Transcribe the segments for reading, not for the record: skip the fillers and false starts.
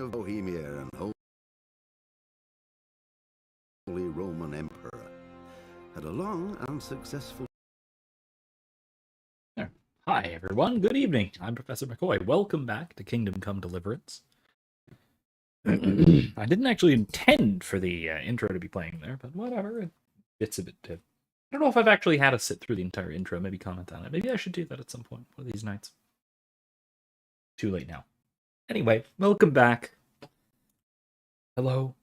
of Bohemia and Holy Roman Emperor, had a long and successful... There. Hi, everyone. Good evening. I'm Professor McCoy. Welcome back to Kingdom Come Deliverance. I didn't actually intend for the intro to be playing there, but whatever. Bits of it did. I don't know if I've actually had to sit through the entire intro, maybe comment on it. Maybe I should do that at some point one of these nights. Too late now. Anyway, welcome back. Hello.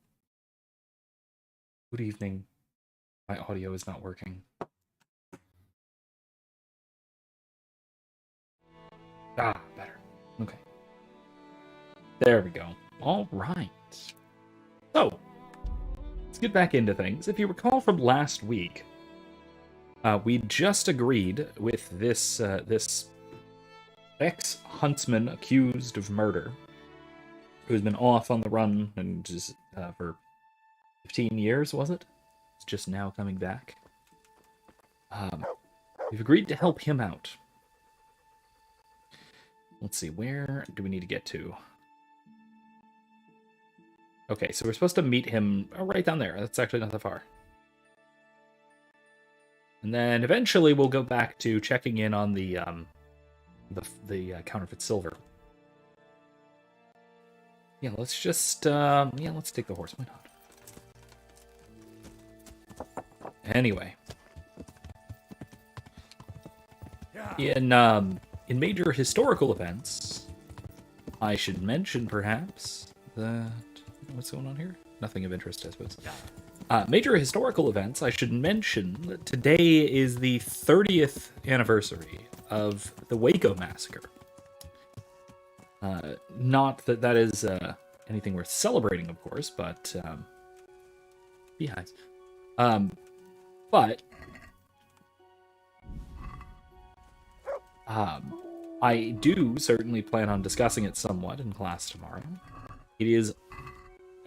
Good evening. My audio is not working. Ah, better. Okay. There we go. All right. So, let's get back into things. If you recall from last week, we just agreed with this ex-huntsman accused of murder, who's been off on the run and just for 15 years, was it? It's just now coming back. We've agreed to help him out. Let's see, where do we need to get to? Okay, so we're supposed to meet him right down there. That's actually not that far. And then eventually we'll go back to checking in on the counterfeit silver. Yeah, let's just let's take the horse. Why not? Anyway, in major historical events, I should mention perhaps that what's going on here? Nothing of interest, I suppose. Major historical events, I should mention that today is the 30th anniversary of the Waco massacre. Not that that is anything worth celebrating, of course, but behinds. But I do certainly plan on discussing it somewhat in class tomorrow.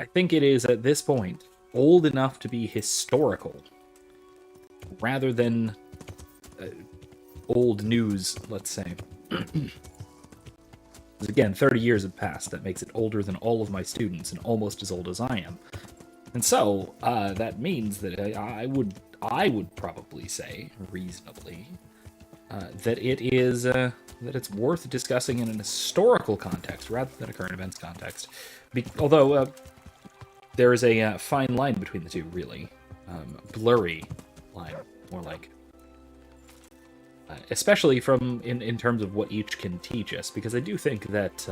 I think it is at this point old enough to be historical, rather than old news, let's say. Again, 30 years have passed. That makes it older than all of my students and almost as old as I am. And so, that means that I would probably say, reasonably, that it's worth discussing in an historical context rather than a current events context. Although there is a fine line between the two, really. Blurry line, more like. Especially in terms of what each can teach us, because I do think that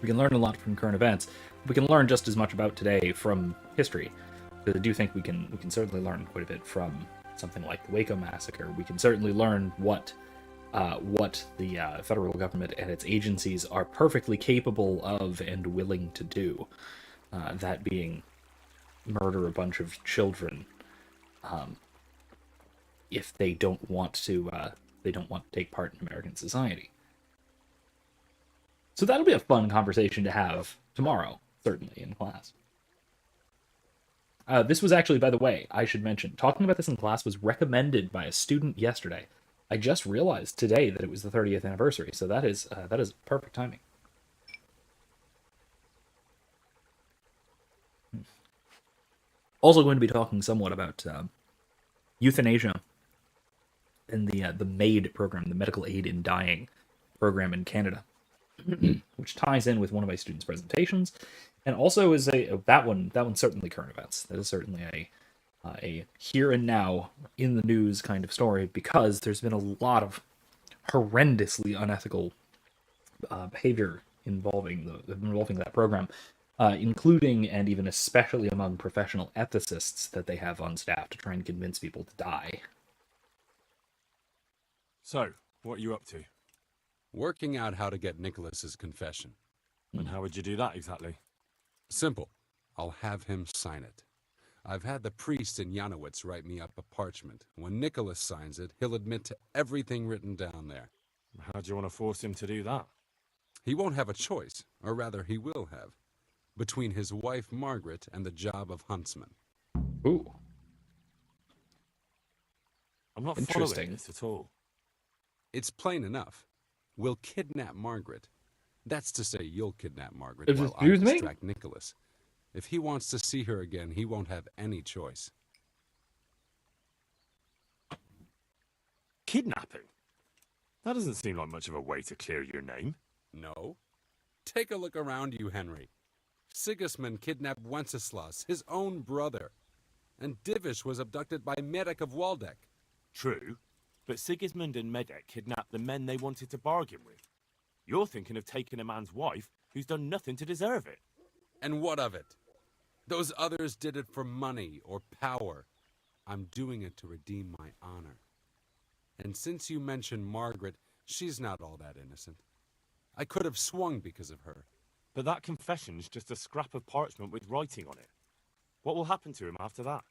we can learn a lot from current events. We can learn just as much about today from history, because I do think we can certainly learn quite a bit from something like the Waco massacre. We can certainly learn what the federal government and its agencies are perfectly capable of and willing to do. That being murder a bunch of children, if they don't want to take part in American society. So that'll be a fun conversation to have tomorrow, certainly in class. This was actually, by the way, I should mention, talking about this in class was recommended by a student yesterday. I just realized today that it was the 30th anniversary, so that is perfect timing. Also going to be talking somewhat about euthanasia and the MAID program, the Medical Aid in Dying program in Canada, which ties in with one of my students' presentations, and also is that one's certainly current events. That is certainly a here and now in the news kind of story, because there's been a lot of horrendously unethical behavior involving that program, including and even especially among professional ethicists that they have on staff to try and convince people to die. So, what are you up to? Working out how to get Nicholas's confession. And how would you do that exactly? Simple. I'll have him sign it. I've had the priest in Janowitz write me up a parchment. When Nicholas signs it, he'll admit to everything written down there. How do you want to force him to do that? He won't have a choice, or rather he will have, between his wife Margaret and the job of huntsman. Ooh. I'm not Interesting. following this at all. It's plain enough. We'll kidnap Margaret. That's to say, you'll kidnap Margaret while I Excuse me? distract Nicholas. If he wants to see her again, he won't have any choice. Kidnapping? That doesn't seem like much of a way to clear your name. No? Take a look around you, Henry. Sigismund kidnapped Wenceslas, his own brother. And Divish was abducted by Medek of Waldeck. True, but Sigismund and Medek kidnapped the men they wanted to bargain with. You're thinking of taking a man's wife who's done nothing to deserve it. And what of it? Those others did it for money or power. I'm doing it to redeem my honor. And since you mentioned Margaret, she's not all that innocent. I could have swung because of her. But that confession's just a scrap of parchment with writing on it. What will happen to him after that?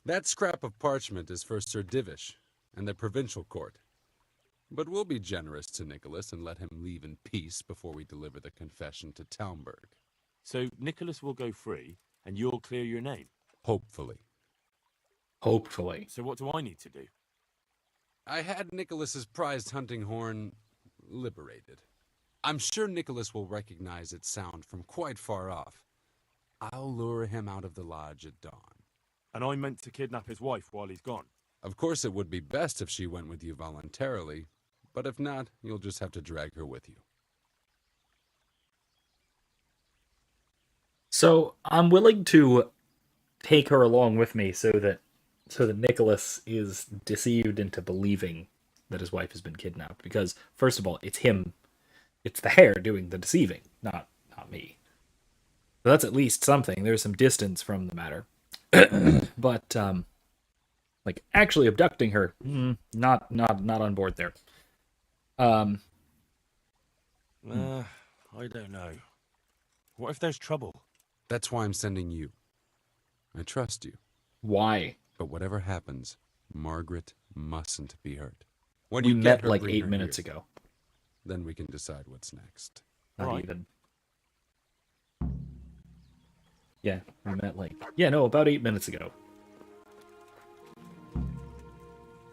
That scrap of parchment is for Sir Divish and the provincial court. But we'll be generous to Nicholas and let him leave in peace before we deliver the confession to Talmberg. So Nicholas will go free, and you'll clear your name? Hopefully. Hopefully. So what do I need to do? I had Nicholas's prized hunting horn liberated. I'm sure Nicholas will recognize its sound from quite far off. I'll lure him out of the lodge at dawn. And I'm meant to kidnap his wife while he's gone? Of course, it would be best if she went with you voluntarily, but if not, you'll just have to drag her with you. So I'm willing to take her along with me so that Nicholas is deceived into believing that his wife has been kidnapped. Because first of all, it's him, it's the hare doing the deceiving, not me. So that's at least something. There's some distance from the matter. But like actually abducting her, not on board there. I don't know. What if there's trouble? That's why I'm sending you. I trust you. Why? But whatever happens, Margaret mustn't be hurt. When We you met get her, like bring 8 her minutes here. ago. Then we can decide what's next. Not Right. even. Yeah, we met about 8 minutes ago.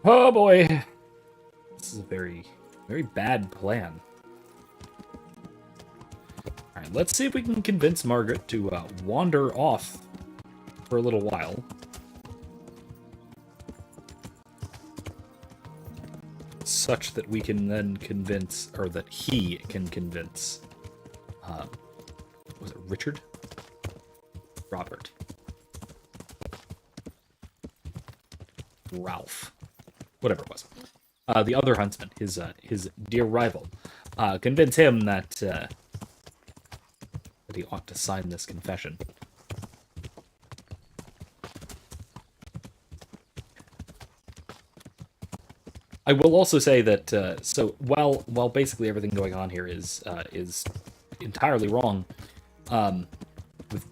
Oh boy. This is a very, very bad plan. Alright, let's see if we can convince Margaret to wander off for a little while. Such that we can then convince, or that he can convince, was it Richard? Robert. Ralph. Whatever it was. The other huntsman, his dear rival. Convince him that he ought to sign this confession. I will also say that so while basically everything going on here is entirely wrong, with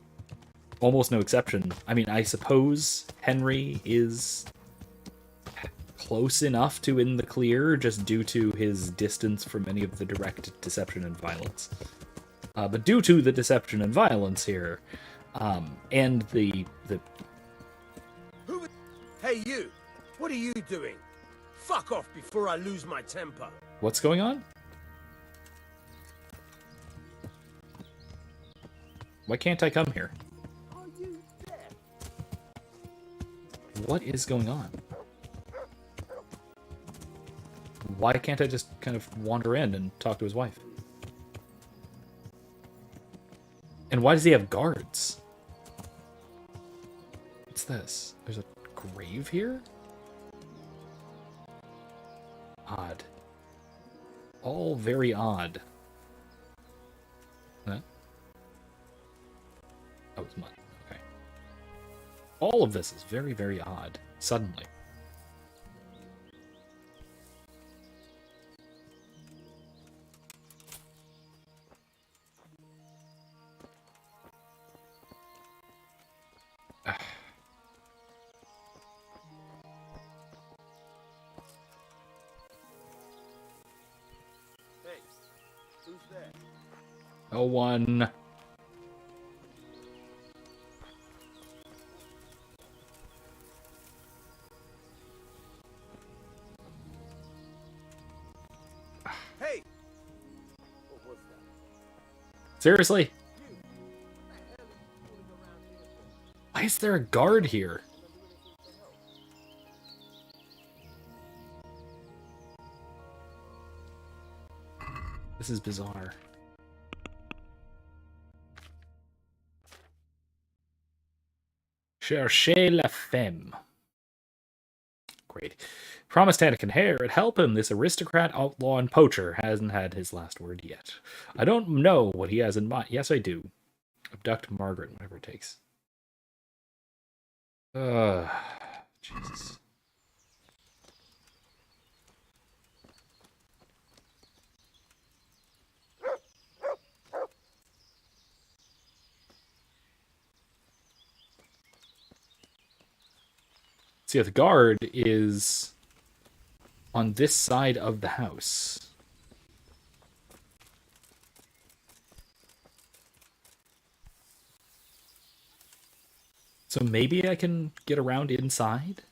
almost no exception. I mean, I suppose Henry is close enough to in the clear just due to his distance from any of the direct deception and violence. But due to the deception and violence here, and the Hey you! What are you doing? Fuck off before I lose my temper. what's going on? Why can't I come here? Are you deaf? What is going on? Why can't I just kind of wander in and talk to his wife? And why does he have guards? What's this? There's a grave here? Odd. All very odd. Huh? Oh, it's mud. Okay. All of this is very, very odd. Suddenly. Hey, who's there? No one. Hey! What was that? Seriously? Why is there a guard here? This is bizarre. Cherchez la femme. Great. Promised Anakin Hare would help him. This aristocrat, outlaw, and poacher hasn't had his last word yet. I don't know what he has in mind. Yes, I do. Abduct Margaret, whatever it takes. Jesus. See, the guard is on this side of the house. So maybe I can get around inside?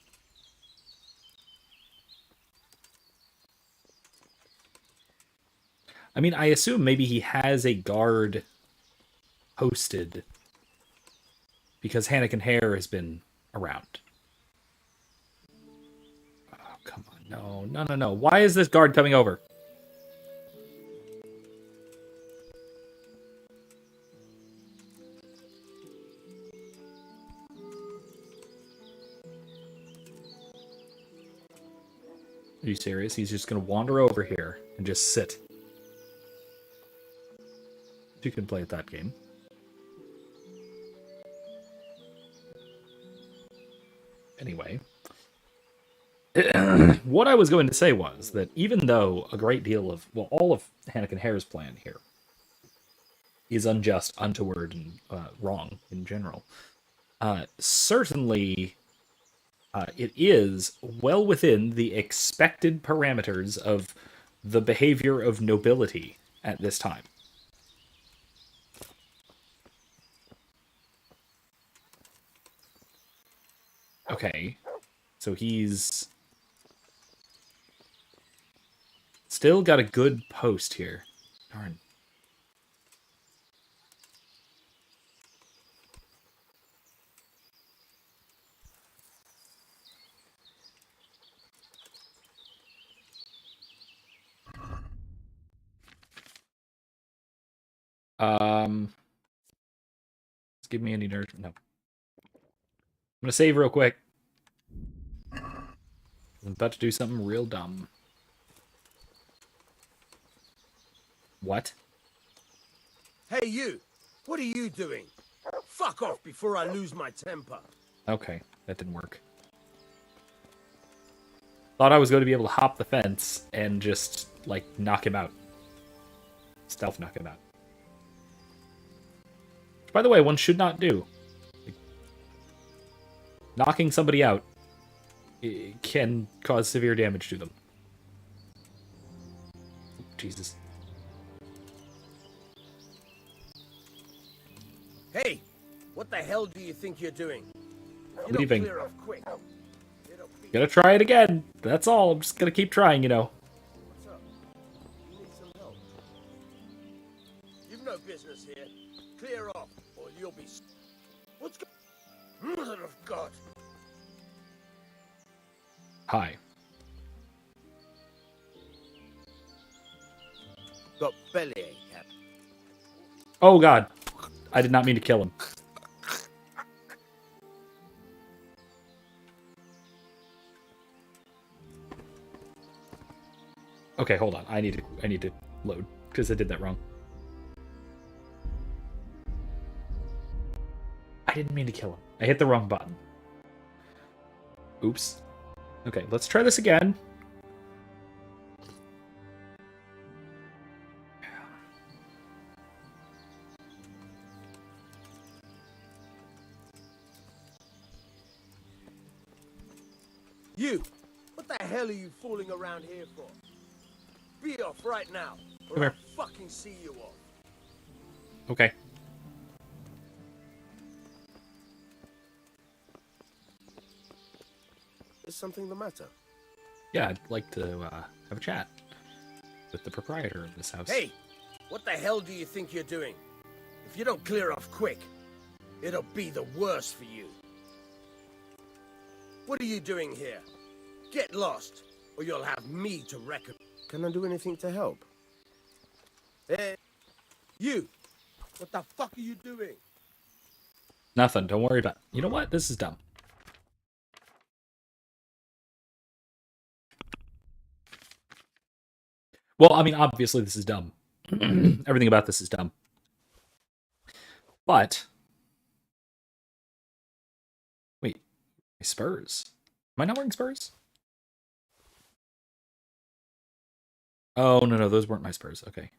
I mean, I assume maybe he has a guard posted because Anakin Hare has been around. Oh, come on. No, no, no, no. Why is this guard coming over? Are you serious? He's just going to wander over here and just sit. You can play at that game. Anyway. What I was going to say was that even though a great deal of, well, all of Anakin Hare's plan here is unjust, untoward, and wrong in general, certainly it is well within the expected parameters of the behavior of nobility at this time. Okay, so he's still got a good post here. Darn. Just give me any nerve. No. I'm gonna save real quick. I'm about to do something real dumb. What? Hey, you! What are you doing? Fuck off before I lose my temper. Okay, that didn't work. Thought I was going to be able to hop the fence and just, like, knock him out. Stealth knock him out. Which, by the way, one should not do. Like, knocking somebody out can cause severe damage to them. Jesus. Hey! What the hell do you think you're doing? You Leaving. Clear off quick. Gonna try it again. That's all. I'm just gonna keep trying, you know. What's up? You need some help? You've no business here. Clear off, or you'll be... What's going... Mother of God! Hi. Got bellyache, Cap. Oh, God. I did not mean to kill him. Okay, hold on. I need to load because I did that wrong. I didn't mean to kill him. I hit the wrong button. Oops. Okay, let's try this again. You! What the hell are you fooling around here for? Be off right now, or Come here. I'll fucking see you off. Okay. Is something the matter? Yeah, I'd like to have a chat with the proprietor of this house. Hey! What the hell do you think you're doing? If you don't clear off quick, it'll be the worse for you. What are you doing here? Get lost, or you'll have me to reckon. Can I do anything to help? Hey, you! What the fuck are you doing? Nothing. Don't worry about it. You know what? This is dumb. Well, I mean, obviously this is dumb. Everything about this is dumb. But... Wait. My spurs? Am I not wearing spurs? Oh, no, those weren't my spurs. Okay.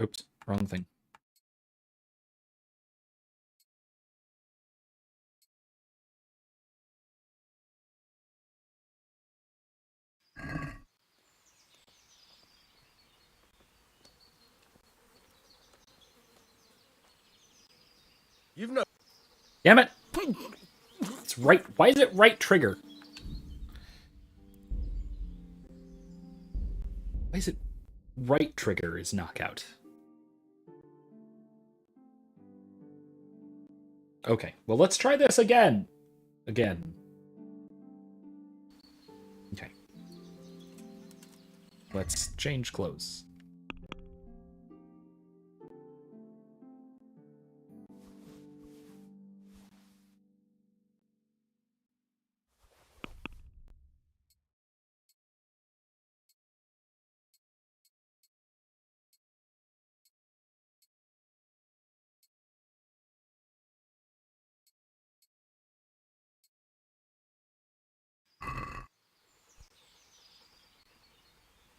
Oops, wrong thing. You've no... Damn it! It's right. Why is it right trigger? Why is it right trigger is knockout? Okay, well, let's try this again. Okay. Let's change clothes.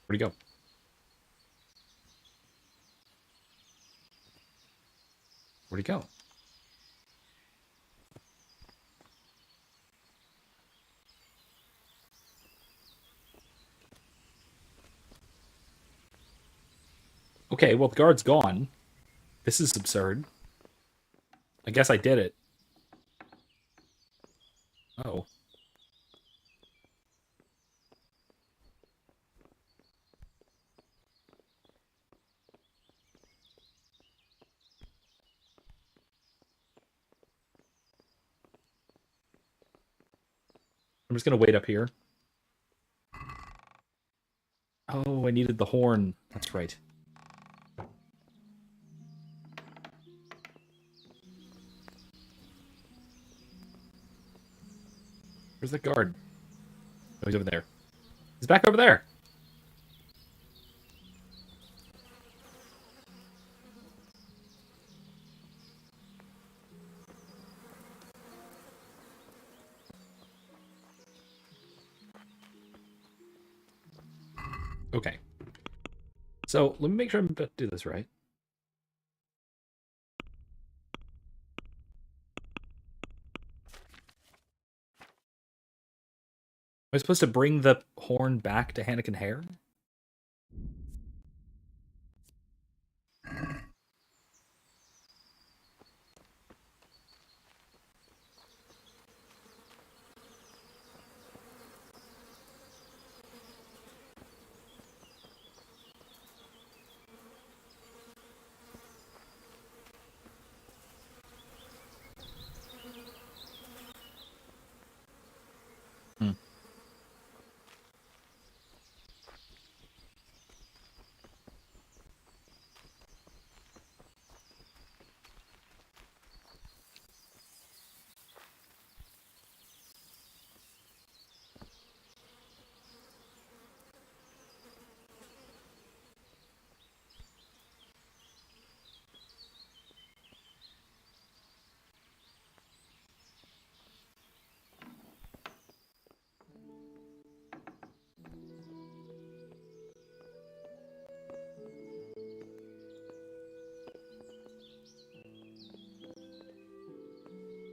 Where'd he go? Where'd he go? Okay, well, the guard's gone. This is absurd. I guess I did it. Oh. I'm just gonna wait up here. Oh, I needed the horn. That's right. Where's the guard? Oh, he's over there. He's back over there. Okay. So, let me make sure I'm about to do this right. Am I supposed to bring the horn back to Hannikin Hare?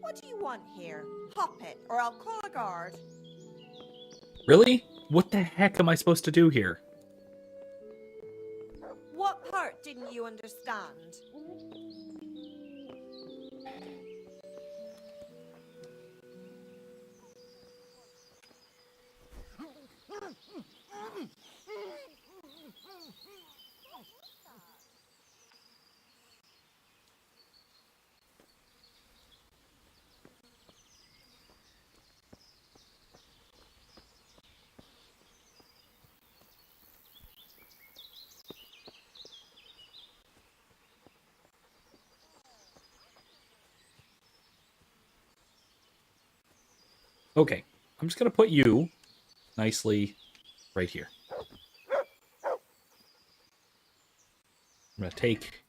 What do you want here? Hop it, or I'll call a guard. Really? What the heck am I supposed to do here? What part didn't you understand? Okay, I'm just gonna put you nicely right here. I'm gonna take...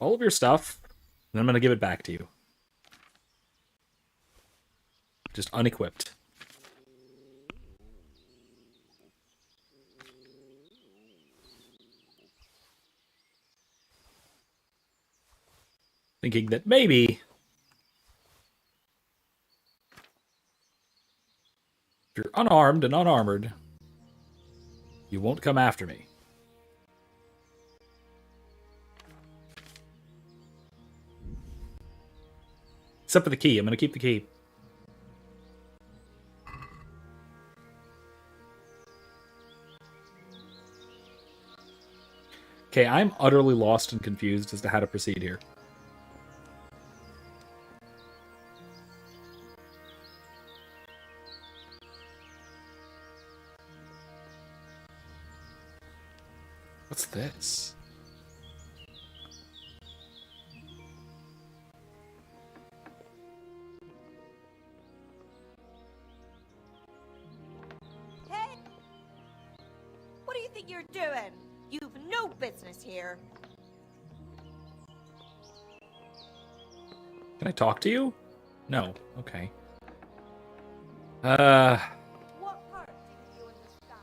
all of your stuff, and I'm gonna give it back to you. Just unequipped. Thinking that maybe... if you're unarmed and unarmored, you won't come after me. Except for the key. I'm gonna keep the key. Okay, I'm utterly lost and confused as to how to proceed here. What's this? Hey! What do you think you're doing? You've no business here. Can I talk to you? No. Okay. What part didn't you understand?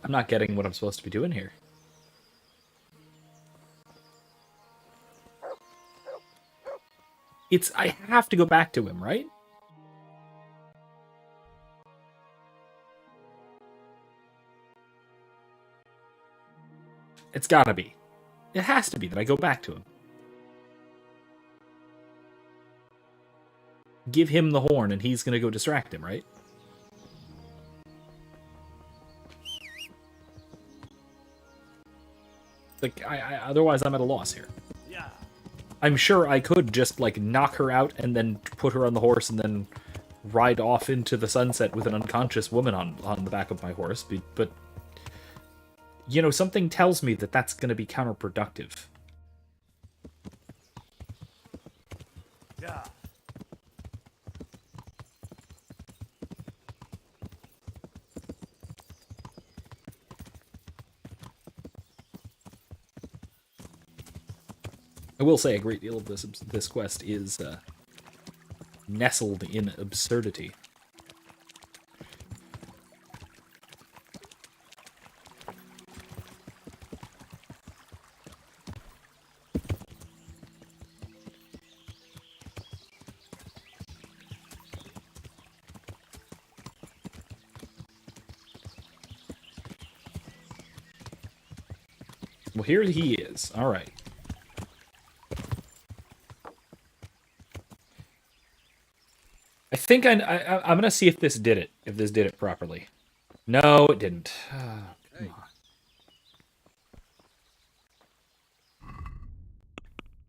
I'm not getting what I'm supposed to be doing here. I have to go back to him, right? It's gotta be. It has to be that I go back to him. Give him the horn and he's gonna go distract him, right? Like, otherwise I'm at a loss here. Yeah. I'm sure I could just, like, knock her out and then put her on the horse and then ride off into the sunset with an unconscious woman on the back of my horse, but you know, something tells me that that's going to be counterproductive. Yeah. I will say a great deal of this quest is nestled in absurdity. Well, here he is. All right. I think I'm gonna see if this did it. If this did it properly. No, it didn't. Come on.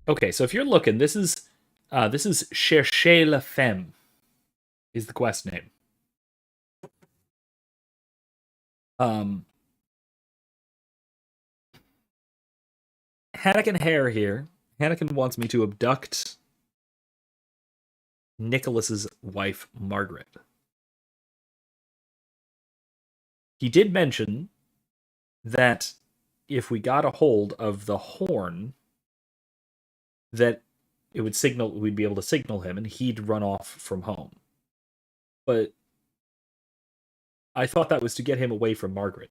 Okay, so if you're looking, this is Cherchez la Femme, is the quest name. Hannikin Hare here. Hannikin wants me to abduct Nicholas's wife, Margaret. He did mention that if we got a hold of the horn, that we'd be able to signal him and he'd run off from home. But I thought that was to get him away from Margaret.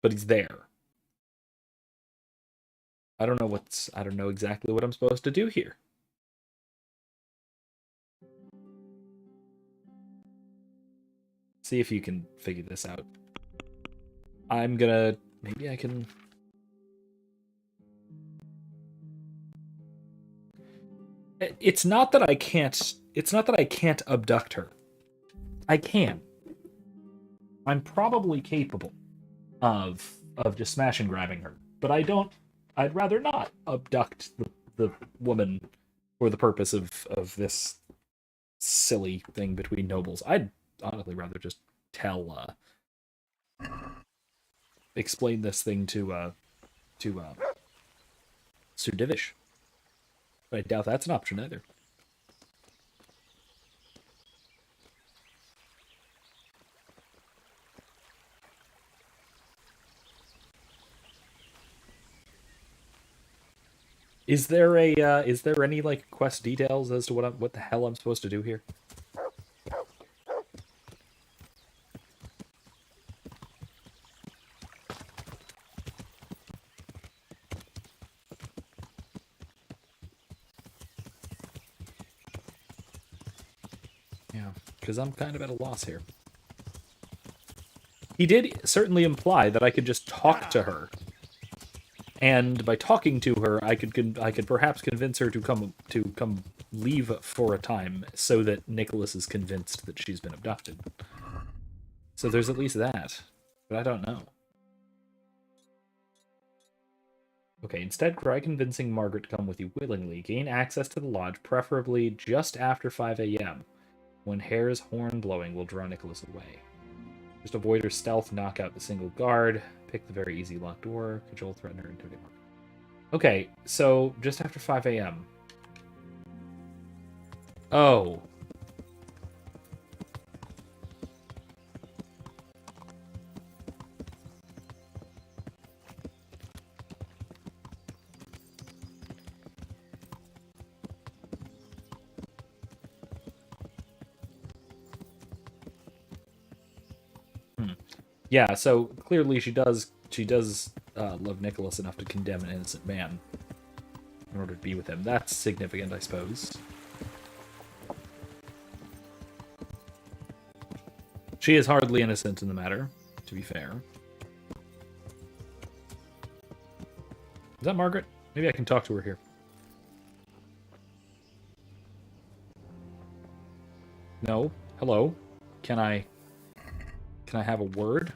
But he's there. I don't know exactly what I'm supposed to do here. See if you can figure this out. Maybe I can... It's not that I can't abduct her. I can. I'm probably capable. of just smash and grabbing her. But I'd rather not abduct the woman for the purpose of this silly thing between nobles. I'd honestly rather just explain this thing to Sir Divish. But I doubt that's an option either. Is there any like quest details as to what the hell I'm supposed to do here? Yeah, because I'm kind of at a loss here. He did certainly imply that I could just talk to her, and by talking to her, I could perhaps convince her to come leave for a time, so that Nicholas is convinced that she's been abducted. So there's at least that, but I don't know. Okay, instead try convincing Margaret to come with you willingly. Gain access to the lodge, preferably just after 5 a.m. When Hare's horn blowing will draw Nicholas away. Just avoid her stealth, knock out the single guard, pick the very easy locked door, cajole, threaten her, intimidate Margaret. Okay, so just after 5 a.m. Oh. Yeah, so clearly she does love Nicholas enough to condemn an innocent man in order to be with him. That's significant, I suppose. She is hardly innocent in the matter, to be fair. Is that Margaret? Maybe I can talk to her here. No? Hello? Can I have a word?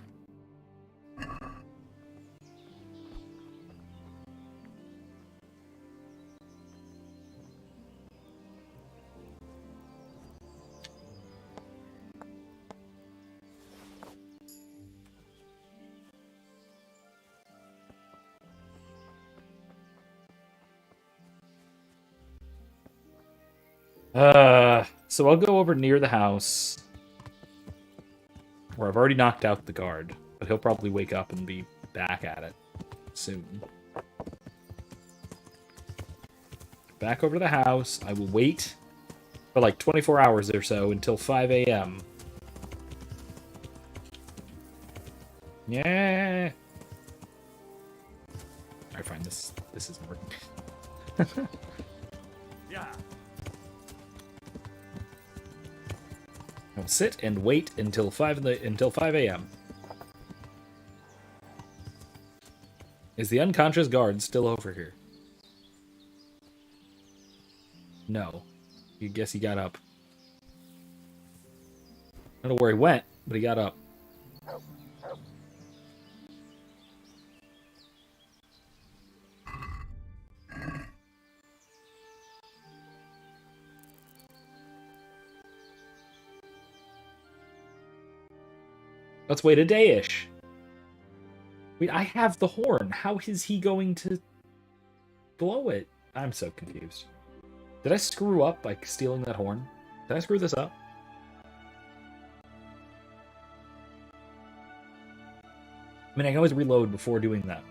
So I'll go over near the house, where I've already knocked out the guard, but he'll probably wake up and be back at it soon. Back over to the house. I will wait for like 24 hours or so until 5 a.m. Yeah. Alright, fine. This isn't working. Yeah. I'll sit and wait until 5 a.m. Is the unconscious guard still over here? No. You guess he got up. I don't know where he went, but he got up. Let's wait a day-ish. Wait, I have the horn. How is he going to blow it? I'm so confused. Did I screw up by stealing that horn? Did I screw this up? I mean, I can always reload before doing that.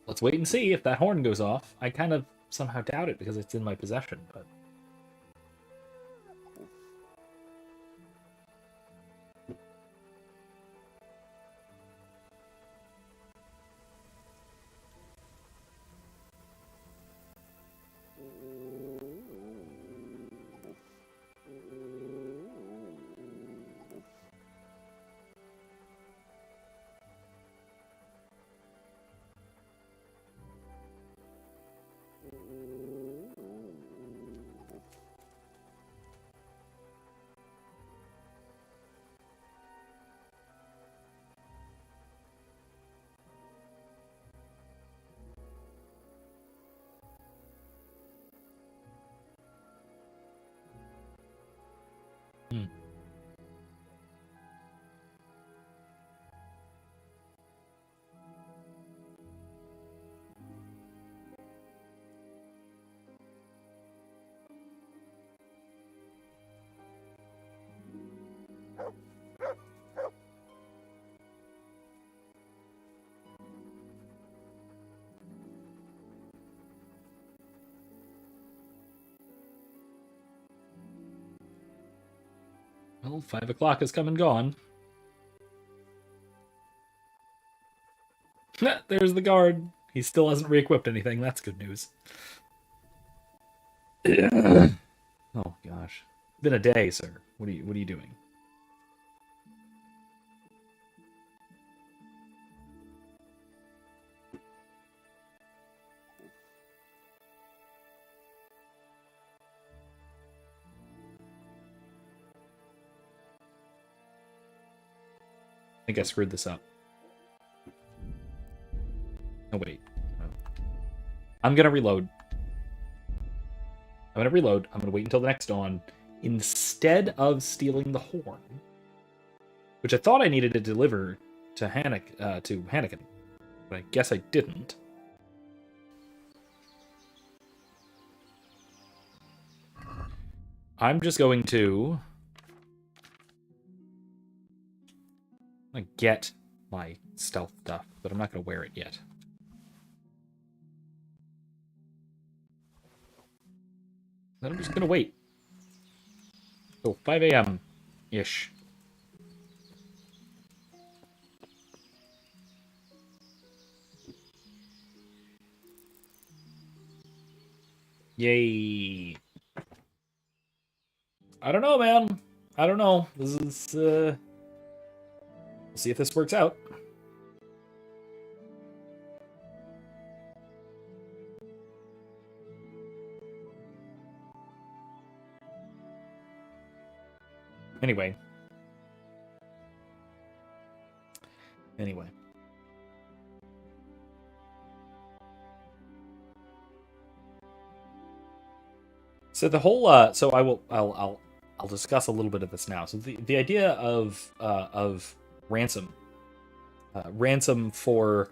let's wait and see if that horn goes off. I kind of somehow doubt it because it's in my possession, but... Hmm. Well, 5 o'clock has come and gone. There's the guard. He still hasn't re-equipped anything. That's good news. Oh gosh, been a day, sir. What are you doing? I think I screwed this up. Oh wait. I'm gonna reload. I'm gonna wait until the next dawn instead of stealing the horn, which I thought I needed to deliver to Hannikin, but I guess I didn't. I'm just going to get my stealth stuff, but I'm not going to wear it yet. Then I'm just going to wait till 5 a.m.-ish. Yay. I don't know, man. I don't know. This is, we'll see if this works out. Anyway. So the whole I'll discuss a little bit of this now. So the idea of ransom for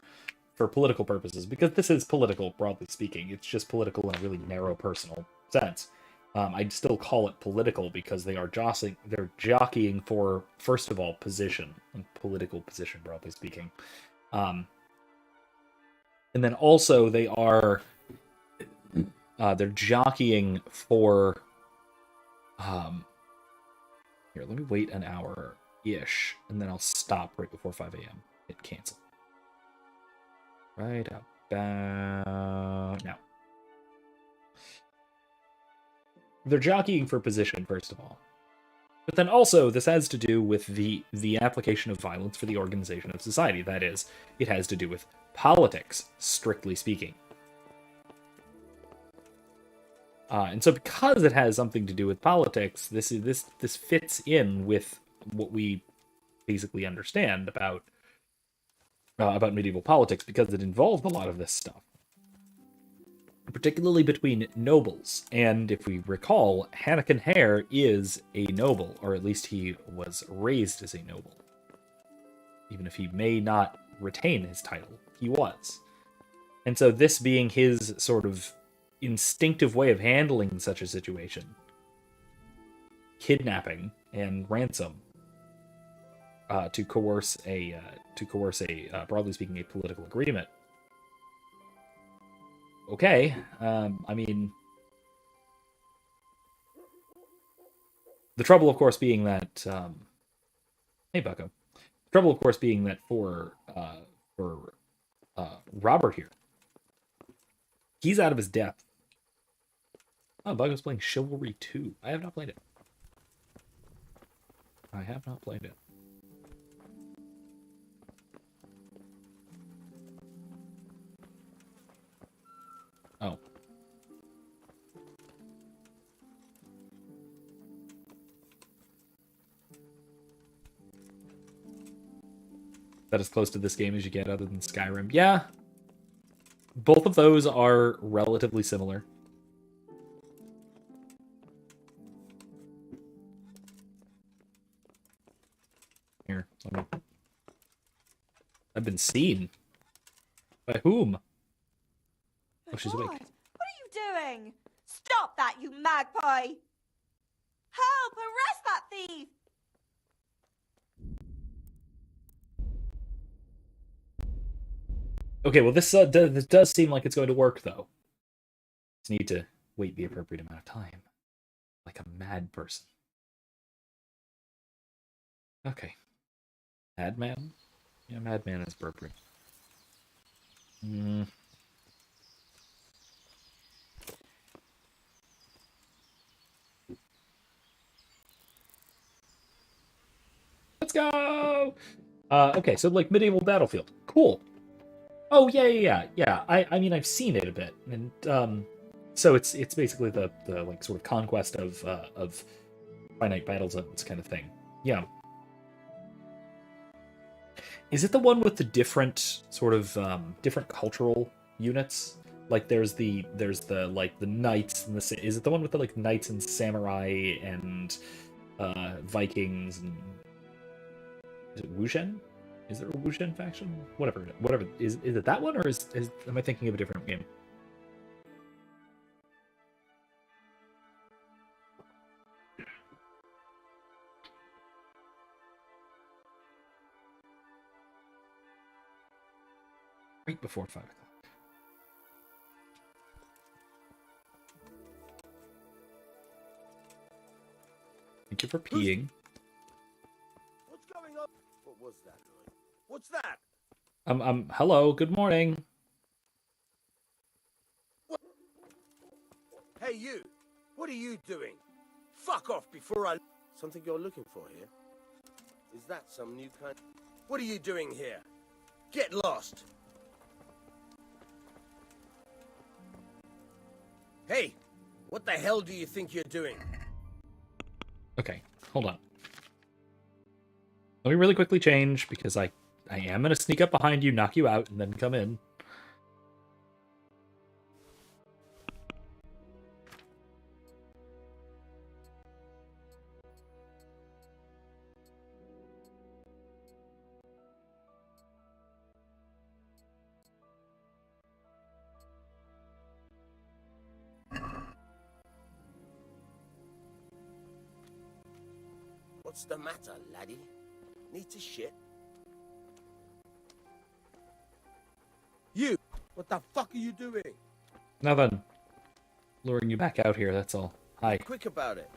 political purposes, because this is political broadly speaking. It's just political in a really narrow personal sense. I'd still call it political because they're jockeying for, first of all, position, and political position broadly speaking, and then also they're jockeying for here, let me wait an hour-ish, and then I'll stop right before 5 a.m. Hit cancel. Right about now. They're jockeying for position, first of all. But then also, this has to do with the application of violence for the organization of society. That is, it has to do with politics, strictly speaking. And so because it has something to do with politics, this fits in with what we basically understand about medieval politics, because it involved a lot of this stuff, particularly between nobles. And if we recall, Hannikin Hare is a noble, or at least he was raised as a noble. Even if he may not retain his title, he was. And so this being his sort of instinctive way of handling such a situation, kidnapping and ransom, to coerce a broadly speaking, a political agreement, okay. I mean, the trouble, of course, being that hey, Bucko. The trouble, of course, being that for Robert here, he's out of his depth. Oh, Bucko's playing Chivalry 2. I have not played it. I have not played it. Oh. That as close to this game as you get other than Skyrim. Yeah. Both of those are relatively similar. Here. I've been seen. By whom? Oh, she's awake. God, what are you doing? Stop that, you magpie! Help! Arrest that thief! Okay, well, this does seem like it's going to work, though. Just need to wait the appropriate amount of time. Like a mad person. Okay. Madman? Yeah, madman is appropriate. Let's go! Okay, so like medieval battlefield. Cool. Oh yeah. I mean I've seen it a bit, and so it's basically the like sort of conquest of finite battle zones kind of thing. Yeah. Is it the one with the different sort of different cultural units? Like there's the like the knights and the is it the one with the like knights and samurai and Vikings and is it Wuzhen? Is there a Wuzhen faction? Whatever. Is it that one or is am I thinking of a different game? Right before 5 o'clock. Thank you for peeing. What's going on? What was that noise? What's that? Hello, good morning. What? Hey, you! What are you doing? Fuck off before I... Something you're looking for here? Is that some new kind... What are you doing here? Get lost! Hey! What the hell do you think you're doing? Okay, hold on. Let me really quickly change, because I am going to sneak up behind you, knock you out, and then come in. What's the matter, laddie? Need to shit? You! What the fuck are you doing? Nothing. Luring you back out here, that's all. Hi. Quick about it.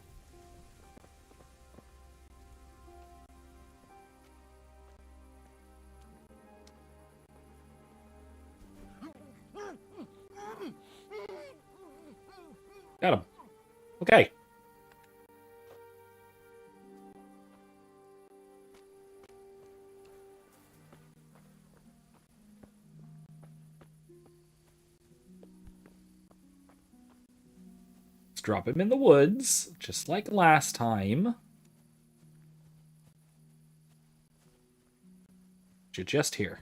Got him. Okay. Let's drop him in the woods, just like last time. You're just here.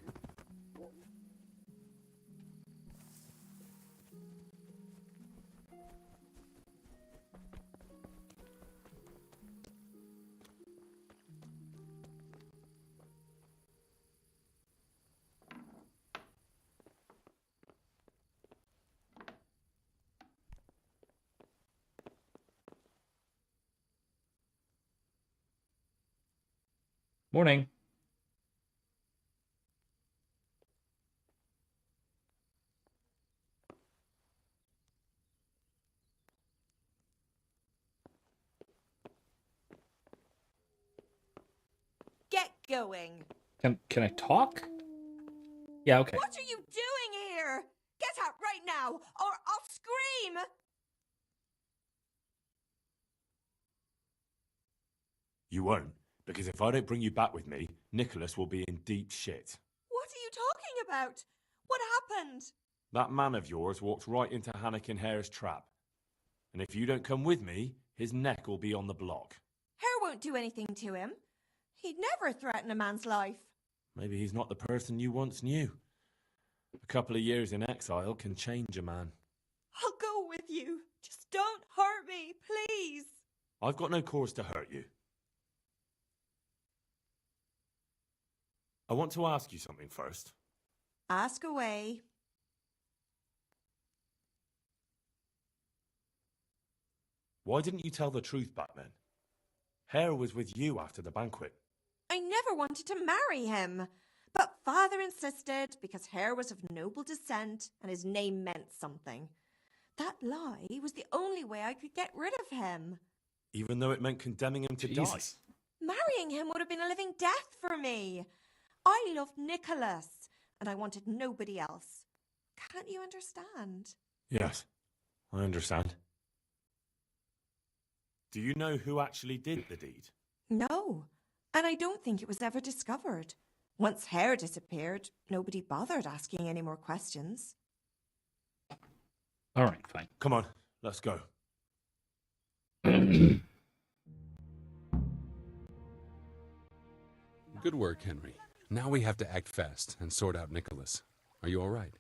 Morning. going? Can I talk? Yeah, okay. What are you doing here? Get out right now, or I'll scream! You won't, because if I don't bring you back with me, Nicholas will be in deep shit. What are you talking about? What happened? That man of yours walked right into Hannikin Hare's trap. And if you don't come with me, his neck will be on the block. Hare won't do anything to him. He'd never threaten a man's life. Maybe he's not the person you once knew. A couple of years in exile can change a man. I'll go with you. Just don't hurt me, please. I've got no cause to hurt you. I want to ask you something first. Ask away. Why didn't you tell the truth back then? Hare was with you after the banquet. I never wanted to marry him. But father insisted because Hare was of noble descent and his name meant something. That lie was the only way I could get rid of him. Even though it meant condemning him to Jesus. die. Marrying him would have been a living death for me. I loved Nicholas, and I wanted nobody else. Can't you understand? Yes, I understand. Do you know who actually did the deed? No, and I don't think it was ever discovered. Once Hare disappeared, nobody bothered asking any more questions. All right, fine. Come on, let's go. Good work, Henry. Now we have to act fast and sort out Nicholas. Are you all right?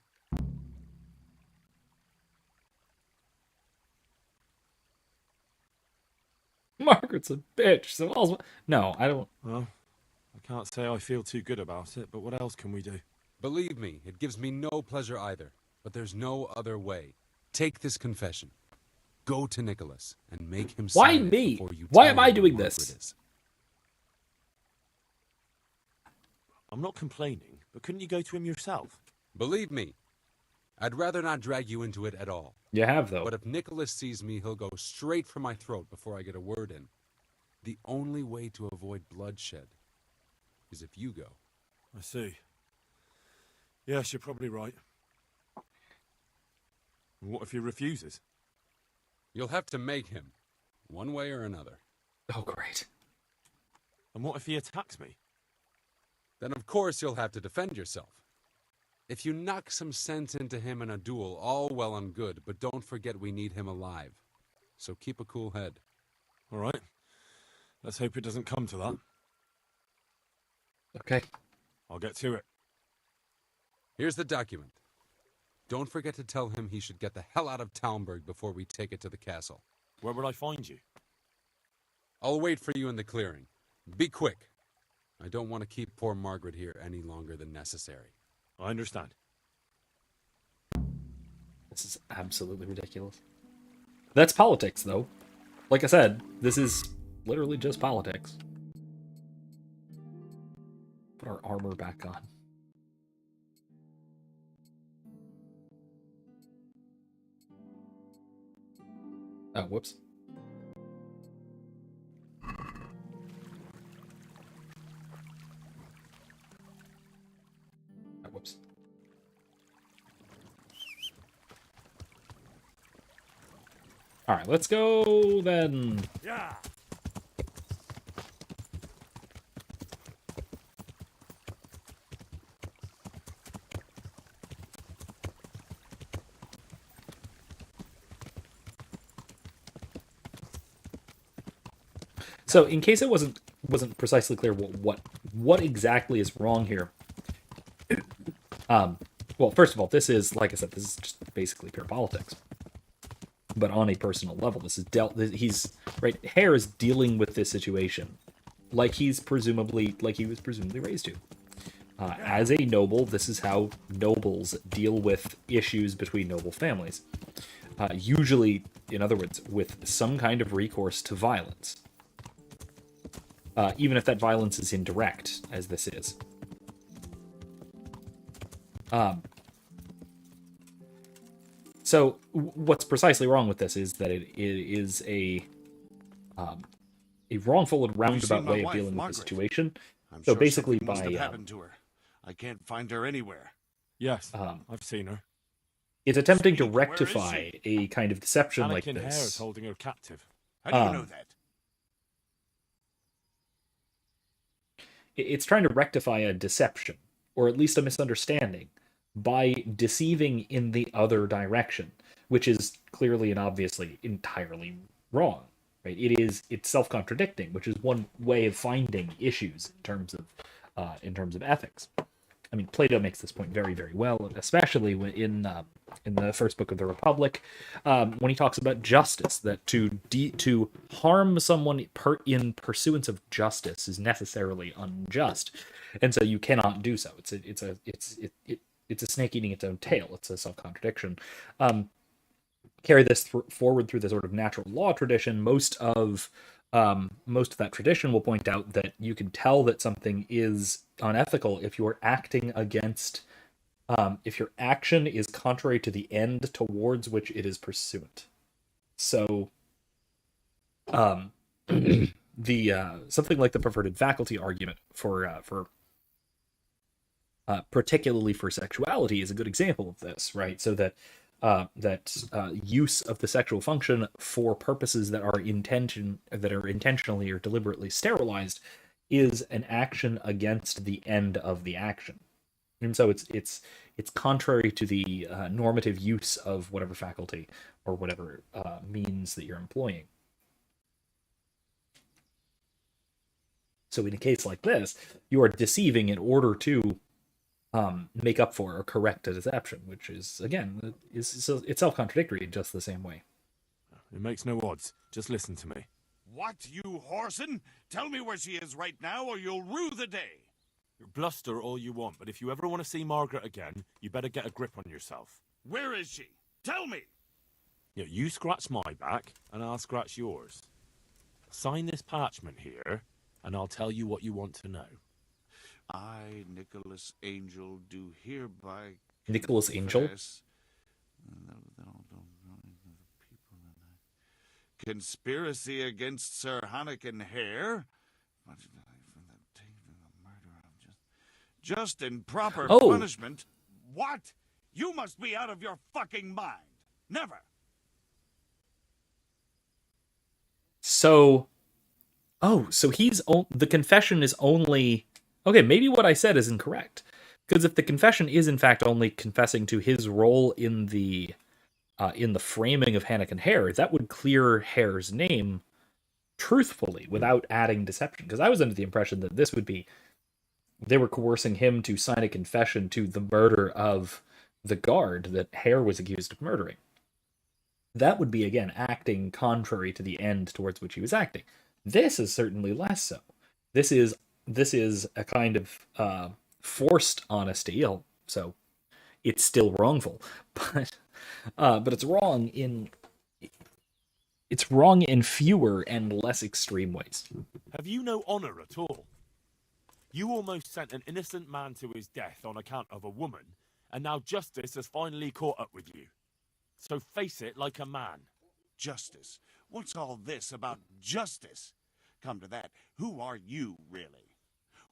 Margaret's a bitch. So no, I don't. Well, I can't say I feel too good about it, but what else can we do? Believe me, it gives me no pleasure either. But there's no other way. Take this confession. Go to Nicholas and make him Why sign it me? before you Why tell am I him doing who this? Margaret is. I'm not complaining, but couldn't you go to him yourself? Believe me, I'd rather not drag you into it at all. You have, though. But if Nicholas sees me, he'll go straight for my throat before I get a word in. The only way to avoid bloodshed is if you go. I see. Yes, you're probably right. What if he refuses? You'll have to make him, one way or another. Oh, great. And what if he attacks me? Then of course you'll have to defend yourself. If you knock some sense into him in a duel, all well and good, but don't forget we need him alive. So keep a cool head. All right. Let's hope it doesn't come to that. Okay. I'll get to it. Here's the document. Don't forget to tell him he should get the hell out of Talmberg before we take it to the castle. Where would I find you? I'll wait for you in the clearing. Be quick. I don't want to keep poor Margaret here any longer than necessary. I understand. This is absolutely ridiculous. That's politics, though. Like I said, this is literally just politics. Put our armor back on. Oh, whoops. Oh, whoops. All right, let's go then. Yeah. So, in case it wasn't precisely clear what exactly is wrong here. Well, first of all, this is, like I said, this is just basically pure politics. But on a personal level, this is Hare is dealing with this situation like he was presumably raised to. As a noble, this is how nobles deal with issues between noble families. Usually, in other words, with some kind of recourse to violence. Even if that violence is indirect, as this is. So, what's precisely wrong with this is that it is a wrongful and roundabout way of dealing with the situation, I'm So sure basically something must by, have happened to her. I can't find her anywhere. Yes, Um, I've seen her. it's attempting to Speak, where is rectify she? a kind of deception like Anakin Hare is this. holding her captive. How do you know Um, that? It's trying to rectify a deception, or at least a misunderstanding, by deceiving in the other direction, which is clearly and obviously entirely wrong. Right? It's self-contradicting, which is one way of finding issues in terms of ethics. I mean, Plato makes this point very, very well, especially in the first book of the Republic, when he talks about justice. That to harm someone in pursuance of justice is necessarily unjust, and so you cannot do so. It's a snake eating its own tail. It's a self contradiction. Carry this forward through the sort of natural law tradition. Most of that tradition will point out that you can tell that something is unethical if you're acting against, if your action is contrary to the end towards which it is pursuant. So, the something like the perverted faculty argument for particularly for sexuality is a good example of this, right? So that use of the sexual function for purposes that are intentionally or deliberately sterilized is an action against the end of the action, and so it's contrary to the normative use of whatever faculty or whatever means that you're employing. So in a case like this, you are deceiving in order to make up for or correct a deception, which is, again, it's self-contradictory in just the same way. It makes no odds. Just listen to me. What, you whoreson? Tell me where she is right now, or you'll rue the day. Bluster all you want, but if you ever want to see Margaret again, you better get a grip on yourself. Where is she? Tell me! Yeah, you scratch my back, and I'll scratch yours. Sign this parchment here, and I'll tell you what you want to know. I, Nicholas Angel, do hereby Nicholas Angel? confess conspiracy against Sir Hannikin Hare. Just in proper punishment. What? You must be out of your fucking mind. Never. So, the confession is only... Okay, maybe what I said is incorrect. Because if the confession is in fact only confessing to his role in the framing of Hannikin Hare, that would clear Hare's name truthfully without adding deception. Because I was under the impression that this would be... They were coercing him to sign a confession to the murder of the guard that Hare was accused of murdering. That would be, again, acting contrary to the end towards which he was acting. This is certainly less so. This is a kind of forced honesty, so it's still wrongful, but it's wrong in fewer and less extreme ways. Have you no honor at all? You almost sent an innocent man to his death on account of a woman, and now justice has finally caught up with you. So face it like a man. Justice? What's all this about justice? Come to that, who are you, really?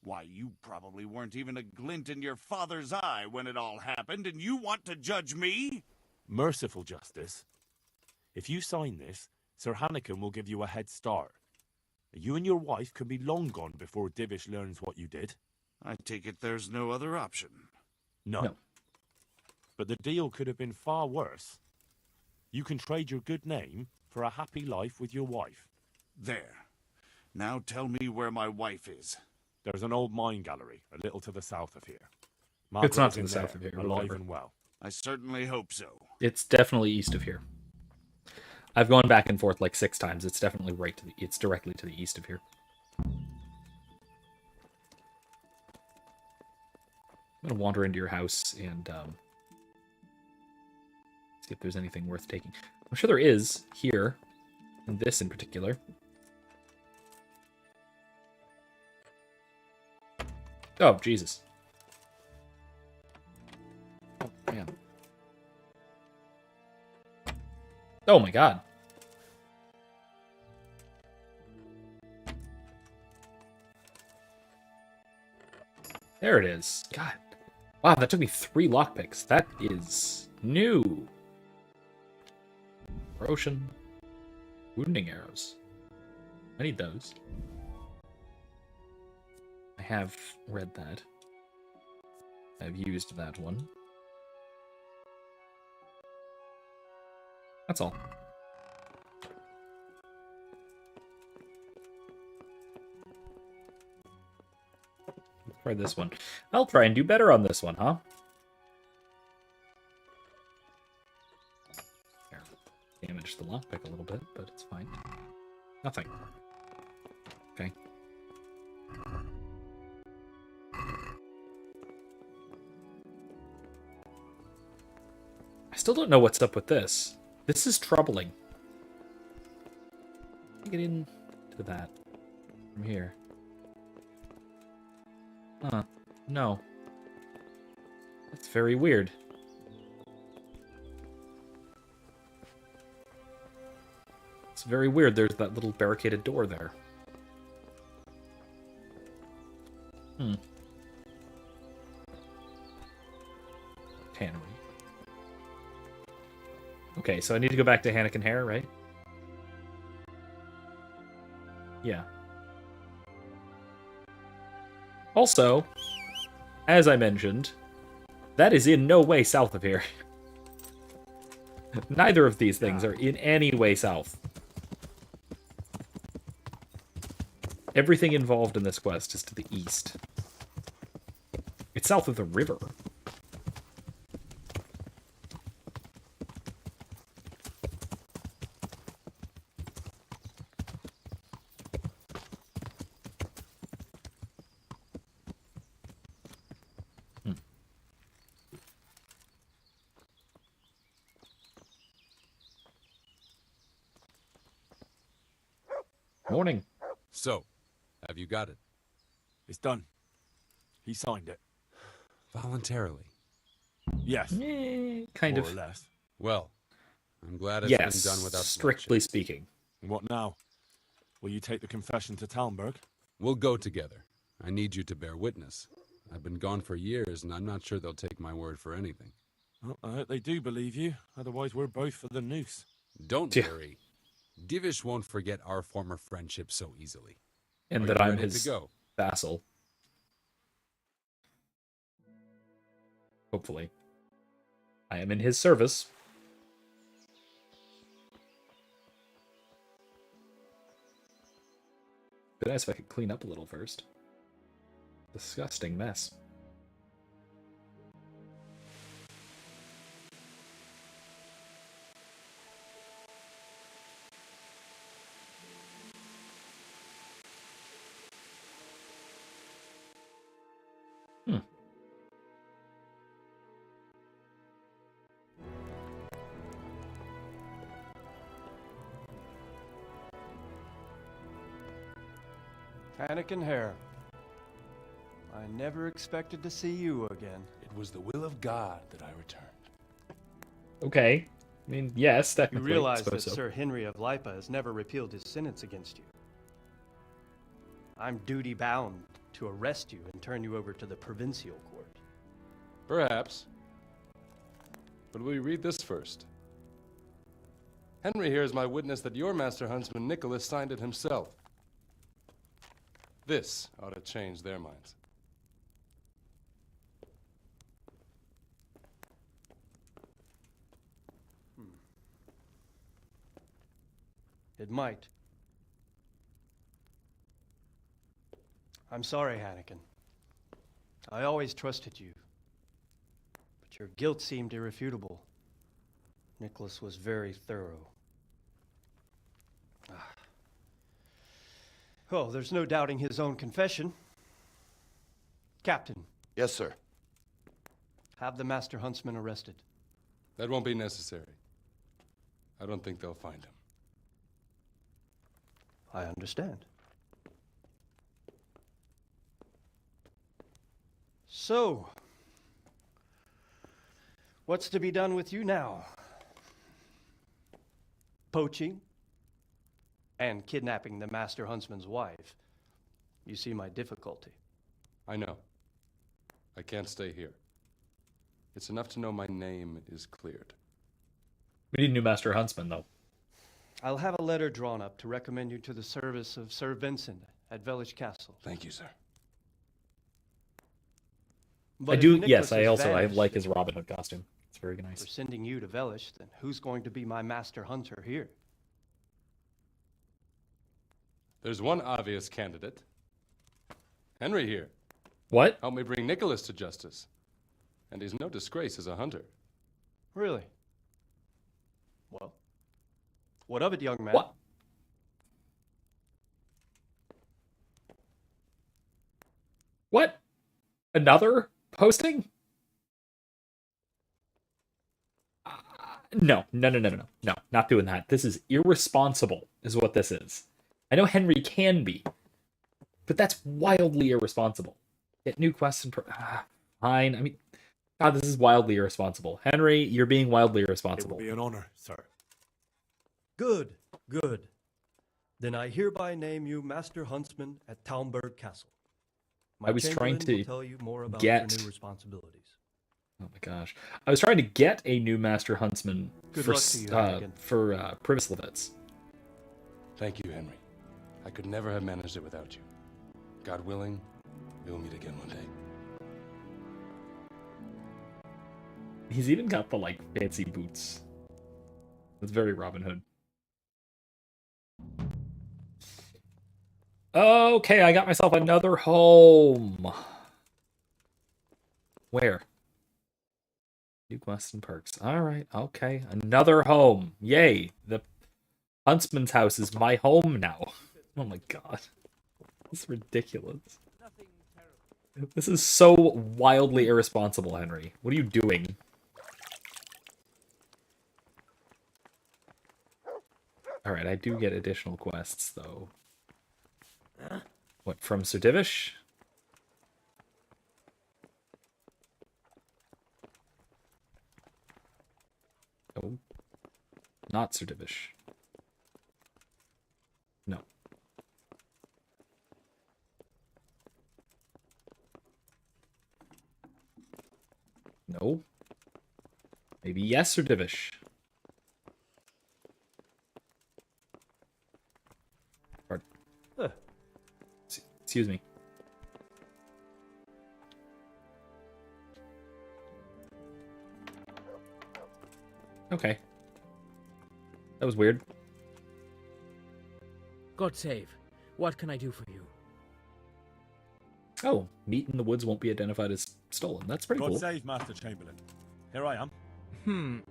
Why, you probably weren't even a glint in your father's eye when it all happened, and you want to judge me? Merciful justice. If you sign this, Sir Hannikin will give you a head start. You and your wife can be long gone before Divish learns what you did. I take it there's no other option. None. No. But the deal could have been far worse. You can trade your good name for a happy life with your wife. There. Now tell me where my wife is. There's an old mine gallery, a little to the south of here. It's not to the south of here. Alive and well. I certainly hope so. It's definitely east of here. I've gone back and forth like 6 times. It's definitely it's directly to the east of here. I'm gonna wander into your house and see if there's anything worth taking. I'm sure there is here, and this in particular. Oh, Jesus. Oh, man. Oh my God. There it is. God. Wow, that took me 3 lockpicks. That is new. Corrosion. Wounding arrows. I need those. I have read that. I've used that one. That's all. Let's try this one. I'll try and do better on this one, huh? There. Damage the lockpick a little bit, but it's fine. Nothing. Okay. I still don't know what's up with this. This is troubling. Get into that from here. Huh. No. That's very weird. It's very weird. There's that little barricaded door there. Tannery. Okay, so I need to go back to Hannikin Hare, right? Yeah. Also, as I mentioned, that is in no way south of here. Neither of these things are in any way south. Everything involved in this quest is to the east. It's south of the river. Morning. So, have you got it? It's done. He signed it. Voluntarily? Yes. Kind More of. or less. Well, I'm glad it's Yes, been done without strictly bloodshed. speaking. And what now? Will you take the confession to Talmberg? We'll go together. I need you to bear witness. I've been gone for years, and I'm not sure they'll take my word for anything. Well, I hope they do believe you. Otherwise, we're both for the noose. Don't Yeah. worry. Divish won't forget our former friendship so easily. And Are that you I'm ready his to go? vassal. Hopefully. I am in his service. Be nice if I could clean up a little first. Disgusting mess. Hannikin Hare. I never expected to see you again. It was the will of God that I returned. Okay. I mean, yes, You technically. realize I that suppose so. Sir Henry of Lipa has never repealed his sentence against you. I'm duty bound to arrest you and turn you over to the provincial court. Perhaps. But will you read this first? Henry here is my witness that your master huntsman Nicholas signed it himself. This ought to change their minds. It might. I'm sorry, Hannikin. I always trusted you. But your guilt seemed irrefutable. Nicholas was very thorough. Oh, there's no doubting his own confession. Captain, Yes, sir. have the master huntsman arrested. That won't be necessary. I don't think they'll find him. I understand. So, what's to be done with you now? Poaching and kidnapping the master huntsman's wife. You see my difficulty. I know. I can't stay here. It's enough to know my name is cleared. We need a new master huntsman, though. I'll have a letter drawn up to recommend you to the service of Sir Vincent at Village Castle. Thank you, sir. But I if do, Nicholas yes, has I vanished like his Robin Hood costume. It's very nice. for sending you to Velish, then who's going to be my master hunter here? There's one obvious candidate. Henry here. What? Help me bring Nicholas to justice. And he's no disgrace as a hunter. Really? Well, what of it, young man? What? What? Another posting? No, not doing that. This is irresponsible, is what this is. I know Henry can be, but that's wildly irresponsible. Get new quests and fine. I mean, God, this is wildly irresponsible. Henry, you're being wildly It irresponsible. will be an honor, sir. Good, good. Then I hereby name you Master Huntsman at Talmberg Castle. My I was trying chamberlain to will tell you more about get- your new responsibilities. Oh my gosh. I was trying to get a new Master Huntsman Good for luck to you, Hannigan. Privislevitz. Thank you, Henry. I could never have managed it without you. God willing, we will meet again one day. He's even got the, like, fancy boots. It's very Robin Hood. Okay, I got myself another home. Where? New quests and perks. Alright, okay. Another home. Yay. The Huntsman's house is my home now. Oh my god. This is ridiculous. This is so wildly irresponsible, Henry. What are you doing? Alright, I do get additional quests, though. What, from Sir Divish? Oh. Not Sir Divish. No. No. Maybe yes, Sir Divish. Pardon. Excuse me. Okay. That was weird. God save. What can I do for you? Oh, meat in the woods won't be identified as stolen. That's pretty God cool. save Master Chamberlain. Here I am.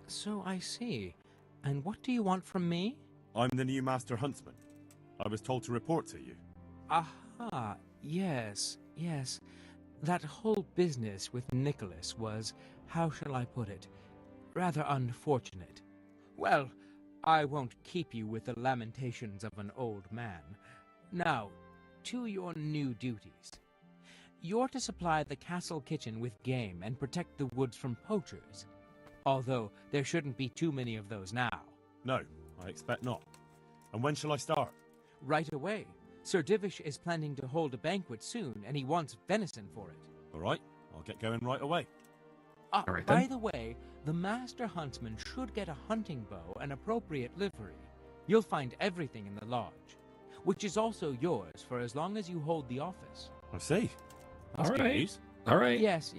So I see. And what do you want from me? I'm the new Master Huntsman. I was told to report to you. Aha, yes. That whole business with Nicholas was, how shall I put it, rather unfortunate. Well, I won't keep you with the lamentations of an old man. Now, to your new duties. You're to supply the castle kitchen with game and protect the woods from poachers. Although there shouldn't be too many of those now. No, I expect not. And when shall I start? Right away. Sir Divish is planning to hold a banquet soon, and he wants venison for it. All right, I'll get going right away. Ah, All right, by then. the way, the Master Huntsman should get a hunting bow and appropriate livery. You'll find everything in the lodge, which is also yours for as long as you hold the office. I see. That's All good right. news. All right. Yes.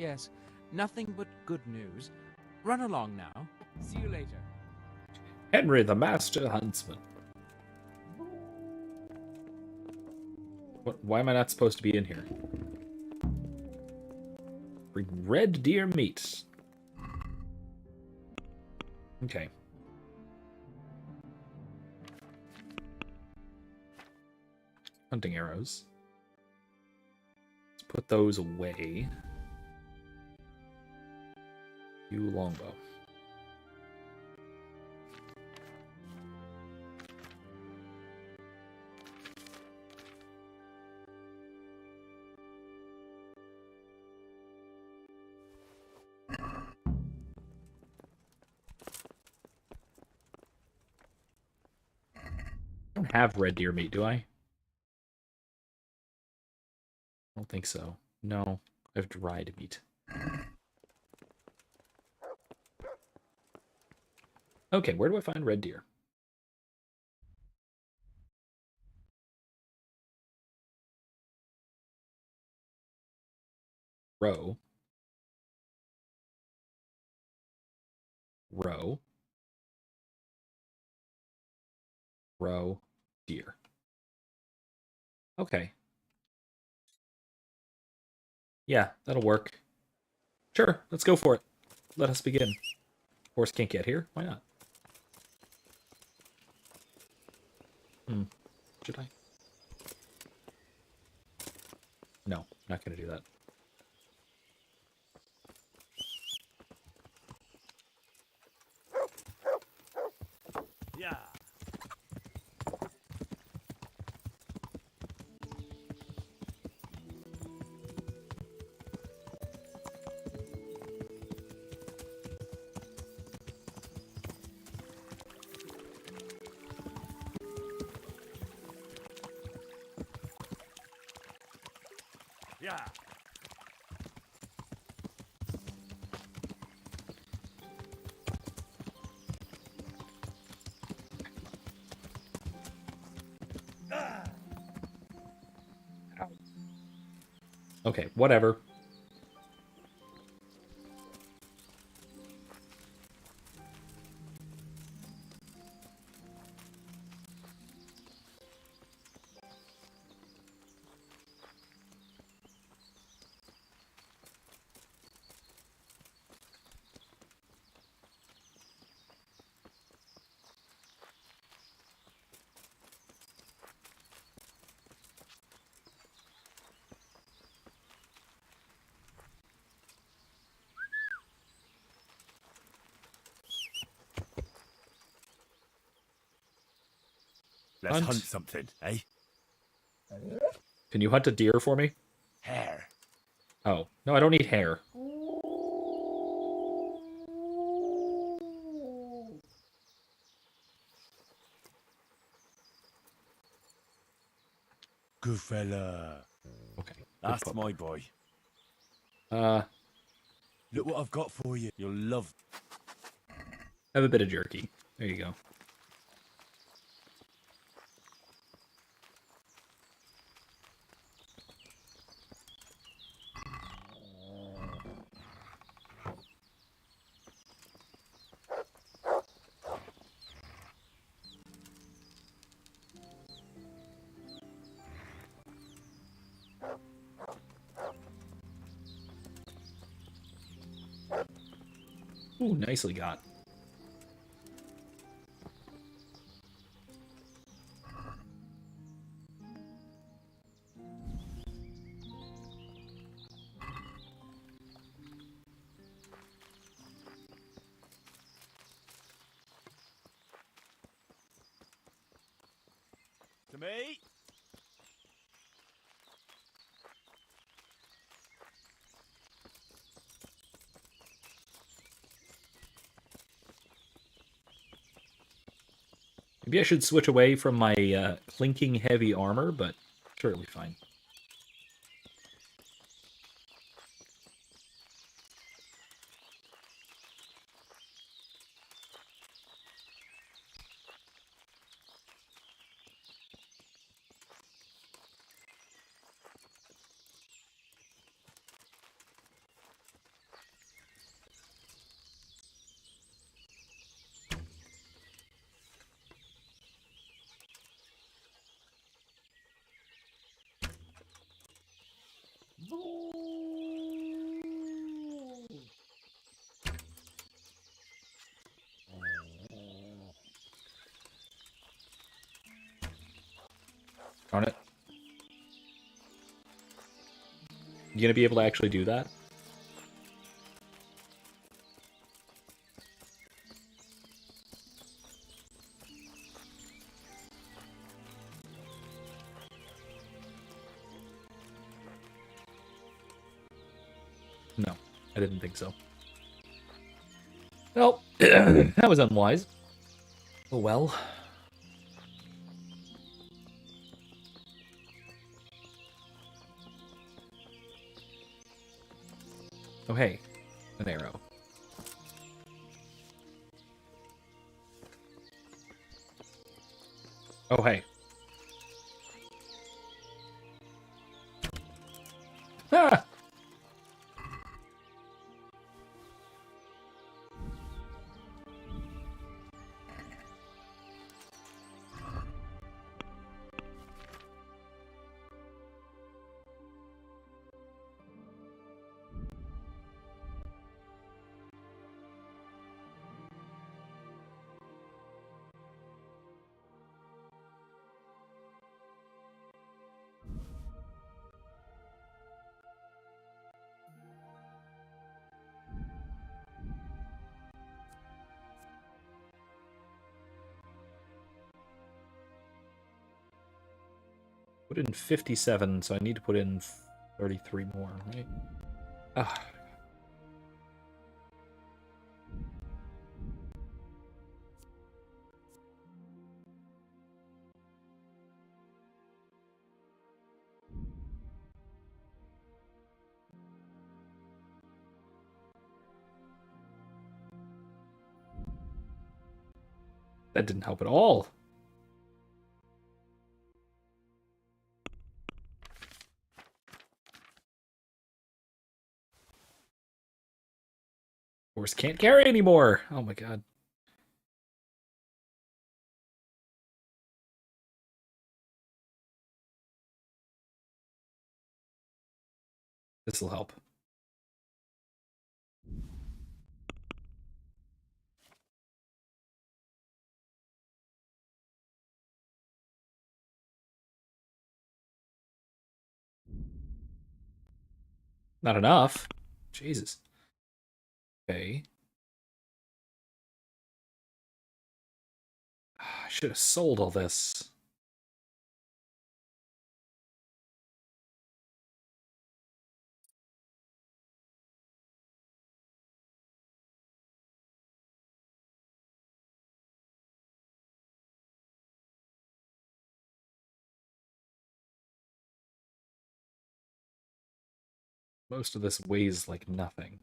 Nothing but good news. Run along now. See you later. Henry the Master Huntsman. What? Why am I not supposed to be in here? Bring red deer meat. Okay. Hunting arrows. Let's put those away. You longbow. I don't have red deer meat, do I? I don't think so. No. I have dried meat. Okay, where do I find red deer? Row. Row. Row. Deer. Okay. Yeah, that'll work. Sure, let's go for it. Let us begin. Horse can't get here. Why not? Should I? No, not going to do that. Yeah. Yeah. Okay, whatever. Let's hunt something, eh? Can you hunt a deer for me? Hare. Oh, no, I don't need hair. Good fella. Okay. That's my boy. Look what I've got for you. You'll love. Have a bit of jerky. There you go. Ooh, nicely got. To me. Maybe I should switch away from my clinking heavy armor, but sure, it'll be fine. Darn it. You gonna be able to actually do that? No, I didn't think so. Well, that was unwise. Oh well. Oh, hey. An arrow. Oh, hey. Ah! Put in 57, so I need to put in 33 more, right? Ah. That didn't help at all. Horse can't carry anymore. Oh my god. This'll help. Not enough. Jesus. Okay. I should have sold all this. Most of this weighs like nothing.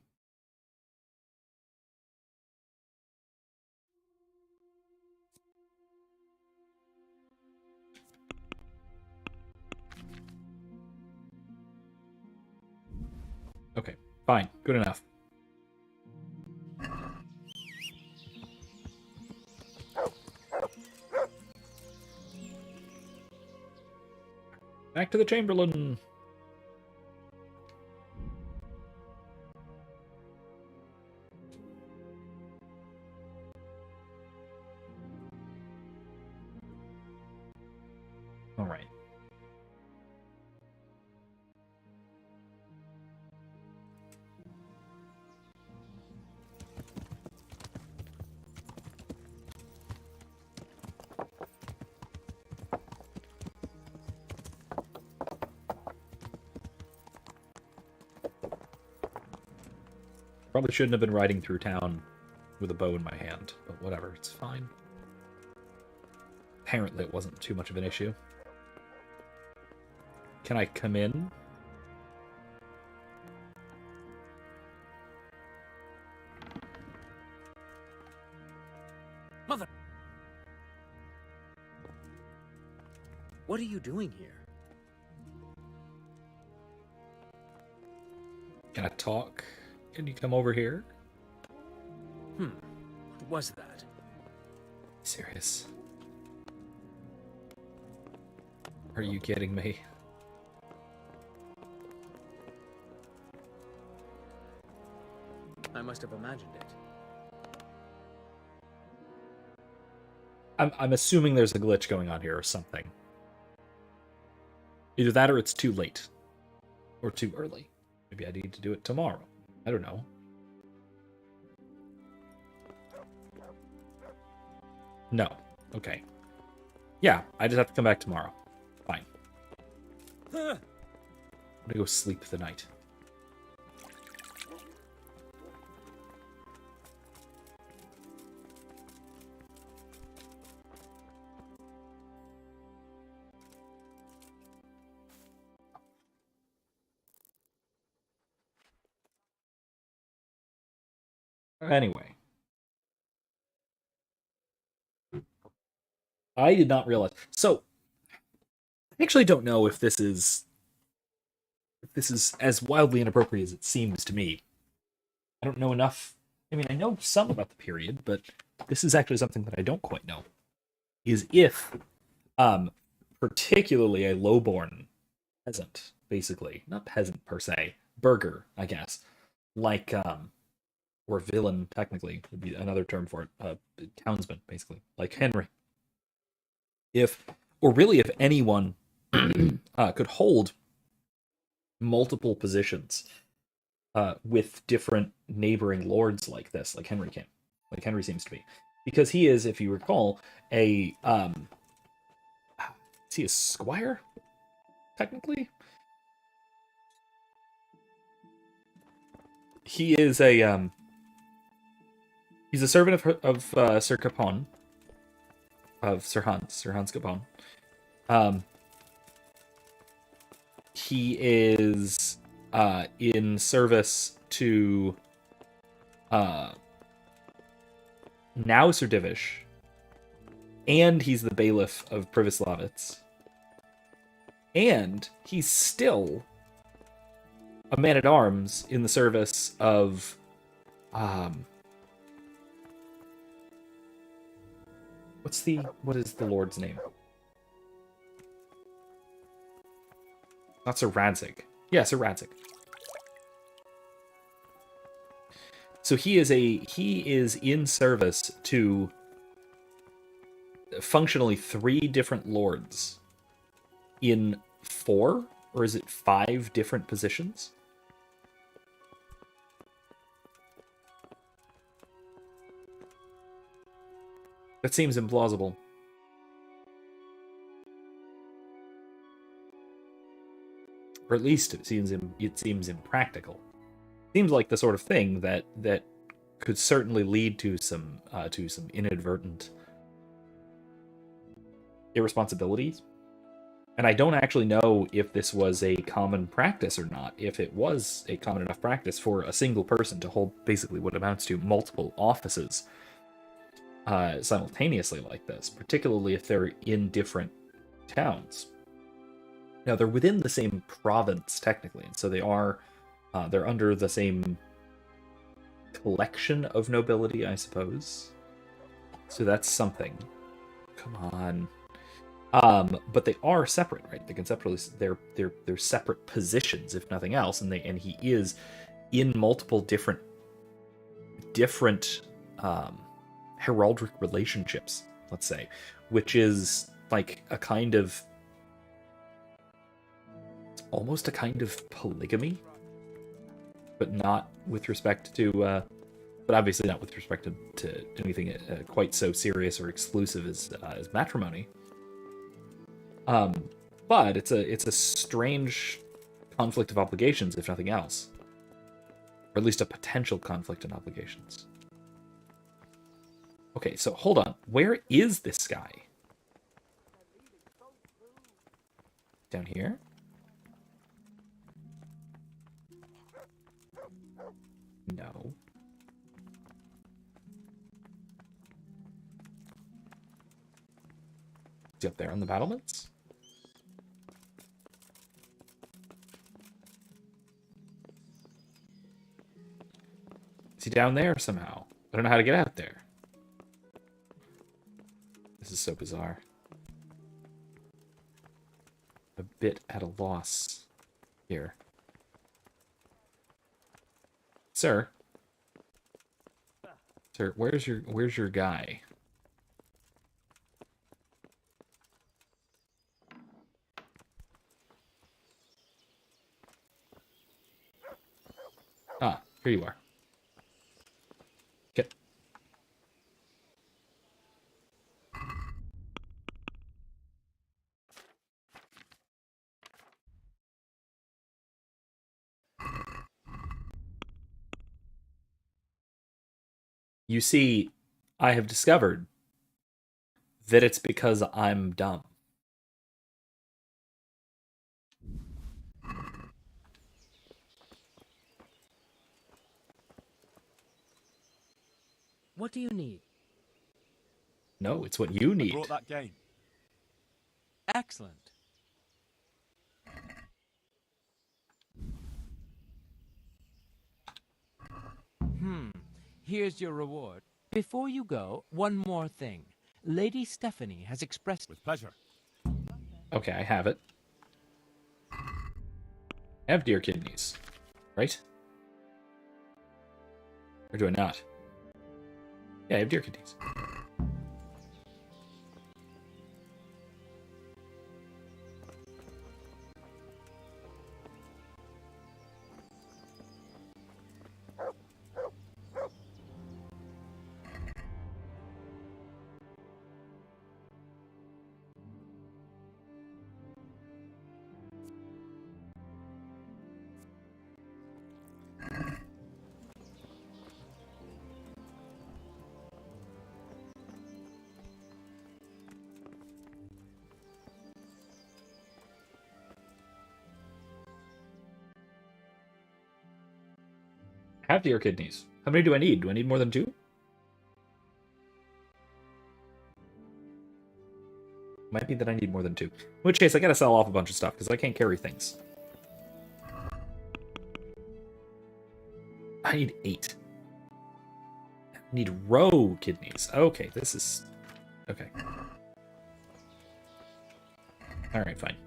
Okay, fine. Good enough. Back to the Chamberlain. All right. Probably shouldn't have been riding through town with a bow in my hand, but whatever, it's fine. Apparently it wasn't too much of an issue. Can I come in? Mother! What are you doing here? Can I talk? Can you come over here? What was that? Serious? Are you kidding me? I must have imagined it. I'm assuming there's a glitch going on here or something. Either that or it's too late. Or too early. Maybe I need to do it tomorrow. I don't know. No. Okay. Yeah, I just have to come back tomorrow. Fine. I'm gonna go sleep the night. Anyway. I did not realize. So, I actually don't know if this is as wildly inappropriate as it seems to me. I don't know enough. I mean, I know some about the period, but this is actually something that I don't quite know. Is if, particularly a lowborn peasant, basically, not peasant per se, burgher, I guess, like, or villain, technically, would be another term for it, townsman, basically, like Henry. If, or really if anyone could hold multiple positions with different neighboring lords like this, like Henry can, like Henry seems to be, because he is, if you recall, a is he a squire? Technically, he is a he's a servant of Sir Capon, of Sir Hans Capon. He is in service to now Sir Divish, and he's the bailiff of Privislavitz, and he's still a man-at-arms in the service of what is the lord's name? Not Sir Radzig. Yeah, Sir Radzig. So he is in service to functionally 3 different lords in 4, or is it 5 different positions? That seems implausible. Or at least it seems impractical. Seems like the sort of thing that could certainly lead to some inadvertent irresponsibilities. And I don't actually know if this was a common practice or not. If it was a common enough practice for a single person to hold basically what amounts to multiple offices simultaneously like this, particularly if they're in different towns. Now, they're within the same province, technically, and so they're under the same collection of nobility, I suppose. So that's something. Come on. But they are separate, right? They conceptually, they're separate positions, if nothing else, and he is in multiple different heraldic relationships, let's say, which is like a kind of, it's almost a kind of polygamy, but not with respect to, but obviously not with respect to anything quite so serious or exclusive as matrimony. But it's a strange conflict of obligations, if nothing else, or at least a potential conflict in obligations. Okay, so hold on. Where is this guy? Down here? No. Is he up there on the battlements? Is he down there somehow? I don't know how to get out there. This is so bizarre. A bit at a loss here. Sir? Sir, where's your guy? Ah, here you are. Okay. You see, I have discovered that it's because I'm dumb. What do you need? No, it's what you I need. brought that game. Excellent. Here's your reward. Before you go, one more thing. Lady Stephanie has expressed... With pleasure. Okay, I have it. I have deer kidneys, right? Or do I not? Yeah, I have deer kidneys. I have deer kidneys. How many do I need? Do I need more than 2? Might be that I need more than 2. In which case, I gotta sell off a bunch of stuff, because I can't carry things. I need 8. I need roe kidneys. Okay, this is... Okay. Alright, fine.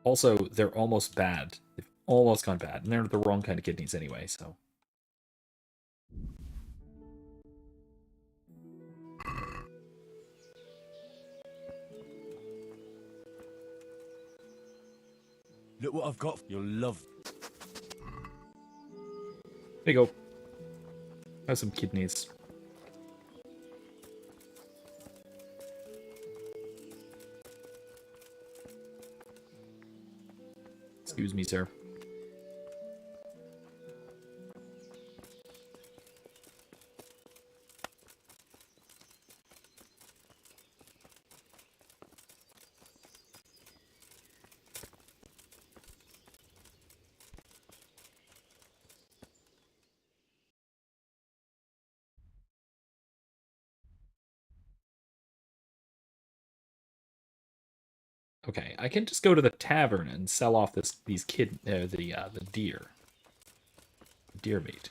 Also, they're almost bad. They've almost gone bad. And they're the wrong kind of kidneys anyway, so... Look what I've got. You'll love. There you go. Have some kidneys. Excuse me, sir. Okay, I can just go to the tavern and sell off the deer. Deer meat.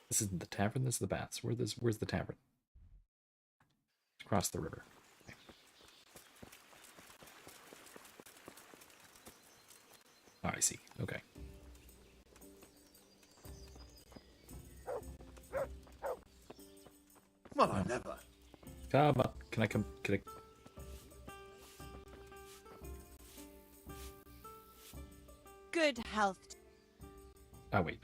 This isn't the tavern, this is the baths. Where's the tavern? Across the river. Okay. Oh, I see. Okay. Well, I never. Come on. Can I come? Can I? Good health. Oh, wait.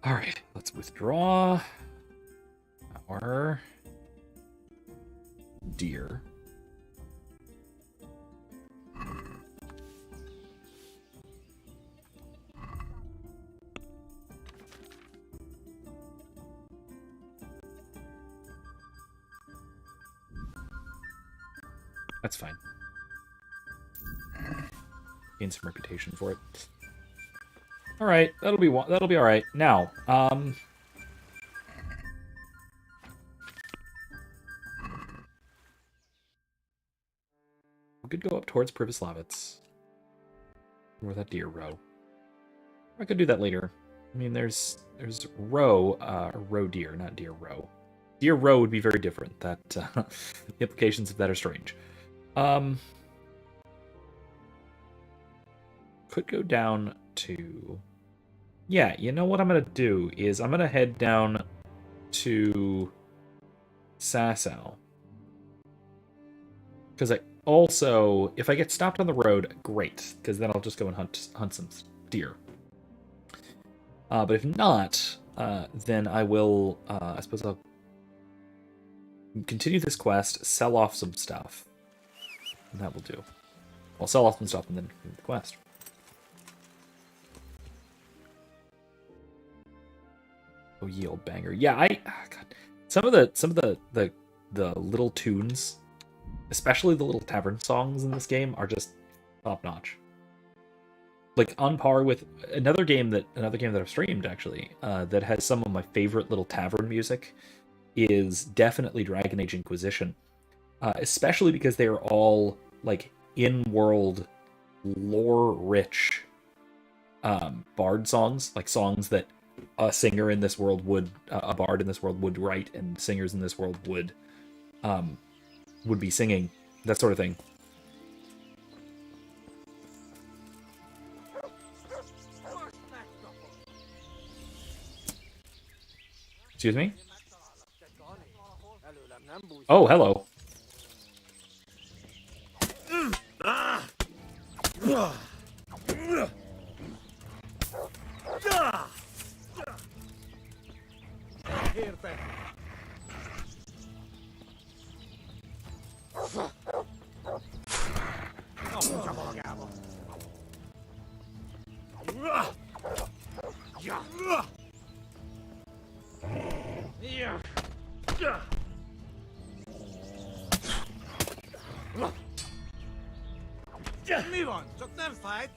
Alright, let's withdraw our deer. That's fine. Gain some reputation for it. All right, that'll be all right. Now, we could go up towards Privislavitz, where that deer row. I could do that later. I mean, there's roe deer, not deer roe. Deer roe would be very different. That the implications of that are strange. Could go down to... Yeah, you know what I'm going to do is I'm going to head down to Sasau. Because I also, if I get stopped on the road, great. Because then I'll just go and hunt some deer. But if not, then I will, I suppose I'll continue this quest, sell off some stuff. And that will do. I'll sell off some stuff and then complete the quest. Oh, ye old banger. Yeah, God. Some of the little tunes, especially the little tavern songs in this game, are just top notch. Like on par with another game that I've streamed actually, that has some of my favorite little tavern music, is definitely Dragon Age Inquisition. Especially because they are all like in-world lore-rich bard songs, like songs that a singer in this world would, a bard in this world would write, and singers in this world would be singing, that sort of thing. Excuse me? Oh, hello. Mi van? Csak nem fájt?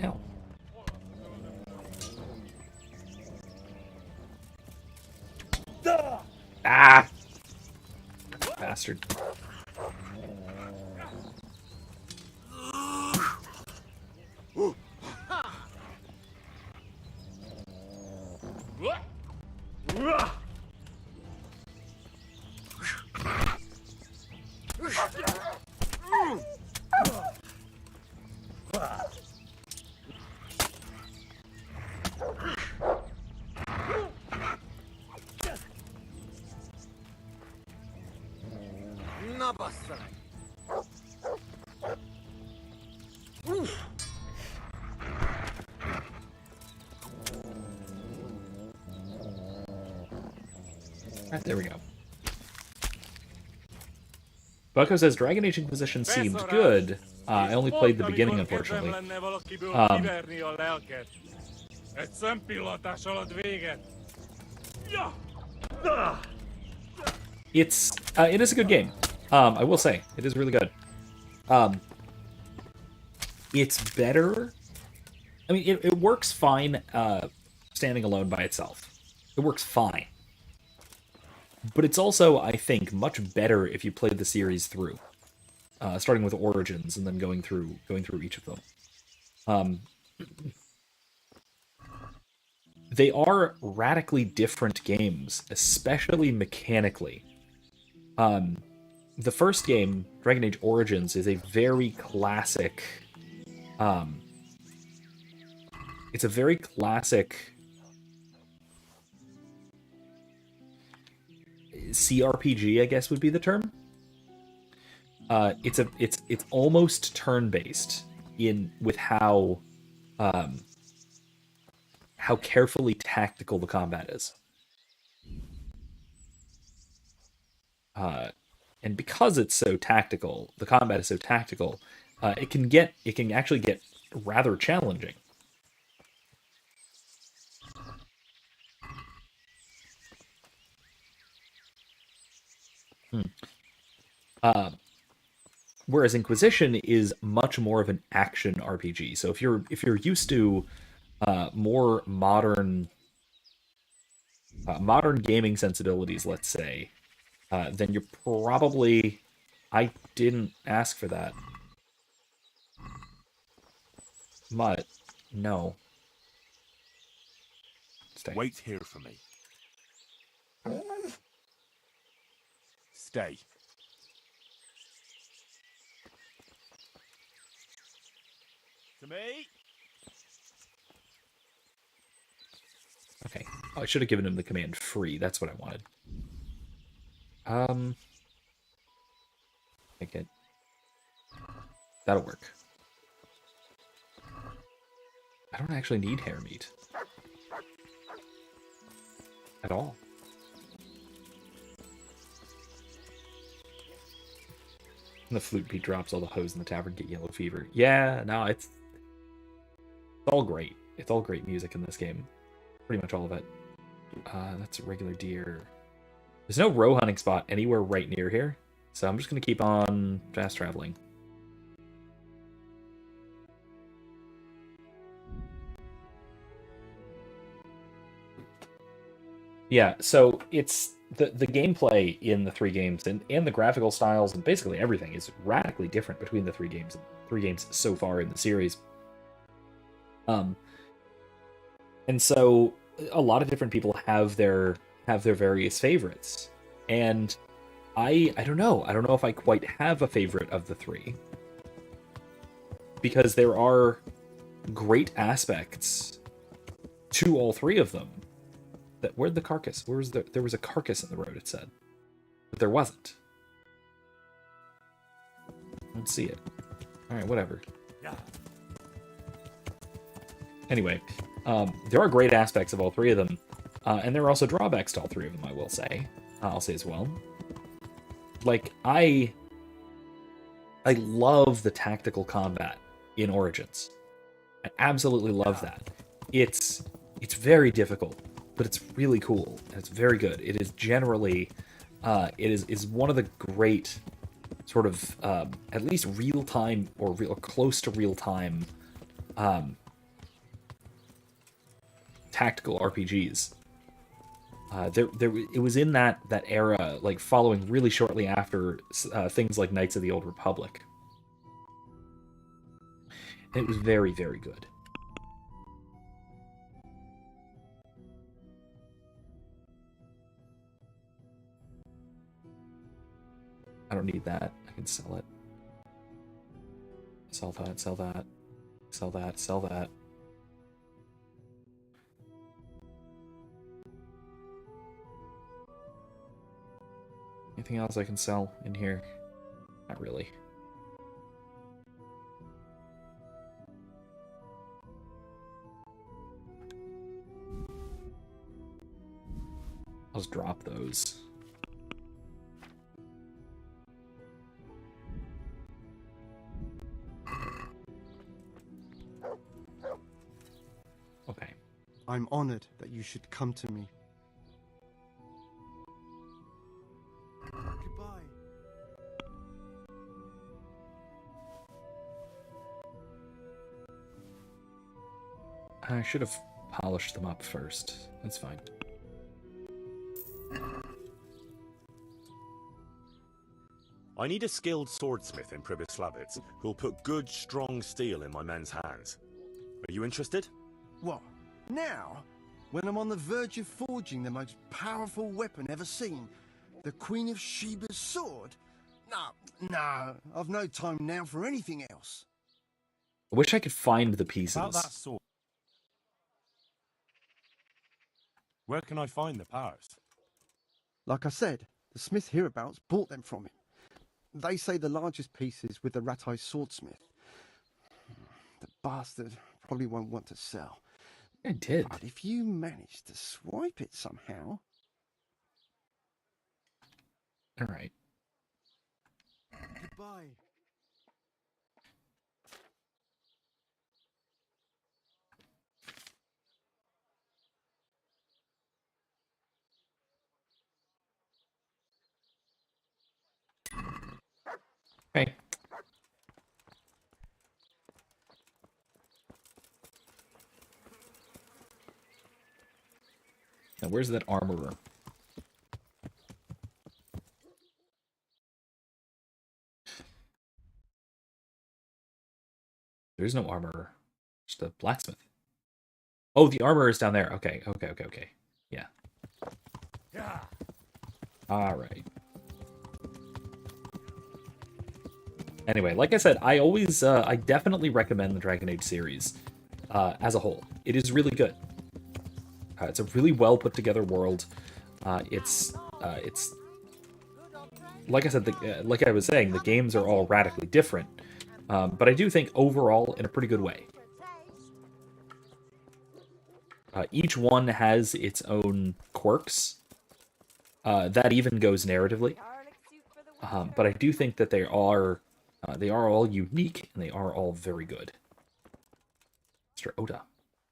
Ow. Ah! Bastard. Na bassza meg! Right, there we go. Bucko says Dragon Age Inquisition seemed good. I only played the beginning, unfortunately. It is a good game. I will say it is really good. It's better. I mean, it works fine standing alone by itself. It works fine. But it's also, I think, much better if you played the series through, starting with Origins and then going through each of them. They are radically different games, especially mechanically. The first game, Dragon Age Origins, is a very classic. It's a very classic CRPG, I guess would be the term. It's almost turn-based with how carefully tactical the combat is. And because it's so tactical, the combat is so tactical, it can actually get rather challenging. Whereas Inquisition is much more of an action RPG. So if you're used to more modern gaming sensibilities, let's say, then you're probably... I didn't ask for that. Mutt, no. Stay. Wait here for me. Stay. To me. Okay. Oh, I should have given him the command free. That's what I wanted. Make it. That'll work. I don't actually need hare meat. At all. The flute beat drops, all the hoes in the tavern get yellow fever. Yeah, no, it's all great. It's all great music in this game. Pretty much all of it. That's a regular deer. There's no row hunting spot anywhere right near here, so I'm just going to keep on fast traveling. Yeah, so it's the gameplay in the three games and the graphical styles and basically everything is radically different between the three games so far in the series. And so a lot of different people have their various favorites. And I don't know. I don't know if I quite have a favorite of the three. Because there are great aspects to all three of them. Where'd the carcass? There was a carcass in the road, it said. But there wasn't. I don't see it. Alright, whatever. Yeah. Anyway, there are great aspects of all three of them. And there are also drawbacks to all three of them, I will say. I'll say as well. Like, I love the tactical combat in Origins. I absolutely love that. It's very difficult, but it's really cool. And it's very good. It is generally, it is one of the great sort of, at least real-time or close to real-time tactical RPGs. It was in that era, like following really shortly after things like Knights of the Old Republic. And it was very, very good. I don't need that. I can sell it. Sell that, sell that. Sell that, sell that. Anything else I can sell in here? Not really. I'll just drop those. Okay. I'm honored that you should come to me. Goodbye. I should have polished them up first. That's fine. I need a skilled swordsmith in Pribyslavitz who'll put good, strong steel in my men's hands. Are you interested? What? Now? When I'm on the verge of forging the most powerful weapon ever seen? The Queen of Sheba's sword? No, I've no time now for anything else. I wish I could find the pieces. About that sword. Where can I find the powers? Like I said, the smith hereabouts bought them from him. They say the largest piece is with the Ratai swordsmith. The bastard probably won't want to sell. I did. But if you manage to swipe it somehow... Alright. Goodbye. Okay. Now, where's that armorer? There's no armorer. Just a blacksmith. Oh, the armorer is down there. Okay. Yeah. Yeah. All right. Anyway, like I said, I definitely recommend the Dragon Age series as a whole. It is really good. It's a really well put together world. It's like I said, like I was saying, the games are all radically different, but I do think overall in a pretty good way. Each one has its own quirks. That even goes narratively. But I do think that they are all unique and they are all very good. Mr. Oda.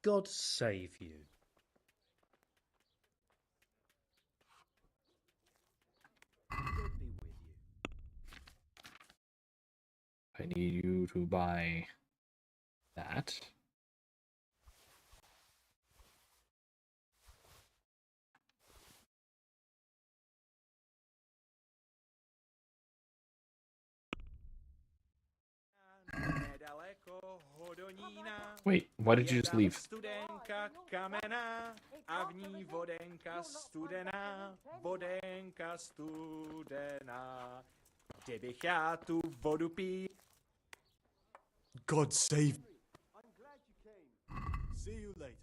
God save you. I need you to buy that. Wait, why did you just leave? Studenka kamená a v ní vodenka studená, vodenka studená. Kdybych já tu vodu pil. God save me. I'm glad you came. See you later.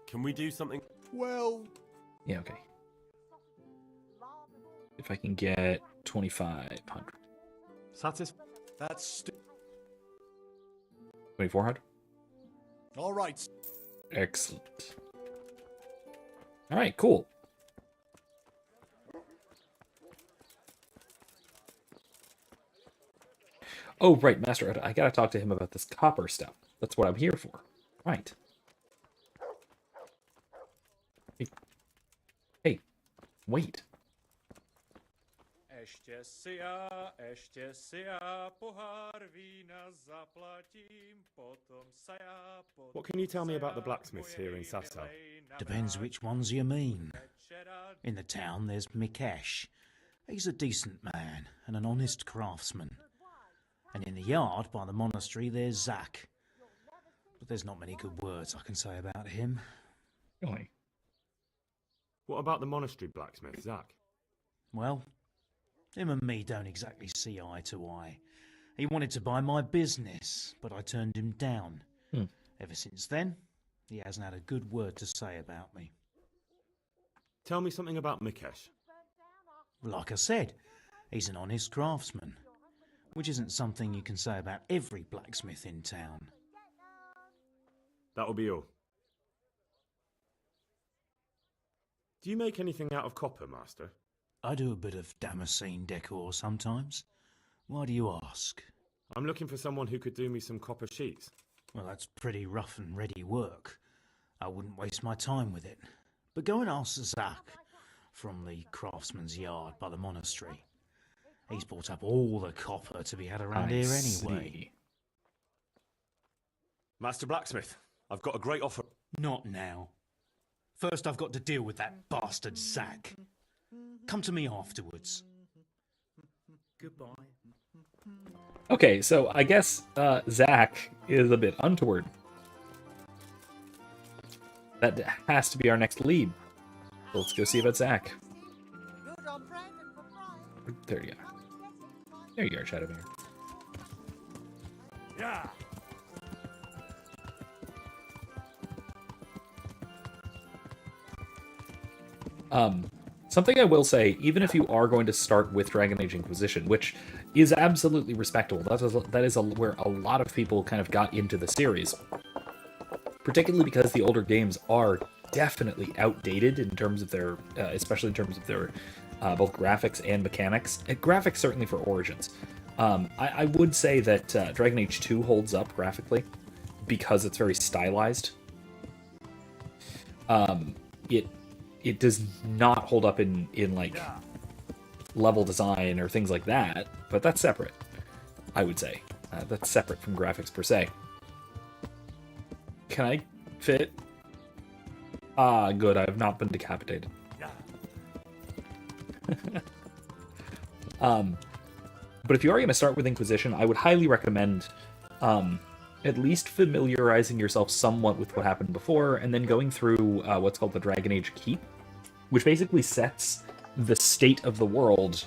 Can we do something? Well... Yeah, okay. If I can get 2,500. That's 2,400? all right. Excellent. Alright, cool. Oh, right, Master Oda. I gotta talk to him about this copper stuff. That's what I'm here for. Right. Hey, wait. Ještě si já pohár vína zaplatím, potom se já... What can you tell me about the blacksmiths here in Sasau? Depends which ones you mean. In the town, there's Mikesh. He's a decent man and an honest craftsman. And in the yard by the monastery, there's Zach. But there's not many good words I can say about him. Really? What about the monastery blacksmith, Zach? Well, him and me don't exactly see eye to eye. He wanted to buy my business, but I turned him down. Ever since then, he hasn't had a good word to say about me. Tell me something about Mikesh. Like I said, he's an honest craftsman, which isn't something you can say about every blacksmith in town. That'll be all. Do you make anything out of copper, Master? I do a bit of Damascene decor sometimes. Why do you ask? I'm looking for someone who could do me some copper sheets. Well, that's pretty rough and ready work. I wouldn't waste my time with it. But go and ask Zach from the craftsman's yard by the monastery. He's bought up all the copper to be had around here anyway. Master Blacksmith, I've got a great offer. Not now. First I've got to deal with that bastard Zach. Come to me afterwards. Goodbye. Okay, so I guess Zach is a bit untoward. That has to be our next lead. So let's go see about Zach. There you are. There you are, Shadowbear. Yeah. Something I will say, even if you are going to start with Dragon Age Inquisition, which is absolutely respectable, that is where a lot of people kind of got into the series, particularly because the older games are definitely outdated in terms of their, especially in terms of their both graphics and mechanics. Graphics certainly for Origins. I would say that Dragon Age 2 holds up graphically because it's very stylized. It does not hold up in like level design or things like that, but that's separate, I would say. That's separate from graphics per se. Can I fit? Ah, good, I have not been decapitated. But if you are going to start with Inquisition, I would highly recommend at least familiarizing yourself somewhat with what happened before, and then going through what's called the Dragon Age Keep, which basically sets the state of the world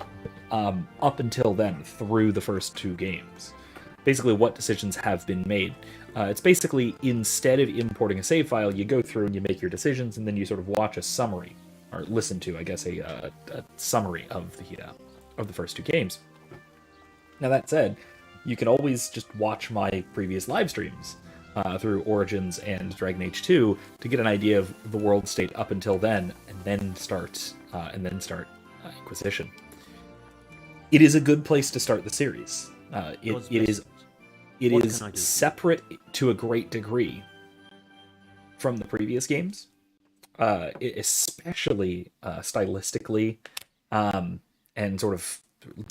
up until then, through the first two games. Basically what decisions have been made. It's basically, instead of importing a save file, you go through and you make your decisions, and then you sort of watch a summary or listen to, I guess, a summary of the first two games. Now that said, you can always just watch my previous live streams through Origins and Dragon Age 2 to get an idea of the world state up until then, and then start Inquisition. It is a good place to start the series. It is separate to a great degree from the previous games, especially stylistically and sort of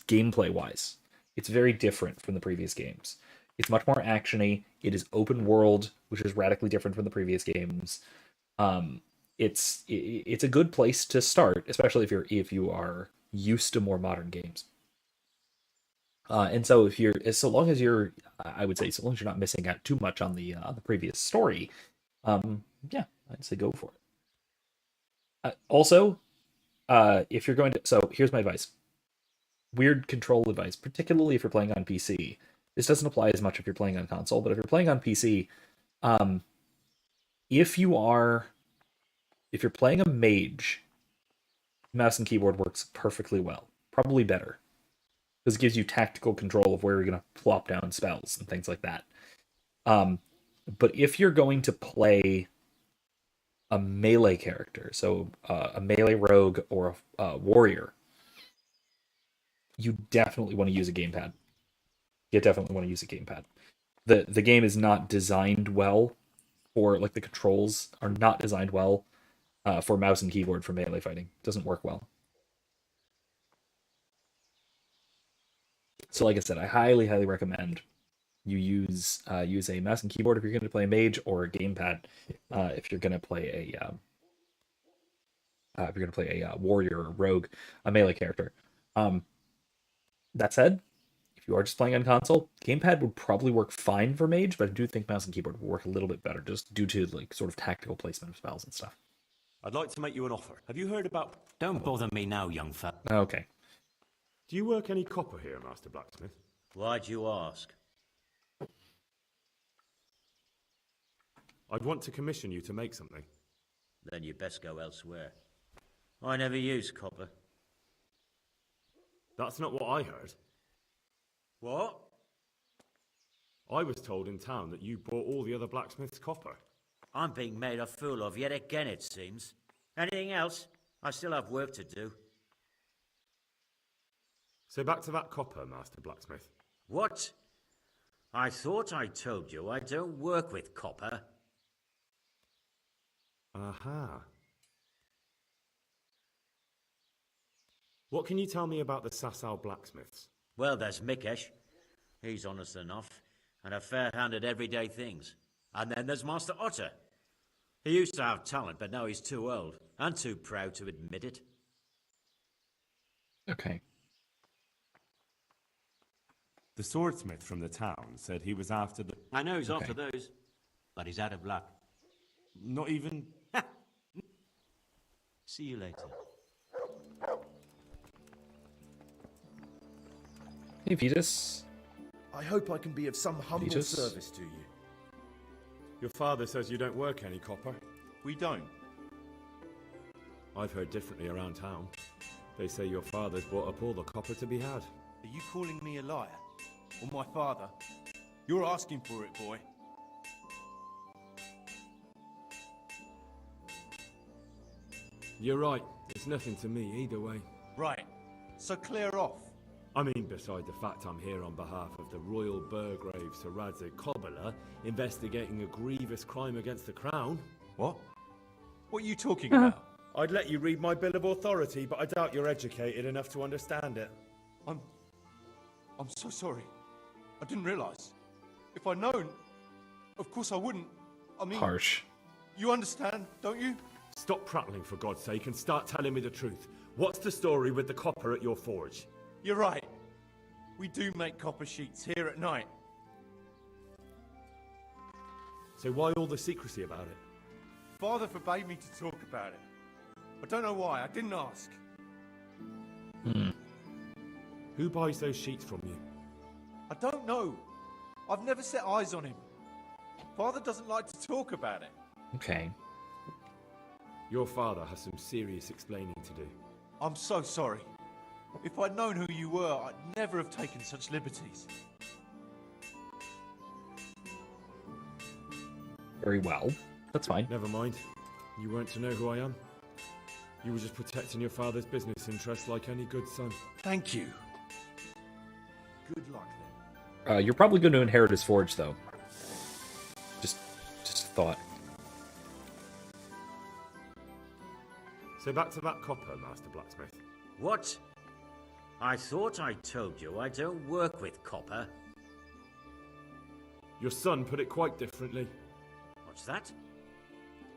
gameplay wise. It's very different from the previous games. It's much more actiony. It is open world, which is radically different from the previous games. It's a good place to start, especially if you are used to more modern games. And so so long as you're not missing out too much on the previous story, yeah, I'd say go for it. Also, if you're going to, so here's my advice. Weird control advice, particularly if you're playing on PC. This doesn't apply as much if you're playing on console, but if you're playing on PC, if you're playing a mage, mouse and keyboard works perfectly well. Probably better. Because it gives you tactical control of where you're going to plop down spells and things like that. But if you're going to play a melee character, so a melee rogue or a warrior, you definitely want to use a gamepad. You definitely want to use a gamepad. The game is not designed well for, like, the controls are not designed well for mouse and keyboard for melee fighting. It doesn't work well. So like I said, I highly, highly recommend you use a mouse and keyboard if you're going to play a mage, or a gamepad if you're going to play a warrior or rogue, a melee character. That said, if you are just playing on console, gamepad would probably work fine for mage, but I do think mouse and keyboard would work a little bit better, just due to, like, sort of tactical placement of spells and stuff. I'd like to make you an offer. Have you heard about... Don't bother me now, young fella. Okay. Do you work any copper here, Master Blacksmith? Why'd you ask? I'd want to commission you to make something. Then you best go elsewhere. I never use copper. That's not what I heard. What? I was told in town that you bought all the other blacksmiths' copper. I'm being made a fool of yet again, it seems. Anything else? I still have work to do. So back to that copper, Master Blacksmith. What? I thought I told you I don't work with copper. Aha. What can you tell me about the Sasau blacksmiths? Well, there's Mikesh. He's honest enough, and a fair hand at everyday things. And then there's Master Otter. He used to have talent, but now he's too old, and too proud to admit it. Okay. The swordsmith from the town said he was after the... I know he's after those, but he's out of luck. Not even... See you later. Hey, Vetus. I hope I can be of some humble service to you. Your father says you don't work any copper. We don't. I've heard differently around town. They say your father's bought up all the copper to be had. Are you calling me a liar? Or my father? You're asking for it, boy. You're right. It's nothing to me either way. Right. So clear off. I mean, beside the fact I'm here on behalf of the Royal Burgrave Saradze Cobbler, investigating a grievous crime against the crown. What? What are you talking about? I'd let you read my bill of authority, but I doubt you're educated enough to understand it. I'm so sorry. I didn't realise. If I'd known, of course I wouldn't. I mean... Harsh. You understand, don't you? Stop prattling, for God's sake, and start telling me the truth. What's the story with the copper at your forge? You're right. We do make copper sheets here at night. So why all the secrecy about it? Father forbade me to talk about it. I don't know why. I didn't ask. Who buys those sheets from you? I don't know. I've never set eyes on him. Father doesn't like to talk about it. Okay. Your father has some serious explaining to do. I'm so sorry. If I'd known who you were, I'd never have taken such liberties. Very well. That's fine. Never mind. You weren't to know who I am. You were just protecting your father's business interests like any good son. Thank you. Good luck then. You're probably going to inherit his forge, though. Just a thought. So back to that copper, Master Blacksmith. What? I thought I told you I don't work with copper. Your son put it quite differently. What's that?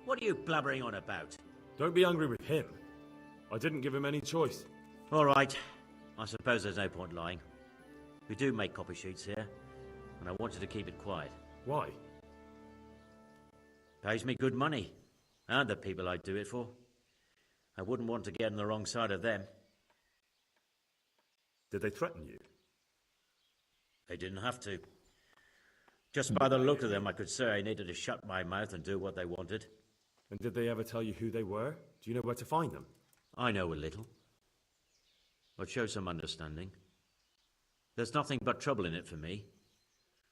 What are you blabbering on about? Don't be angry with him. I didn't give him any choice. All right. I suppose there's no point lying. We do make copy sheets here, and I wanted to keep it quiet. Why? Pays me good money, and the people I do it for. I wouldn't want to get on the wrong side of them. Did they threaten you? They didn't have to. Just by the look of them, I could say I needed to shut my mouth and do what they wanted. And did they ever tell you who they were? Do you know where to find them? I know a little. But show some understanding. There's nothing but trouble in it for me.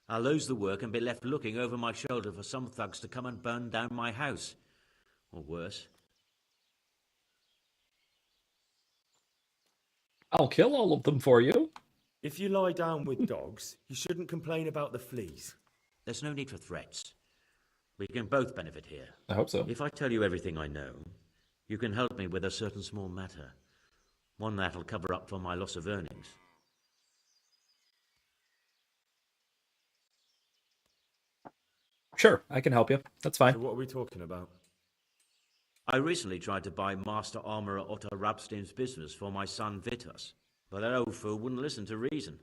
I'll lose the work and be left looking over my shoulder for some thugs to come and burn down my house. Or worse. I'll kill all of them for you. If you lie down with dogs, you shouldn't complain about the fleas. There's no need for threats. We can both benefit here. I hope so. If I tell you everything I know, you can help me with a certain small matter. One that'll cover up for my loss of earnings. Sure, I can help you. That's fine. So what are we talking about? I recently tried to buy Master Armourer Otto Rabstein's business for my son Vitus, but that old fool wouldn't listen to reason.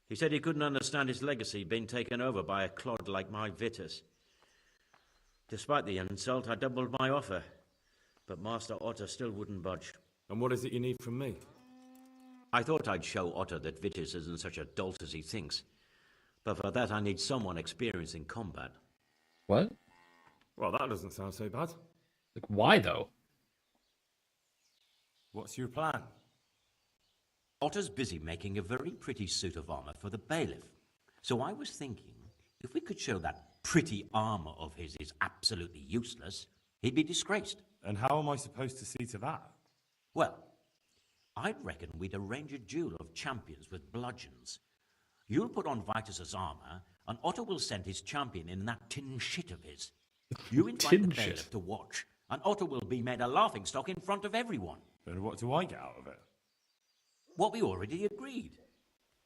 He said he couldn't understand his legacy being taken over by a clod like my Vitus. Despite the insult, I doubled my offer, but Master Otto still wouldn't budge. And what is it you need from me? I thought I'd show Otto that Vitus isn't such a dolt as he thinks, but for that I need someone experienced in combat. What? Well, that doesn't sound so bad. Like, why, though? What's your plan? Otto's busy making a very pretty suit of armor for the bailiff. So I was thinking, if we could show that pretty armor of his is absolutely useless, he'd be disgraced. And how am I supposed to see to that? Well, I'd reckon we'd arrange a duel of champions with bludgeons. You'll put on Vitus's armor, and Otto will send his champion in that tin shit of his. You invite the bailiff to watch, and Otto will be made a laughingstock in front of everyone. And what do I get out of it? What we already agreed.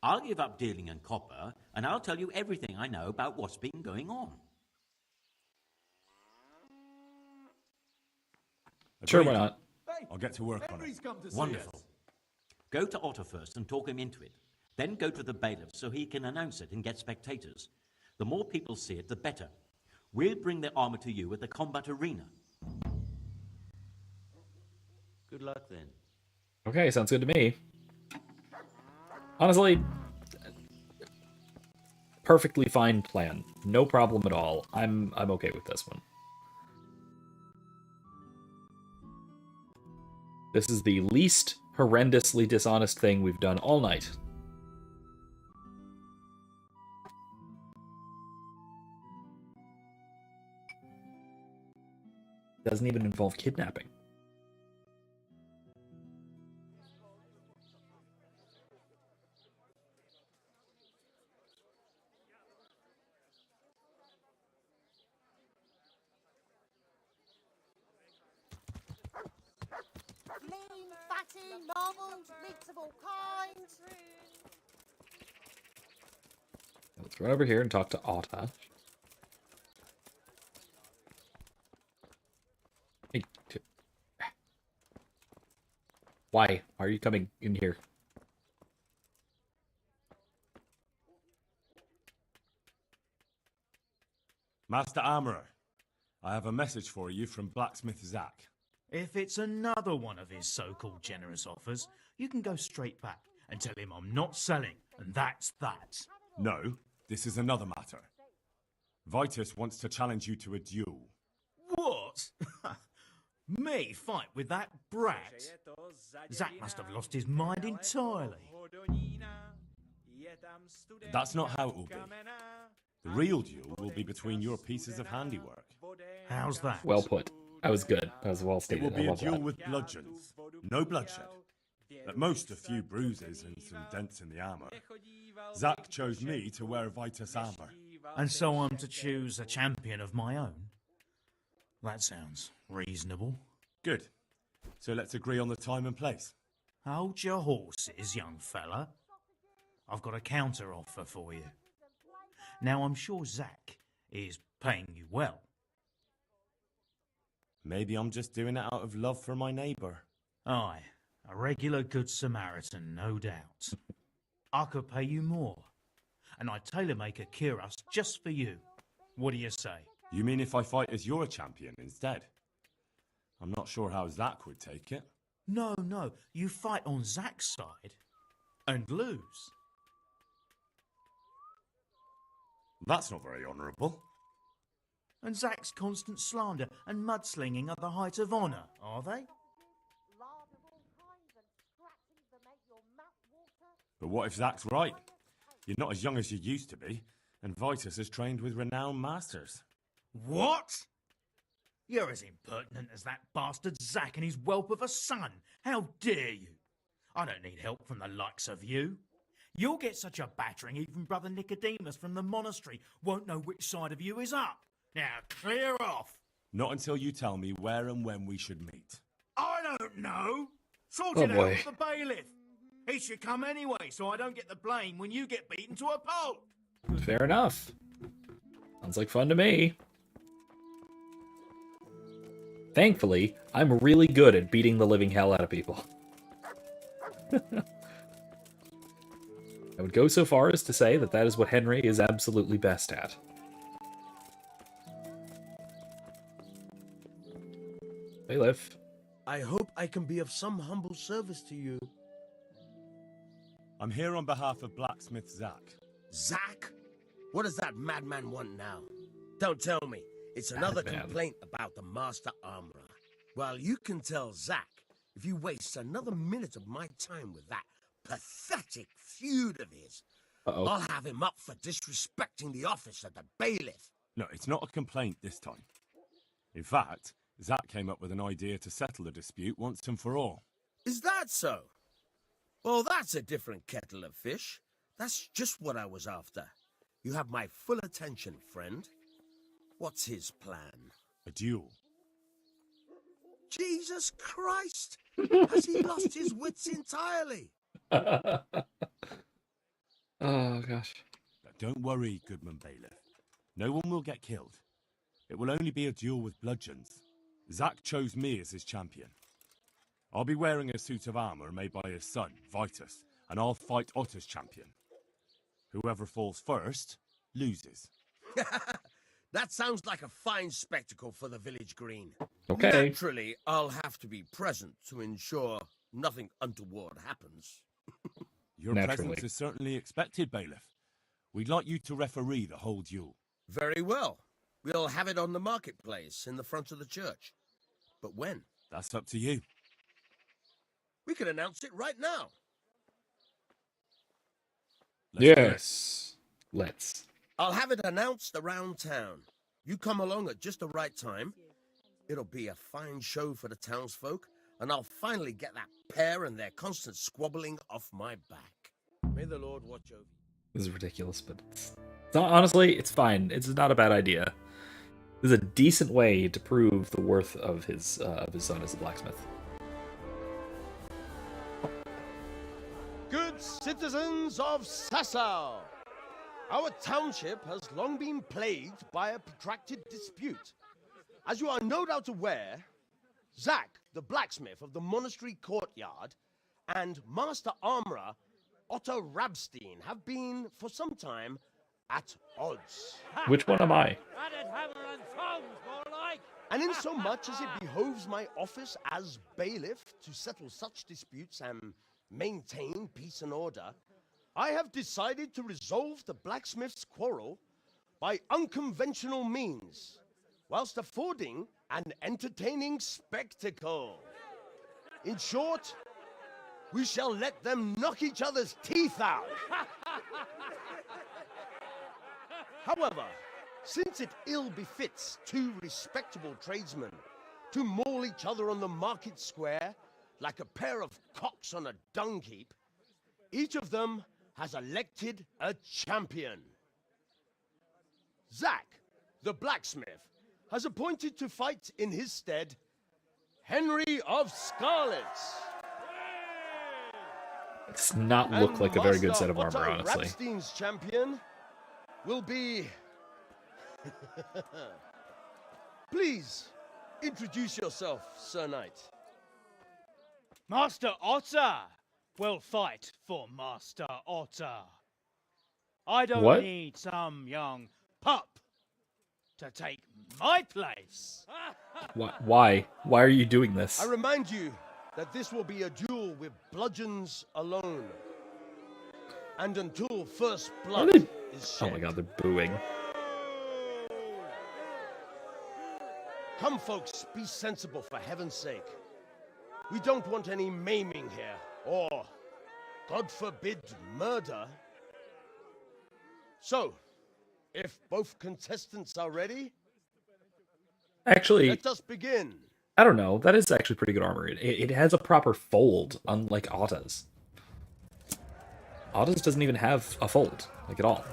I'll give up dealing in copper, and I'll tell you everything I know about what's been going on. Sure, why not? I'll get to work on it. Wonderful. Go to Otto first and talk him into it. Then go to the bailiff so he can announce it and get spectators. The more people see it, the better. We'll bring the armor to you at the combat arena. Good luck then. Okay, sounds good to me. Honestly, perfectly fine plan. No problem at all. I'm okay with this one. This is the least horrendously dishonest thing we've done all night. Doesn't even involve kidnapping. Lean, fatty, marbled, meats of all kinds. Let's run over here and talk to Otto. Hey, why are you coming in here? Master Armourer, I have a message for you from Blacksmith Zach. If it's another one of his so-called generous offers, you can go straight back and tell him I'm not selling, and that's that. No, this is another matter. Vitus wants to challenge you to a duel. What? Me fight with that brat? Zack must have lost his mind entirely. That's not how it will be. The real duel will be between your pieces of handiwork. How's that? Well put. That was good. That was well It stated. will be I a love duel that. with bludgeons. No bloodshed. At most, a few bruises and some dents in the armor. Zack chose me to wear Vitus armor. And so I'm to choose a champion of my own? That sounds reasonable. Good. So let's agree on the time and place. Hold your horses, young fella. I've got a counter offer for you. Now, I'm sure Zack is paying you well. Maybe I'm just doing it out of love for my neighbour. Aye, a regular good Samaritan, no doubt. I could pay you more, and I'd tailor-make a cuirass just for you. What do you say? You mean if I fight as your champion instead? I'm not sure how Zack would take it. No, you fight on Zack's side and lose. That's not very honourable. And Zack's constant slander and mudslinging are the height of honour, are they? But what if Zack's right? You're not as young as you used to be, and Vitus has trained with renowned masters. What? You're as impertinent as that bastard Zack and his whelp of a son. How dare you? I don't need help from the likes of you. You'll get such a battering even Brother Nicodemus from the monastery won't know which side of you is up. Now clear off. Not until you tell me where and when we should meet. I don't know. Sort Oh, it out boy. with the bailiff. He should come anyway, so I don't get the blame when you get beaten to a pulp. Fair enough. Sounds like fun to me. Thankfully, I'm really good at beating the living hell out of people. I would go so far as to say that that is what Henry is absolutely best at. Bailiff. I hope I can be of some humble service to you. I'm here on behalf of blacksmith Zack. Zack? What does that madman want now? Don't tell me. It's another complaint about the Master Armorer. Well, you can tell Zack if you waste another minute of my time with that pathetic feud of his. Uh-oh. I'll have him up for disrespecting the office of the bailiff. No, it's not a complaint this time. In fact, Zack came up with an idea to settle the dispute once and for all. Is that so? Well, that's a different kettle of fish. That's just what I was after. You have my full attention, friend. What's his plan? A duel. Jesus Christ! Has he lost his wits entirely? Oh, gosh. Don't worry, Goodman Bailiff. No one will get killed. It will only be a duel with bludgeons. Zack chose me as his champion. I'll be wearing a suit of armour made by his son, Vitus, and I'll fight Otter's champion. Whoever falls first, loses. That sounds like a fine spectacle for the village green. Okay. Naturally, I'll have to be present to ensure nothing untoward happens. Your presence is certainly expected, Bailiff. We'd like you to referee the whole duel. Very well. We'll have it on the marketplace in the front of the church. But when? That's up to you. We can announce it right now. Yes. Let's. I'll have it announced around town. You come along at just the right time. It'll be a fine show for the townsfolk, and I'll finally get that pair and their constant squabbling off my back. May the Lord watch over you. This is ridiculous, but it's not, honestly, it's fine. It's not a bad idea. This is a decent way to prove the worth of his son as a blacksmith. Good citizens of Sasau, our township has long been plagued by a protracted dispute. As you are no doubt aware, Zack, the blacksmith of the monastery courtyard, and Master Armourer Otto Rabstein have been, for some time, at odds. Which one am I? And in so much as it behoves my office as bailiff to settle such disputes and maintain peace and order, I have decided to resolve the blacksmith's quarrel by unconventional means, whilst affording an entertaining spectacle. In short, we shall let them knock each other's teeth out. However, since it ill befits two respectable tradesmen to maul each other on the market square like a pair of cocks on a dung heap, each of them has elected a champion. Zack, the blacksmith, has appointed to fight in his stead Henry of Scarlet. Does not look like a very good set of armor, Otto honestly. Rapstein's champion will be... Please, introduce yourself, Sir Knight. Master Otter will fight for Master Otter. I don't What? need some young pup to take my place. Why? Why are you doing this? I remind you that this will be a duel with bludgeons alone. And until first blood is shed. Oh my god, they're booing. Come, folks, be sensible for heaven's sake. We don't want any maiming here, or, God forbid, murder. So, if both contestants are ready, Actually, let us begin. I don't know. That is actually pretty good armor. It has a proper fold, unlike Otta's. Otta's doesn't even have a fold, like at all.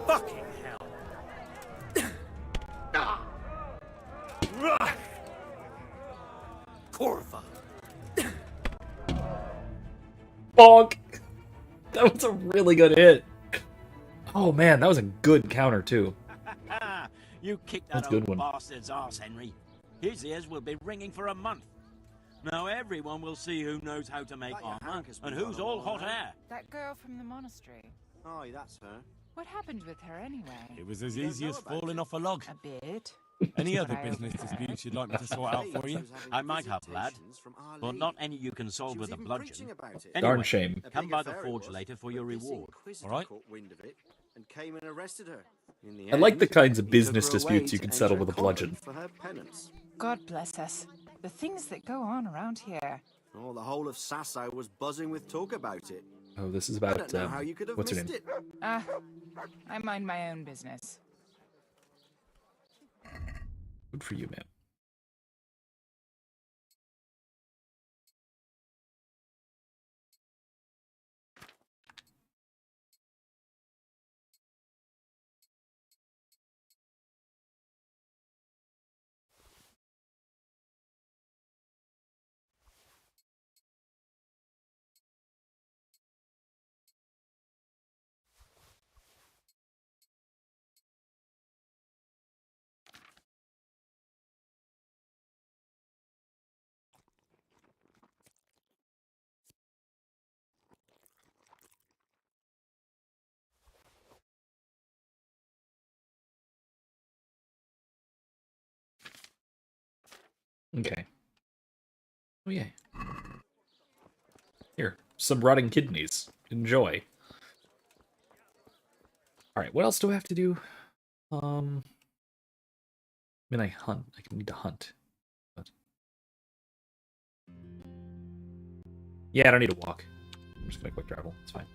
Fucking hell. Corva. Bonk! That was a really good hit. Oh man, that was a good counter too. You kicked That's that a old good one. bastard's arse, Henry. His ears will be ringing for a month. Now everyone will see who knows how to make armor and who's all hot air. That girl from the monastery. Oh, that's her. What happened with her anyway? It was as easy as falling off a log. A bit. Any That's other what I business overheard. disputes you'd like me to sort out for you? I might have, lad, but not any you can solve with a bludgeon. Darn shame. Come by the forge later for your reward. All right? Caught wind of it and came and arrested her. In the I like end, the kinds of he took business her away disputes you to can settle enter with a a bludgeon. convent for her penance. God bless us. The things that go on around here. Oh, the whole of Sasso was buzzing with talk about it. Oh, this is I about don't know how you could have what's her missed name? it. I mind my own business. Good for you, man. Okay. Oh yeah. Here, some rotting kidneys. Enjoy. Alright, what else do I have to do? I mean, I need to hunt. But... yeah, I don't need to walk. I'm just gonna quick travel. It's fine.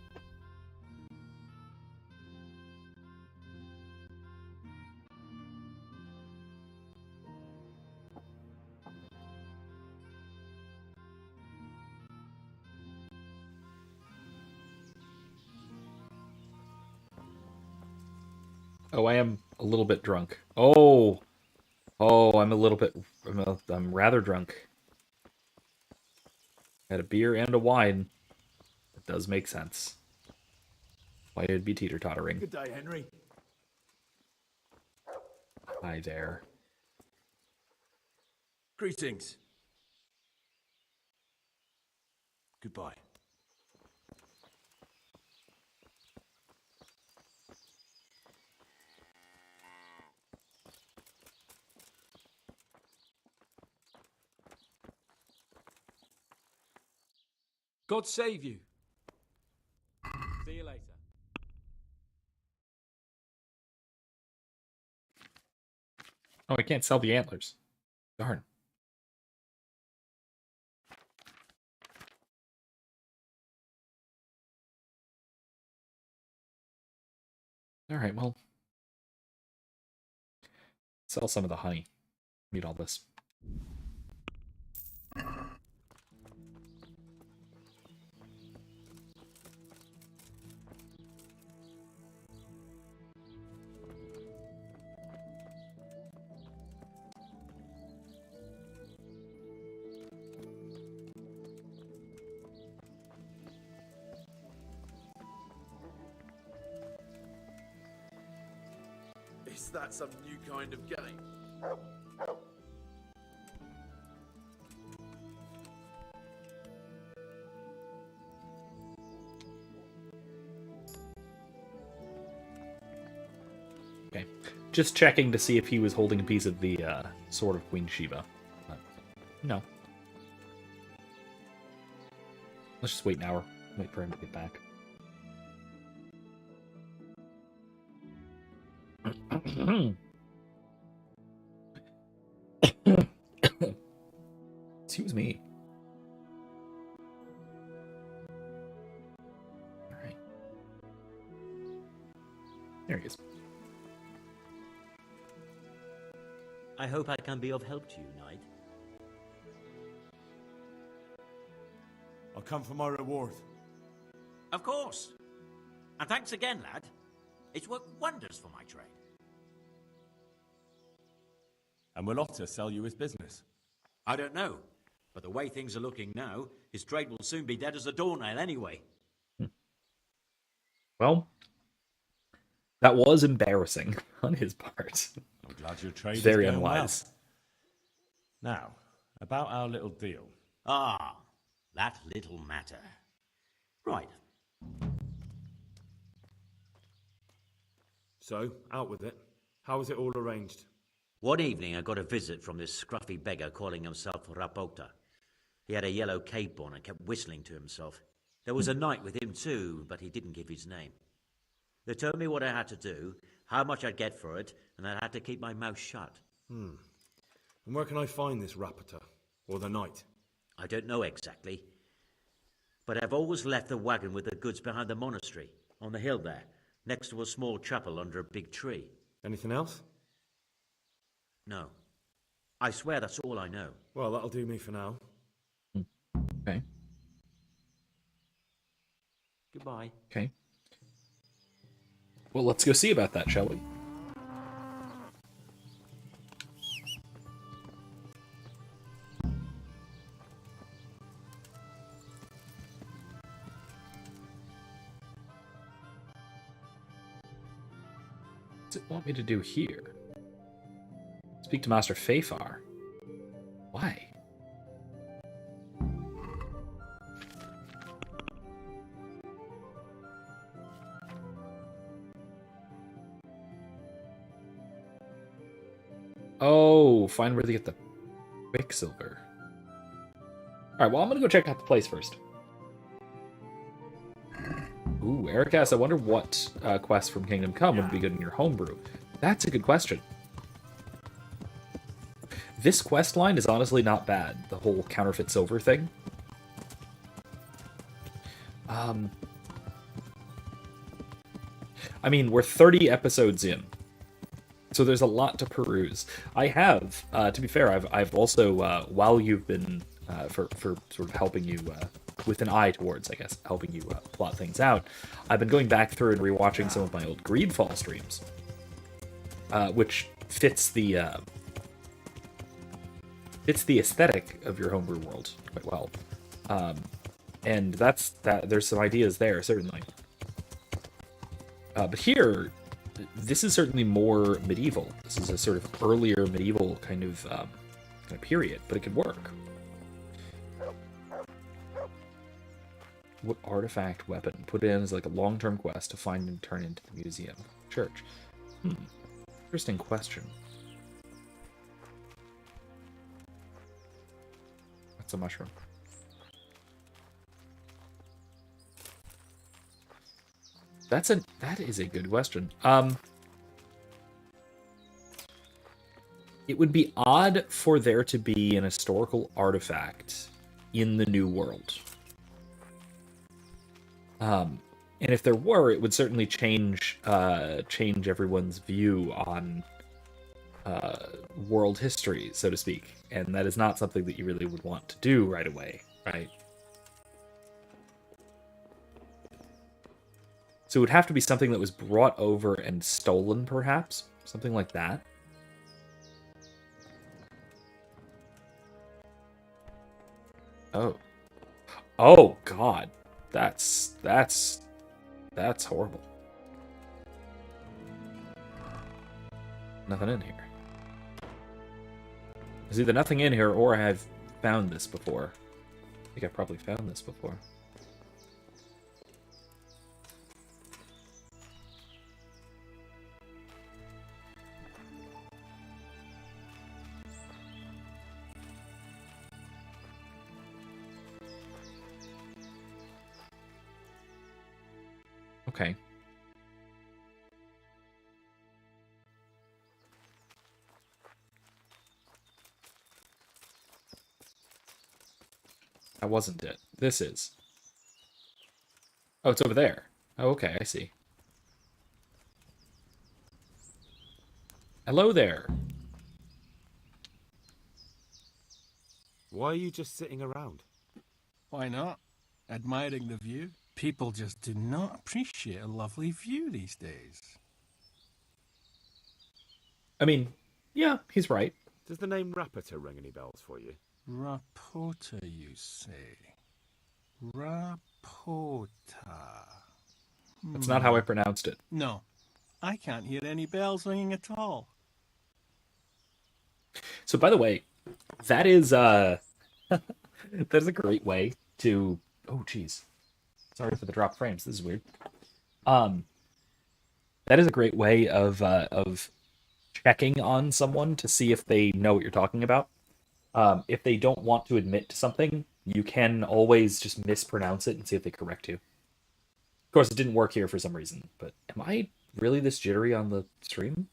Oh, I am a little bit drunk. Oh, I'm a little bit. I'm rather drunk. Had a beer and a wine. It does make sense. Why it'd be teeter-tottering. Good day, Henry. Hi there. Greetings. Goodbye. God save you. See you later. Oh, I can't sell the antlers. Darn. Alright, well. Sell some of the honey. Need all this. Is that some new kind of game? Okay. Just checking to see if he was holding a piece of the sword of Queen Sheba. No. Let's just wait an hour. Wait for him to get back. Excuse me. Alright. There he is. I hope I can be of help to you, Knight. I'll come for my reward. Of course. And thanks again, lad. It's worked wonders for my trade. And will Otter sell you his business? I don't know. But the way things are looking now, his trade will soon be dead as a doornail anyway. Well, that was embarrassing on his part. I'm glad your trade Very is going unwise. Well. Now, about our little deal. Ah, that little matter. Right. So, out with it. How was it all arranged? One evening I got a visit from this scruffy beggar calling himself Rapota. He had a yellow cape on and kept whistling to himself. There was a knight with him too, but he didn't give his name. They told me what I had to do, how much I'd get for it, and I had to keep my mouth shut. And where can I find this Rapota? Or the knight? I don't know exactly. But I've always left the wagon with the goods behind the monastery, on the hill there, next to a small chapel under a big tree. Anything else? No. I swear that's all I know. Well, that'll do me for now. Okay. Goodbye. Okay. Well, let's go see about that, shall we? What does it want me to do here? Speak to Master Fafar. Why? Oh, find where they get the Quicksilver. Alright, well, I'm gonna go check out the place first. Ooh, Ericas, I wonder what quest from Kingdom Come would be good in your homebrew. That's a good question. This quest line is honestly not bad, the whole counterfeit silver thing. I mean, we're 30 episodes in, so there's a lot to peruse. I have, to be fair, I've also, while you've been, for sort of helping you, with an eye towards, I guess, helping you plot things out, I've been going back through and rewatching some of my old Greedfall streams, which fits the aesthetic of your homebrew world quite well. And there's some ideas there, certainly. But here, this is certainly more medieval. This is a sort of earlier medieval kind of period, but it could work. What artifact weapon? Put in as like a long-term quest to find and turn into the museum church. Interesting question. That's a mushroom. That is a good question. It would be odd for there to be an historical artifact in the New World. And if there were, it would certainly change everyone's view on world history, so to speak. And that is not something that you really would want to do right away, right? So it would have to be something that was brought over and stolen, perhaps? Something like that. Oh. Oh, God. That's horrible. Nothing in here. There's either nothing in here or I've found this before. I think I've probably found this before. Okay. That wasn't it. This is. Oh, it's over there. Oh, okay, I see. Hello there. Why are you just sitting around? Why not? Admiring the view. People just do not appreciate a lovely view these days. I mean, yeah, he's right. Does the name Rapita ring any bells for you? Rapota, you say? Rapota. That's not how I pronounced it. No, I can't hear any bells ringing at all. So, by the way, that is that's a great way to. Oh, geez. Sorry for the drop frames. This is weird. That is a great way of checking on someone to see if they know what you're talking about. If they don't want to admit to something, you can always just mispronounce it and see if they correct you. Of course, it didn't work here for some reason, but am I really this jittery on the stream?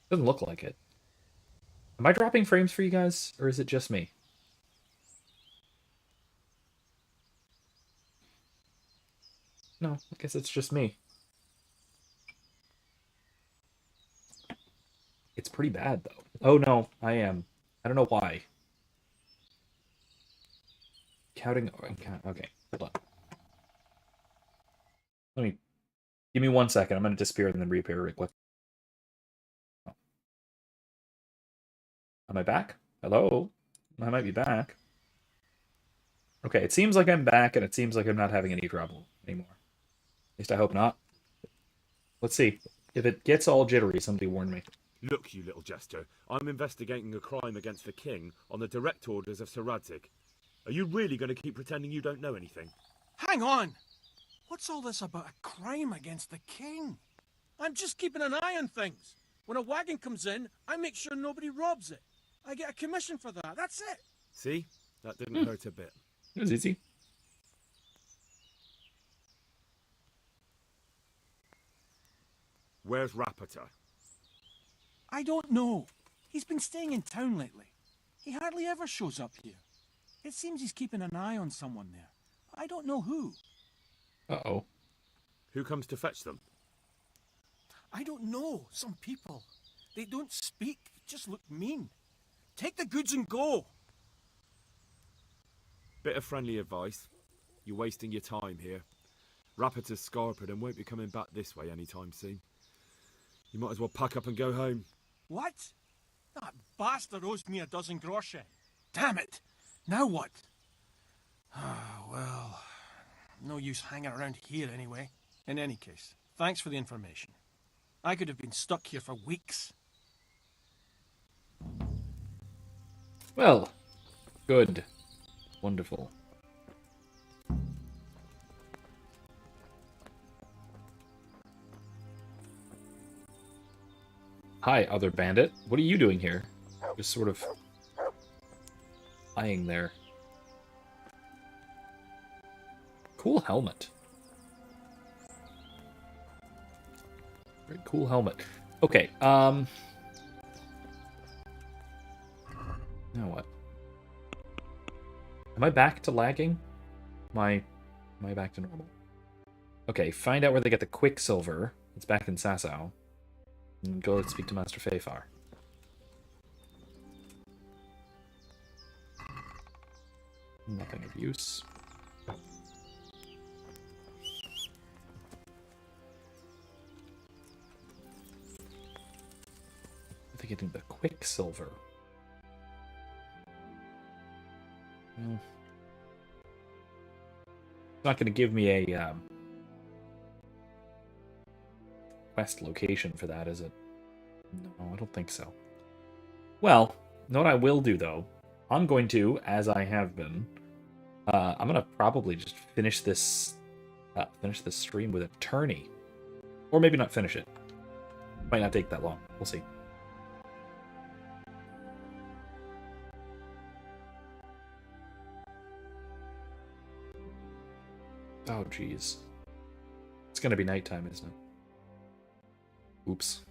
Doesn't look like it. Am I dropping frames for you guys, or is it just me? No, I guess it's just me. It's pretty bad, though. Oh, no, I am. I don't know why. Counting... Okay, hold on. Give me 1 second. I'm going to disappear and then reappear real quick. Am I back? Hello? I might be back. Okay, it seems like I'm back, and it seems like I'm not having any trouble anymore. At least I hope not. Let's see. If it gets all jittery, somebody warn me. Look, you little jester, I'm investigating a crime against the king on the direct orders of Sir Radzig. Are you really going to keep pretending you don't know anything? Hang on! What's all this about a crime against the king? I'm just keeping an eye on things. When a wagon comes in, I make sure nobody robs it. I get a commission for that. That's it. See? That didn't hurt a bit. It was easy. Where's Rapita? I don't know. He's been staying in town lately. He hardly ever shows up here. It seems he's keeping an eye on someone there. I don't know who. Uh-oh. Who comes to fetch them? I don't know. Some people. They don't speak, just look mean. Take the goods and go. Bit of friendly advice. You're wasting your time here. Rapita's scarpered and won't be coming back this way anytime soon. You might as well pack up and go home. What? That bastard owes me a dozen groschen. Damn it! Now what? Ah, well, no use hanging around here anyway. In any case, thanks for the information. I could have been stuck here for weeks. Well, good. Wonderful. Hi, other bandit. What are you doing here? Just sort of lying there. Cool helmet. Very cool helmet. Okay, now what? Am I back to lagging? Am I back to normal? Okay, find out where they get the Quicksilver. It's back in Sasau. And go let's speak to Master Fafar. Nothing of use. They're getting the Quicksilver. Well, it's not going to give me a quest location for that, is it? No, I don't think so. Well, you know what I will do, though? I'm going to, as I have been, I'm going to probably just finish this stream with a tourney. Or maybe not finish it. Might not take that long. We'll see. Oh, jeez. It's going to be nighttime, isn't it? Oops.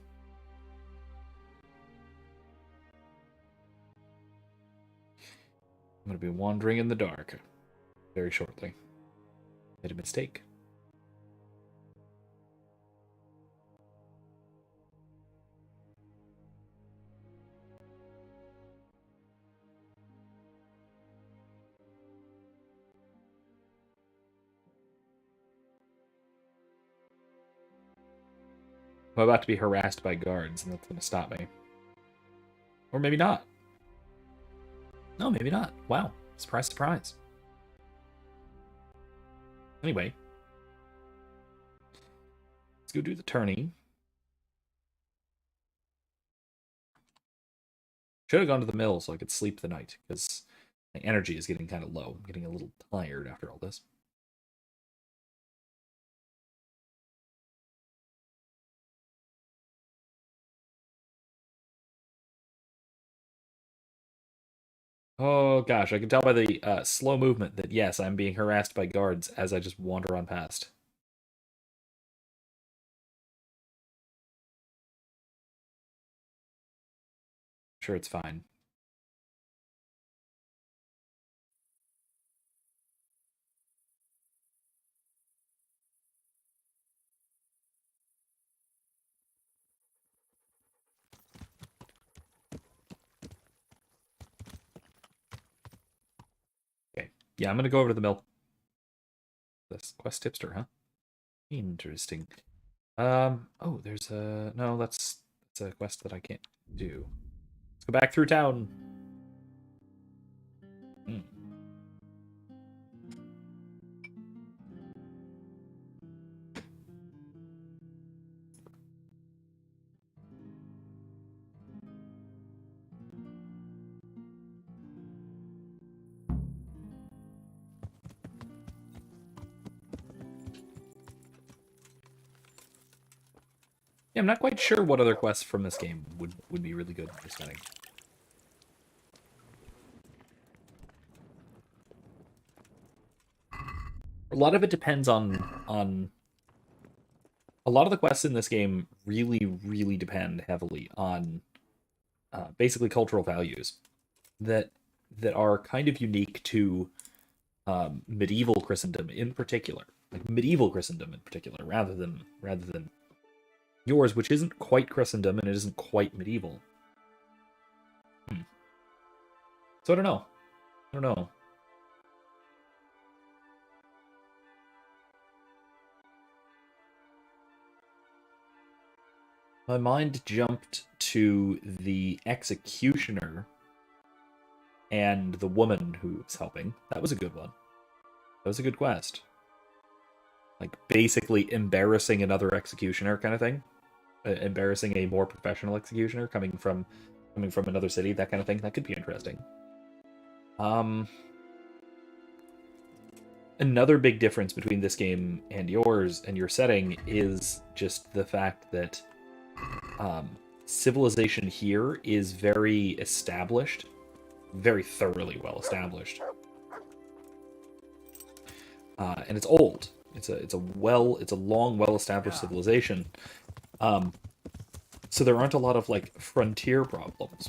I'm going to be wandering in the dark very shortly. Made a mistake. I'm about to be harassed by guards, and that's going to stop me. Or maybe not. No, maybe not. Wow. Surprise, surprise. Anyway. Let's go do the tourney. Should have gone to the mill so I could sleep the night, because my energy is getting kind of low. I'm getting a little tired after all this. Oh gosh, I can tell by the slow movement that yes, I'm being harassed by guards as I just wander on past. Sure, it's fine. Okay, yeah, I'm gonna go over to the mill. This quest tipster, huh? Interesting. Oh, there's a... No, that's a quest that I can't do. Let's go back through town. Hmm. Yeah, I'm not quite sure what other quests from this game would be really good for setting. A lot of it depends on a lot of the quests in this game really depend heavily on basically cultural values that are kind of unique to medieval Christendom in particular, like medieval Christendom in particular, rather than yours, which isn't quite Christendom and it isn't quite medieval. So I don't know. My mind jumped to the executioner and the woman who was helping. That was a good one. That was a good quest. Like, basically embarrassing another executioner kind of thing. Embarrassing a more professional executioner coming from another city, that kind of thing. That could be interesting. Another big difference between this game and yours and your setting is just the fact that civilization here is very established, very thoroughly well established. and it's old. It's a long, well-established civilization. So there aren't a lot of like frontier problems,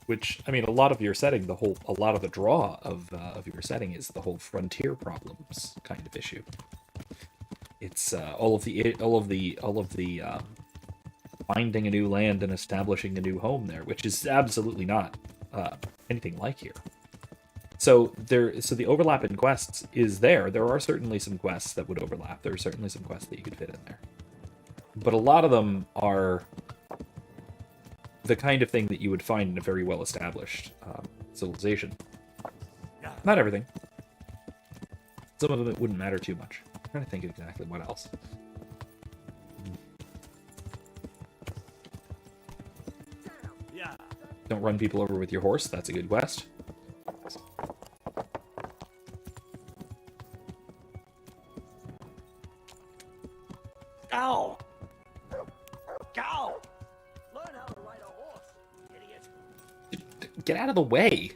which I mean, a lot of your setting, a lot of the draw of your setting is the whole frontier problems kind of issue. It's all of the finding a new land and establishing a new home there, which is absolutely not anything like here. So the overlap in quests is there. There are certainly some quests that would overlap. There are certainly some quests that you could fit in there. But a lot of them are the kind of thing that you would find in a very well-established civilization. Not everything. Some of them it wouldn't matter too much. I'm trying to think exactly what else. Don't run people over with your horse. That's a good quest. Ow! Ow! Learn how to ride a horse, idiot. Get out of the way.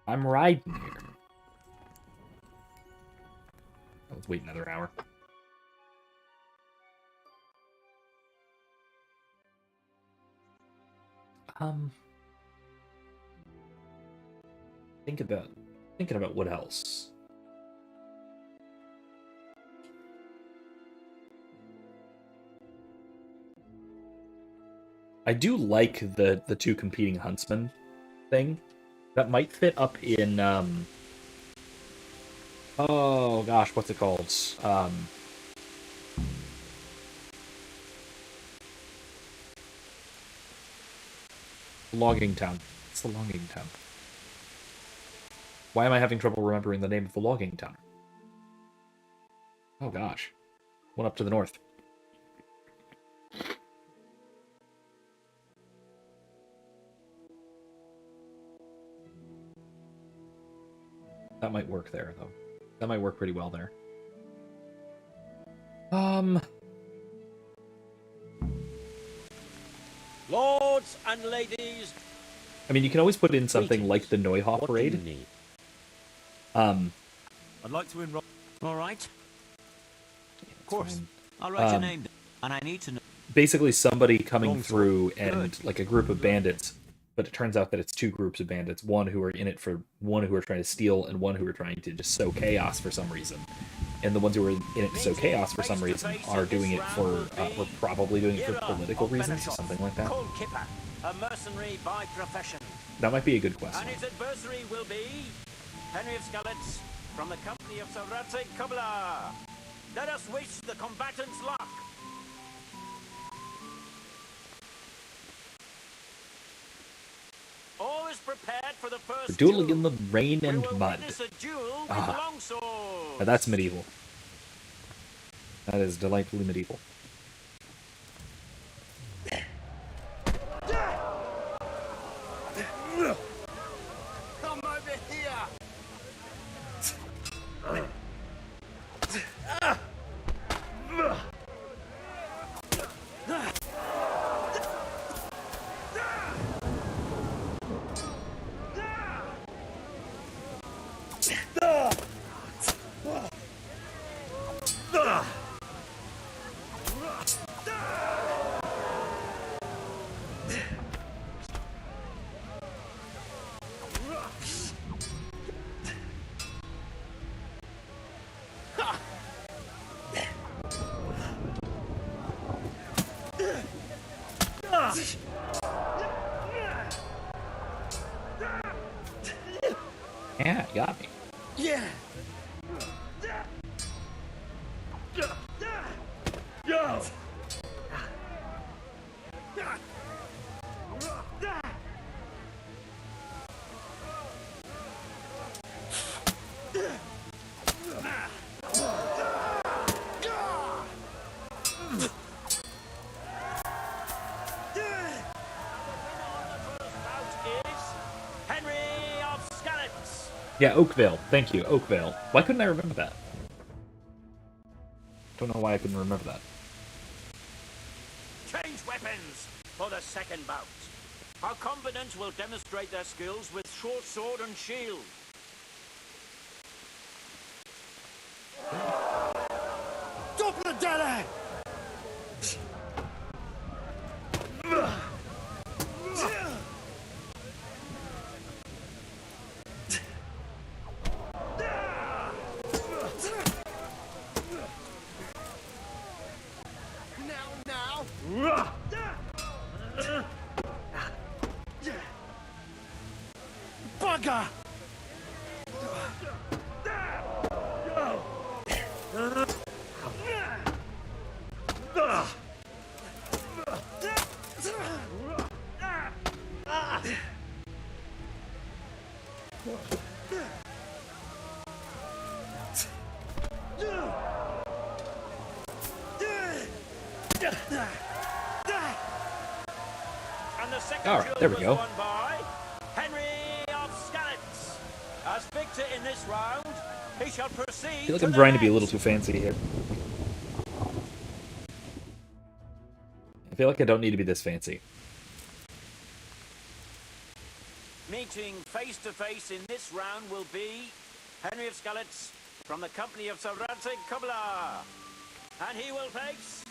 I'm riding here. Let's wait another hour. Thinking about what else. I do like the two competing huntsmen thing. That might fit up in oh gosh, what's it called? Logging Town. It's the Logging Town. Why am I having trouble remembering the name of the Logging Town? Oh gosh. One up to the north. That might work there, though. That might work pretty well there. Lords and ladies. I mean, you can always put in something like the Neuhof raid. I'd like to enroll. All right. Of course. I'll write your name down, and I need to know. Basically, somebody coming through and like a group of bandits, but it turns out that it's two groups of bandits. One who are in it for one who are trying to steal, and one who are trying to just sow chaos for some reason. And the ones who are in it to sow chaos for some reason are doing it for, or probably doing it for political reasons or something like that. Called Kipper, a mercenary by profession. That might be a good question. And his adversary will be Henry of Skalitz from the company of Sarate Kubla. Let us wish the combatants luck. All is prepared for the first Dueling in the rain and mud. Ah, now that's medieval. That is delightfully medieval. Come over here. Yeah, you got me. Yeah. Yeah, Oakvale. Thank you, Oakvale. Why couldn't I remember that? Don't know why I couldn't remember that. Change weapons for the second bout. Our combatants will demonstrate their skills with short sword and shield. now. Bugger! And the second All right, there we duel go. was won by Henry of Scallops. As victor in this round, he shall proceed. I feel like to I'm the trying to be a next. little too fancy here. I feel like I don't need to be this fancy. Meeting face to face in this round will be Henry of Scallops from the company of Sir Radzik Kubla. And he will face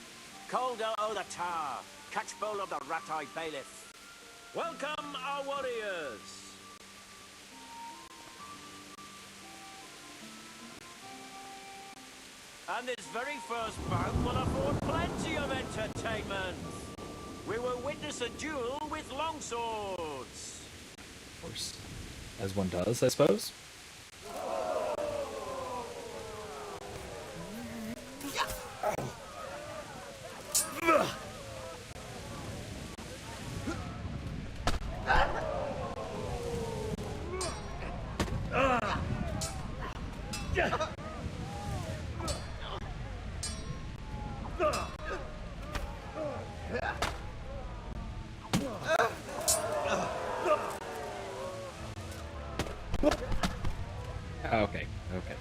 Calder o' the Tower, Catchbowl of the Rat-Eye Bailiff. Welcome, our warriors. And this very first bout will afford plenty of entertainment. We will witness a duel with longswords. Of course. As one does, I suppose. Okay, okay.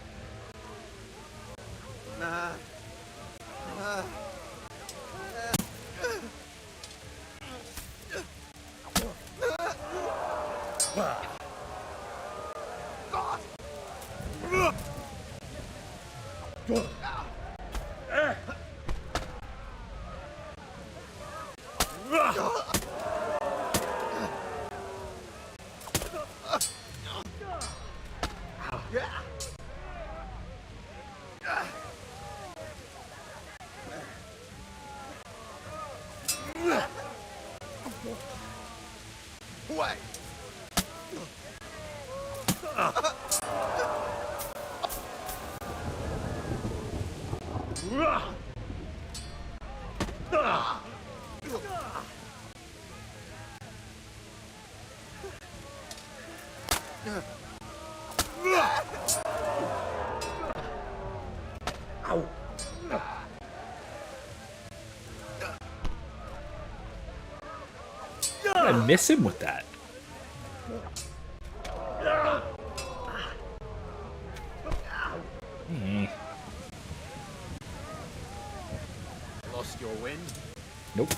Wait. Ow. Did I miss him with that? Hmm. Lost your wind? Nope.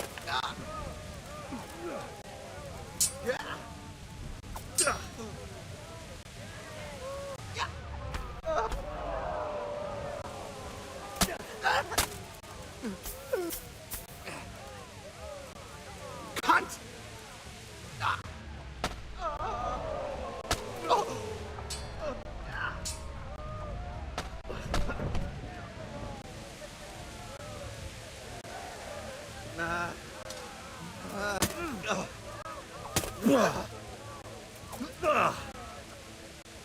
Cunt!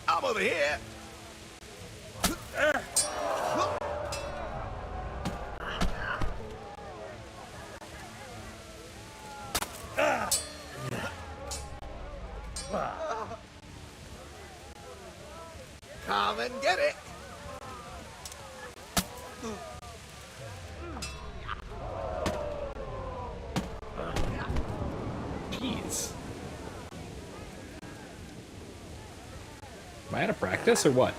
I'm over here. Come and get it. Jeez. Am I out of practice or what?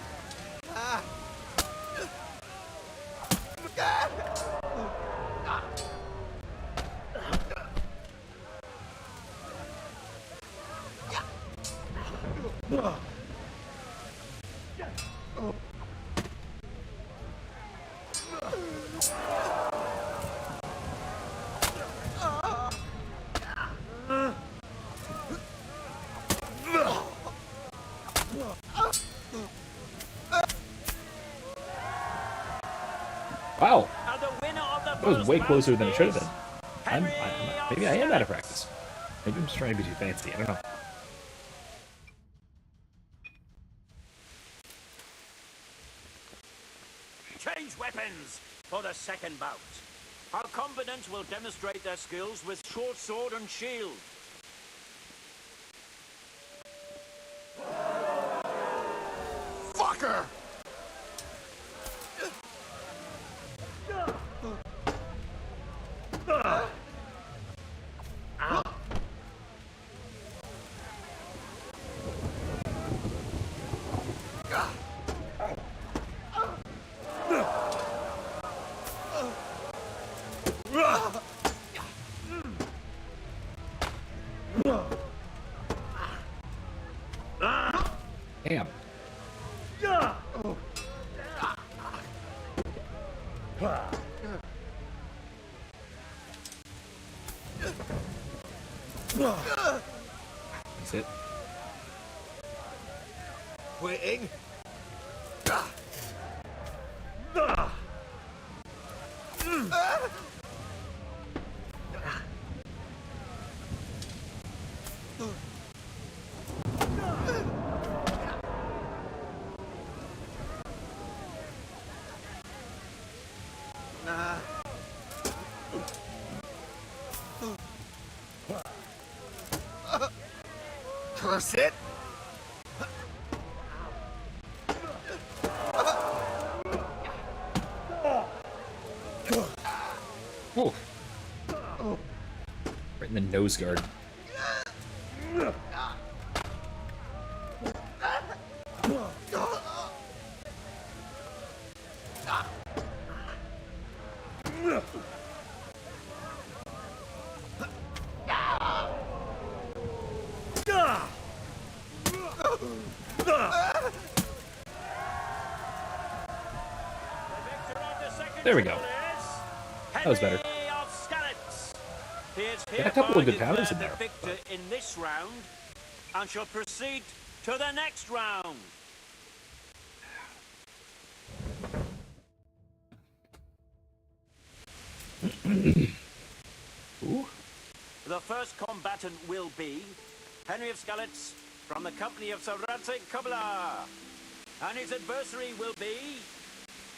Wow. That was way closer than it should have been. Maybe I am out of practice. Maybe I'm just trying to be too fancy. I don't know. Change weapons for the second bout. Our combatants will demonstrate their skills with short sword and shield. Fucker! Damn. That's it. Quitting? Curse it! Oh. Right in the nose guard. There we go. That was better. Got a couple of good powders in there. Victor in this round, and shall proceed to the next round. Ooh. The first combatant will be Henry of Skalitz from the company of Savrate Kubla, and his adversary will be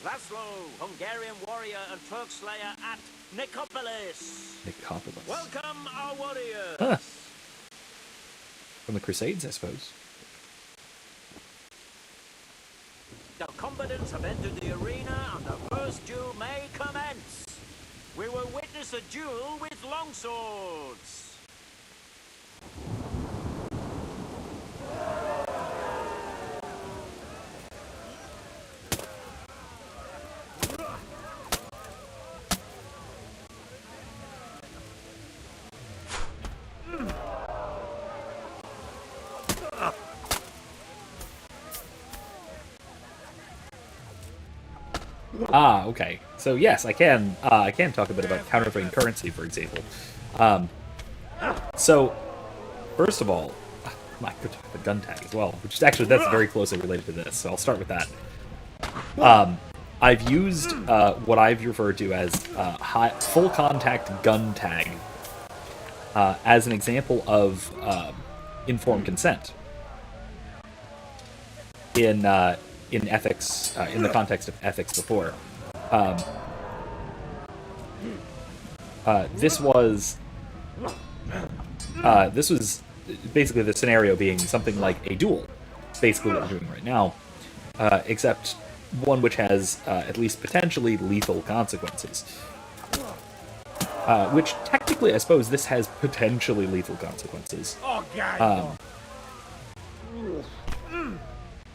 Laszlo, Hungarian warrior and Turk slayer at Nicopolis. Nicopolis. Welcome, our warriors. Huh. From the Crusades, I suppose. The combatants have entered the arena, and the first duel may commence. We will witness a duel with longswords. Ah, okay. So yes, I can talk a bit about counterfeiting currency, for example. So first of all, I could talk about gun tag as well, which is actually that's very closely related to this. So I'll start with that. I've used what I've referred to as full contact gun tag as an example of informed consent in ethics, in the context of ethics before. This was basically the scenario being something like a duel, basically what we're doing right now, except one which has at least potentially lethal consequences. Which technically, I suppose, this has potentially lethal consequences. Oh, God.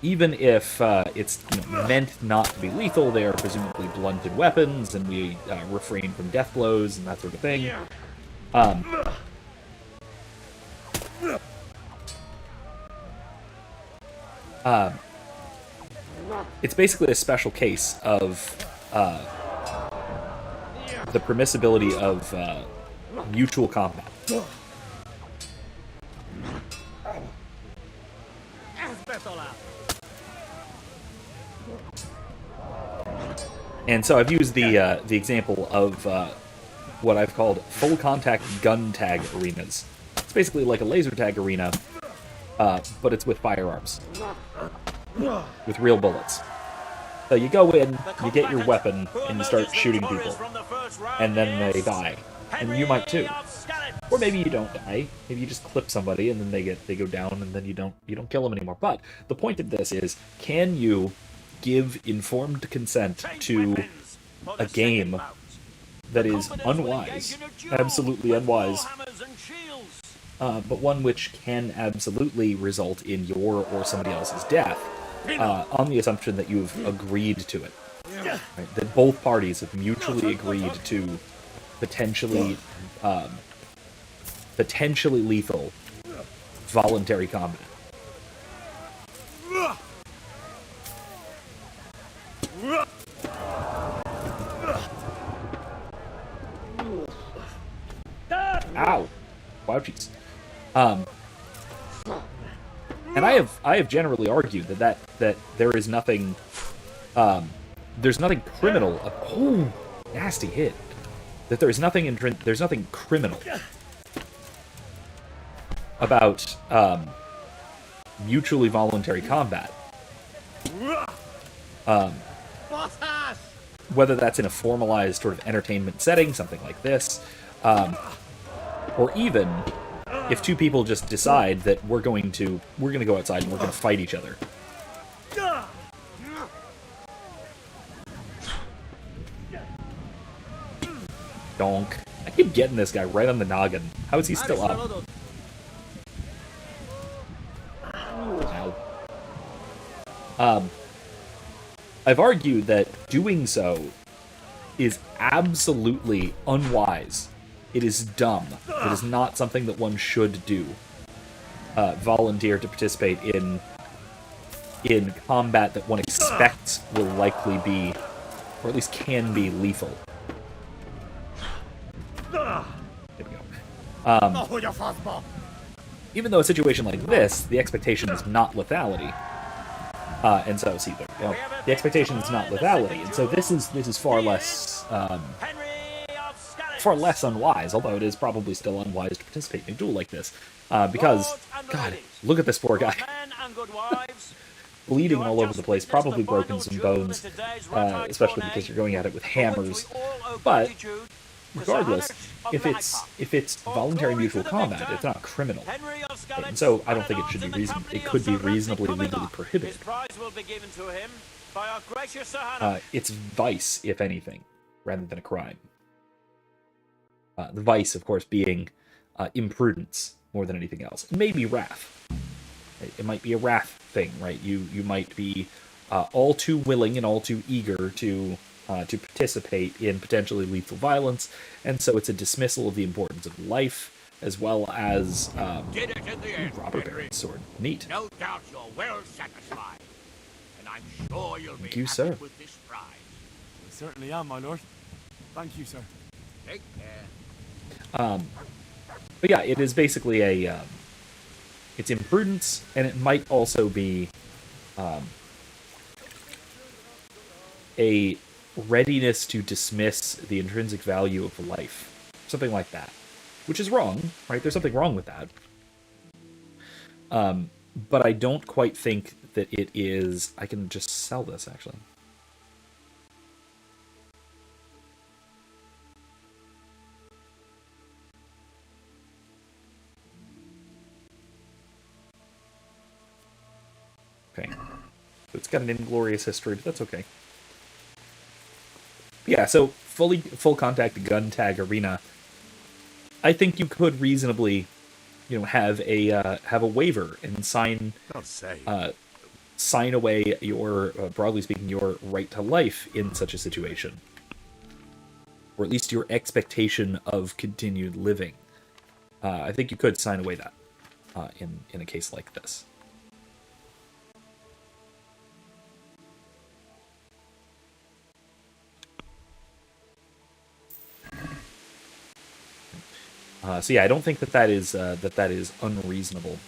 Even if it's meant not to be lethal, they are presumably blunted weapons, and we refrain from death blows and that sort of thing. It's basically a special case of the permissibility of mutual combat. And so I've used the example of what I've called full contact gun tag arenas. It's basically like a laser tag arena, but it's with firearms, with real bullets. So you go in, you get your weapon, and you start shooting people, and then they die, and you might too. Or maybe you don't die. Maybe you just clip somebody, and then they go down, and then you don't kill them anymore. But the point of this is, can you give informed consent to a game that is unwise, absolutely unwise, but one which can absolutely result in your or somebody else's death, on the assumption that you've agreed to it. Right? That both parties have mutually agreed to potentially lethal voluntary combat. Ow! Wouchies. And I have generally argued that there is nothing, there's nothing criminal. Oh, nasty hit. That there's nothing criminal about mutually voluntary combat. Whether that's in a formalized sort of entertainment setting, something like this, or even if two people just decide that we're going to go outside and we're going to fight each other. Donk. I keep getting this guy right on the noggin. How is he still up? Ow. I've argued that doing so is absolutely unwise. It is dumb. It is not something that one should do. Volunteer to participate in combat that one expects will likely be, or at least can be, lethal. There we go. Even though a situation like this, the expectation is not lethality. And so, see, there we go. The expectation is not lethality, and so this is far less unwise, although it is probably still unwise to participate in a duel like this, because, God, look at this poor guy. Bleeding all over the place, probably broken some bones, especially because you're going at it with hammers. But regardless, if it's voluntary mutual combat, it's not criminal, and so I don't think it should be it could be reasonably legally prohibited. It's vice, if anything, rather than a crime. The vice, of course, being imprudence more than anything else. Maybe wrath. It might be a wrath thing, right? You might be all too willing and all too eager to participate in potentially lethal violence, and so it's a dismissal of the importance of life, as well as robber baron's sword. Neat. No doubt you're well satisfied, and I'm sure you'll be Thank you, sir. with this prize. I certainly am, my lord. Thank you, sir. Take care. But yeah, it is basically it's imprudence, and it might also be a readiness to dismiss the intrinsic value of life. Something like that. Which is wrong, right? There's something wrong with that. But I don't quite think that it is... I can just sell this, actually. Okay. So it's got an inglorious history, but that's okay. Yeah, so full contact gun tag arena. I think you could reasonably, have a waiver and sign away your, broadly speaking, your right to life in such a situation, or at least your expectation of continued living. I think you could sign away that in a case like this. So yeah, I don't think that is unreasonable.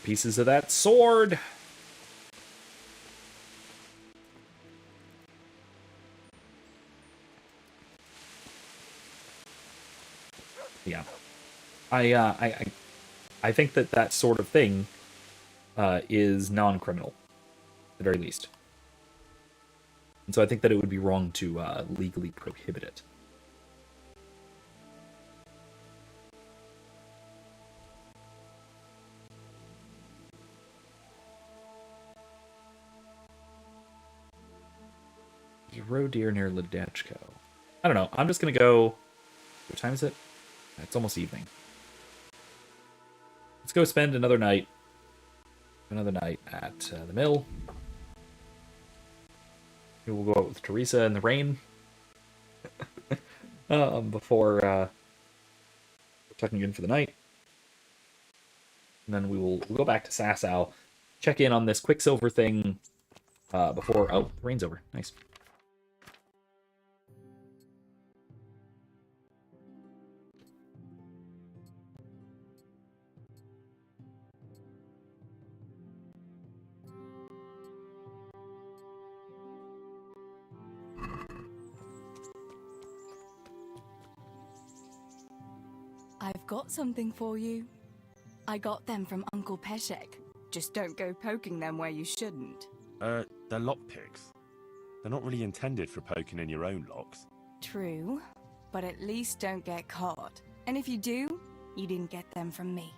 pieces of that sword. Yeah. I think that sort of thing is non-criminal, at the very least. And so I think that it would be wrong to legally prohibit it. There's a roe deer near Ledechko. I don't know. I'm just going to go... What time is it? It's almost evening. Let's go spend another night at the mill. We'll go out with Teresa in the rain before tucking in for the night. And then we'll go back to Sasau, check in on this Quicksilver thing before... Oh, the rain's over. Nice. I've got something for you. I got them from Uncle Peshek. Just don't go poking them where you shouldn't. They're lockpicks. They're not really intended for poking in your own locks. True, but at least don't get caught. And if you do, you didn't get them from me.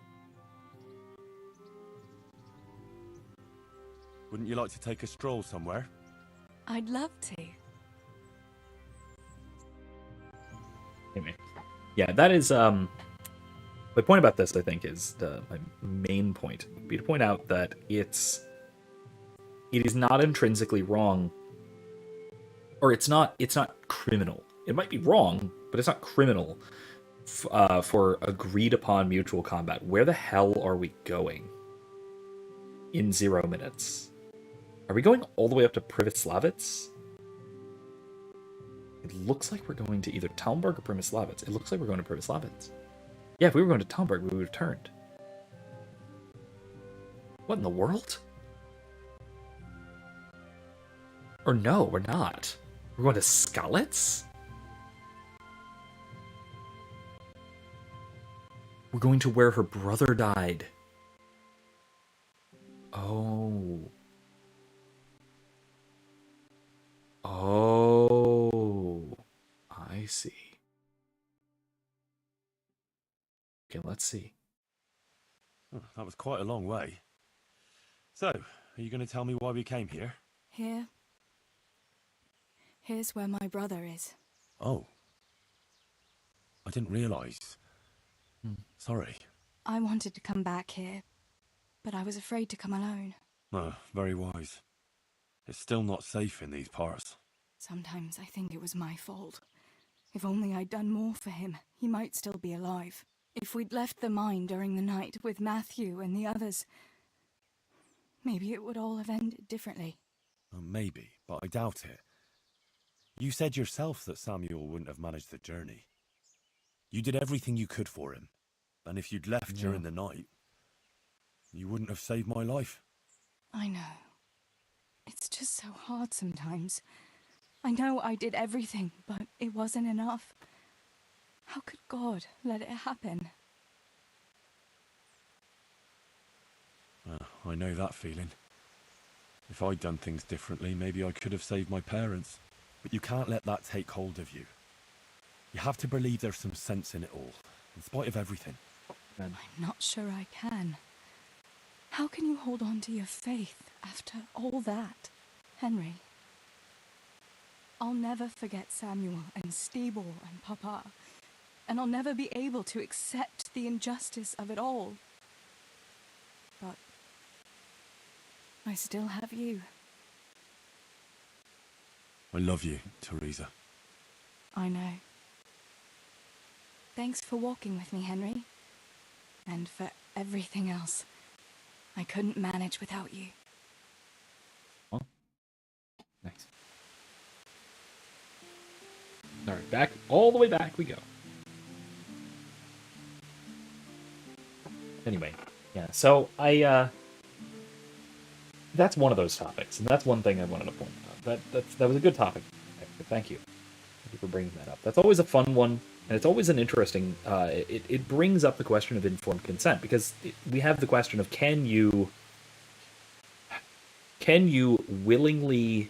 Wouldn't you like to take a stroll somewhere? I'd love to. Anyway. Yeah, that is... My point about this, I think, is my main point would be to point out that it is not intrinsically wrong, or it's not criminal. It might be wrong, but it's not criminal for agreed upon mutual combat. Where the hell are we going in 0 minutes? Are we going all the way up to Privitslavitz? It looks like we're going to either Talmberg or Privitslavitz. It looks like we're going to Privitslavitz. Yeah, if we were going to Talmberg, we would have turned. What in the world? Or no, we're not. We're going to Skalitz? We're going to where her brother died. Oh. Oh. I see. Okay, let's see. Oh, that was quite a long way. So, are you going to tell me why we came here? Here's where my brother is. Oh. I didn't realise. Sorry. I wanted to come back here, but I was afraid to come alone. Oh, very wise. It's still not safe in these parts. Sometimes I think it was my fault. If only I'd done more for him, he might still be alive. If we'd left the mine during the night with Matthew and the others, maybe it would all have ended differently. Maybe, but I doubt it. You said yourself that Samuel wouldn't have managed the journey. You did everything you could for him, and if you'd left during the night, you wouldn't have saved my life. I know. It's just so hard sometimes. I know I did everything, but it wasn't enough. How could God let it happen? I know that feeling. If I'd done things differently, maybe I could have saved my parents. But you can't let that take hold of you. You have to believe there's some sense in it all, in spite of everything. I'm not sure I can. How can you hold on to your faith after all that, Henry? I'll never forget Samuel and Stibor and Papa, and I'll never be able to accept the injustice of it all. But I still have you. I love you, Teresa. I know. Thanks for walking with me, Henry. And for everything else. I couldn't manage without you. Well, nice. Alright, back, all the way back we go. Anyway, yeah, so I that's one of those topics, and that's one thing I wanted to point out. That was a good topic. Thank you. Thank you for bringing that up. That's always a fun one, and it's always an interesting. It brings up the question of informed consent, because we have the question of can you willingly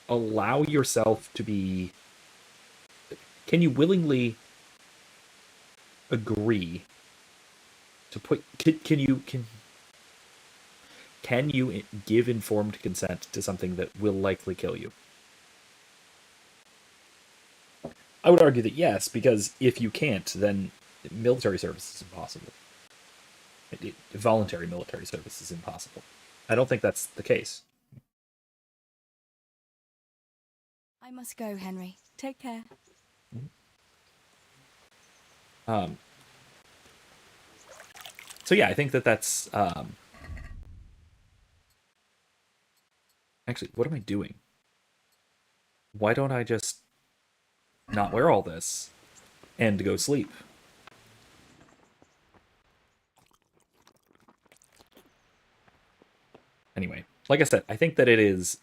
allow yourself to be. Can you willingly agree to put. Can you give informed consent to something that will likely kill you? I would argue that yes, because if you can't, then military service is impossible. Voluntary military service is impossible. I don't think that's the case. I must go, Henry. Take care. So yeah, I think that's actually, what am I doing? Why don't I just not wear all this and go sleep? Anyway, like I said, I think that it is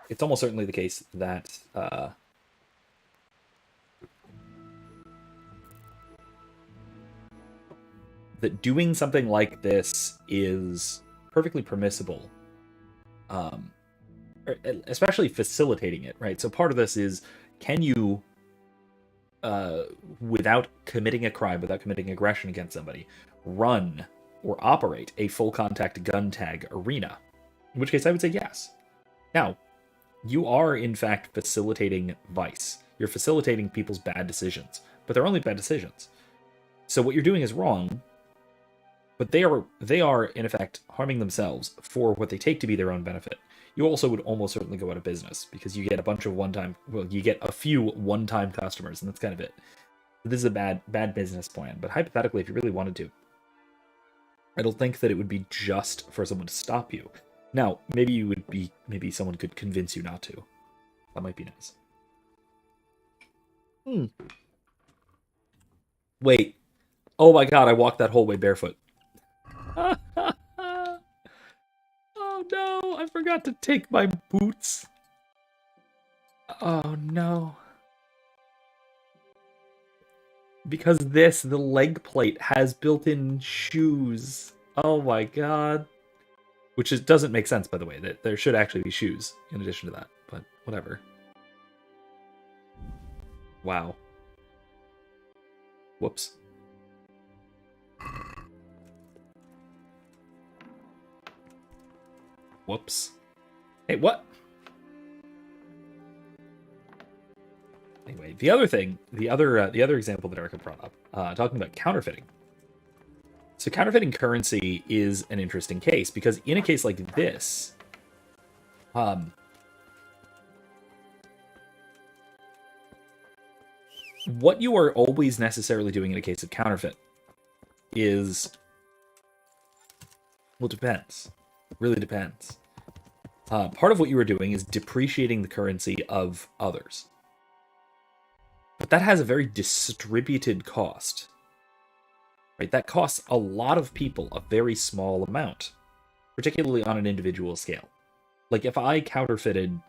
it's almost certainly the case that that doing something like this is perfectly permissible, especially facilitating it, right? So part of this is, can you, without committing a crime, without committing aggression against somebody, run or operate a full contact gun tag arena? In which case I would say yes. Now, you are in fact facilitating vice. You're facilitating people's bad decisions, but they're only bad decisions. So what you're doing is wrong, but they are in effect harming themselves for what they take to be their own benefit. You also would almost certainly go out of business because you get a bunch of you get a few one-time customers, and that's kind of it. This is a bad business plan, but hypothetically, if you really wanted to, I don't think that it would be just for someone to stop you. Now, maybe someone could convince you not to. That might be nice. Wait. Oh my god, I walked that whole way barefoot. Oh no, I forgot to take my boots. Oh no. Because the leg plate has built-in shoes. Oh my god. Which doesn't make sense, by the way, that there should actually be shoes in addition to that, but whatever. Wow. Whoops. Whoops. Hey, what? Anyway, the other example that Erica brought up, talking about counterfeiting. So counterfeiting currency is an interesting case because in a case like this, what you are always necessarily doing in a case of counterfeit is, well, it depends. It really depends. Part of what you are doing is depreciating the currency of others. But that has a very distributed cost. Right? That costs a lot of people a very small amount, particularly on an individual scale. Like if I counterfeited,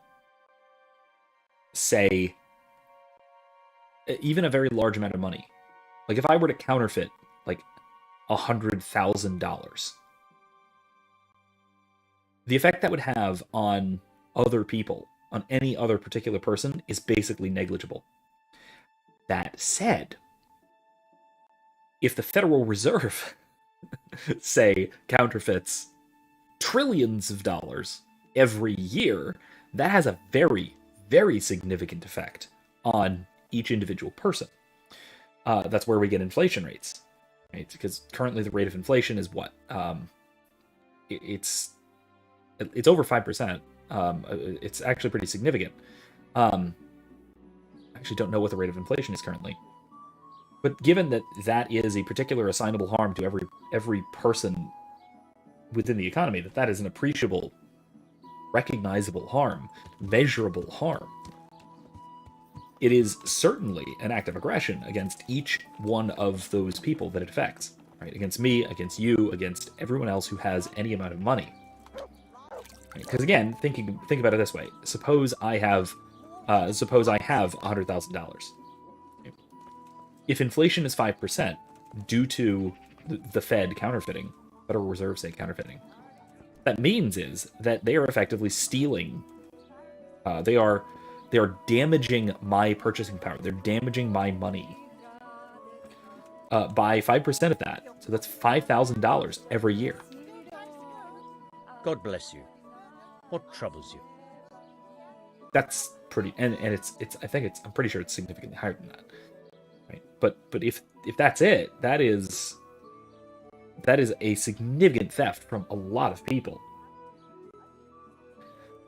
say, even a very large amount of money, like if I were to counterfeit like $100,000, the effect that would have on other people, on any other particular person, is basically negligible. That said, if the Federal Reserve, say, counterfeits trillions of dollars every year, that has a very, very significant effect on each individual person. That's where we get inflation rates, right? Because currently the rate of inflation is what? It's over 5%. It's actually pretty significant. I actually don't know what the rate of inflation is currently. But given that that is a particular assignable harm to every person within the economy, that is an appreciable, recognizable harm, measurable harm, it is certainly an act of aggression against each one of those people that it affects. Right? Against me, against you, against everyone else who has any amount of money. Because again, think about it this way: suppose I have $100,000. If inflation is 5% due to the Fed counterfeiting, Federal Reserve say counterfeiting, that means is that they are effectively stealing. They are damaging my purchasing power. They're damaging my money by 5% of that. So that's $5,000 every year. God bless you. What troubles you? That's pretty, and it's I'm pretty sure it's significantly higher than that, right? But if that's it, that is a significant theft from a lot of people,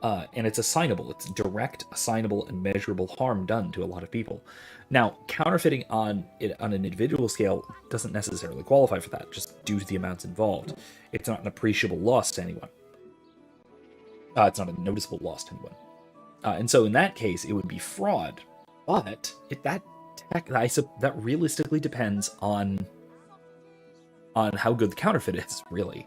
and it's assignable. It's direct, assignable, and measurable harm done to a lot of people. Now, counterfeiting on an individual scale doesn't necessarily qualify for that, just due to the amounts involved. It's not an appreciable loss to anyone. It's not a noticeable loss to anyone. And so in that case, it would be fraud. But that realistically depends on how good the counterfeit is, really.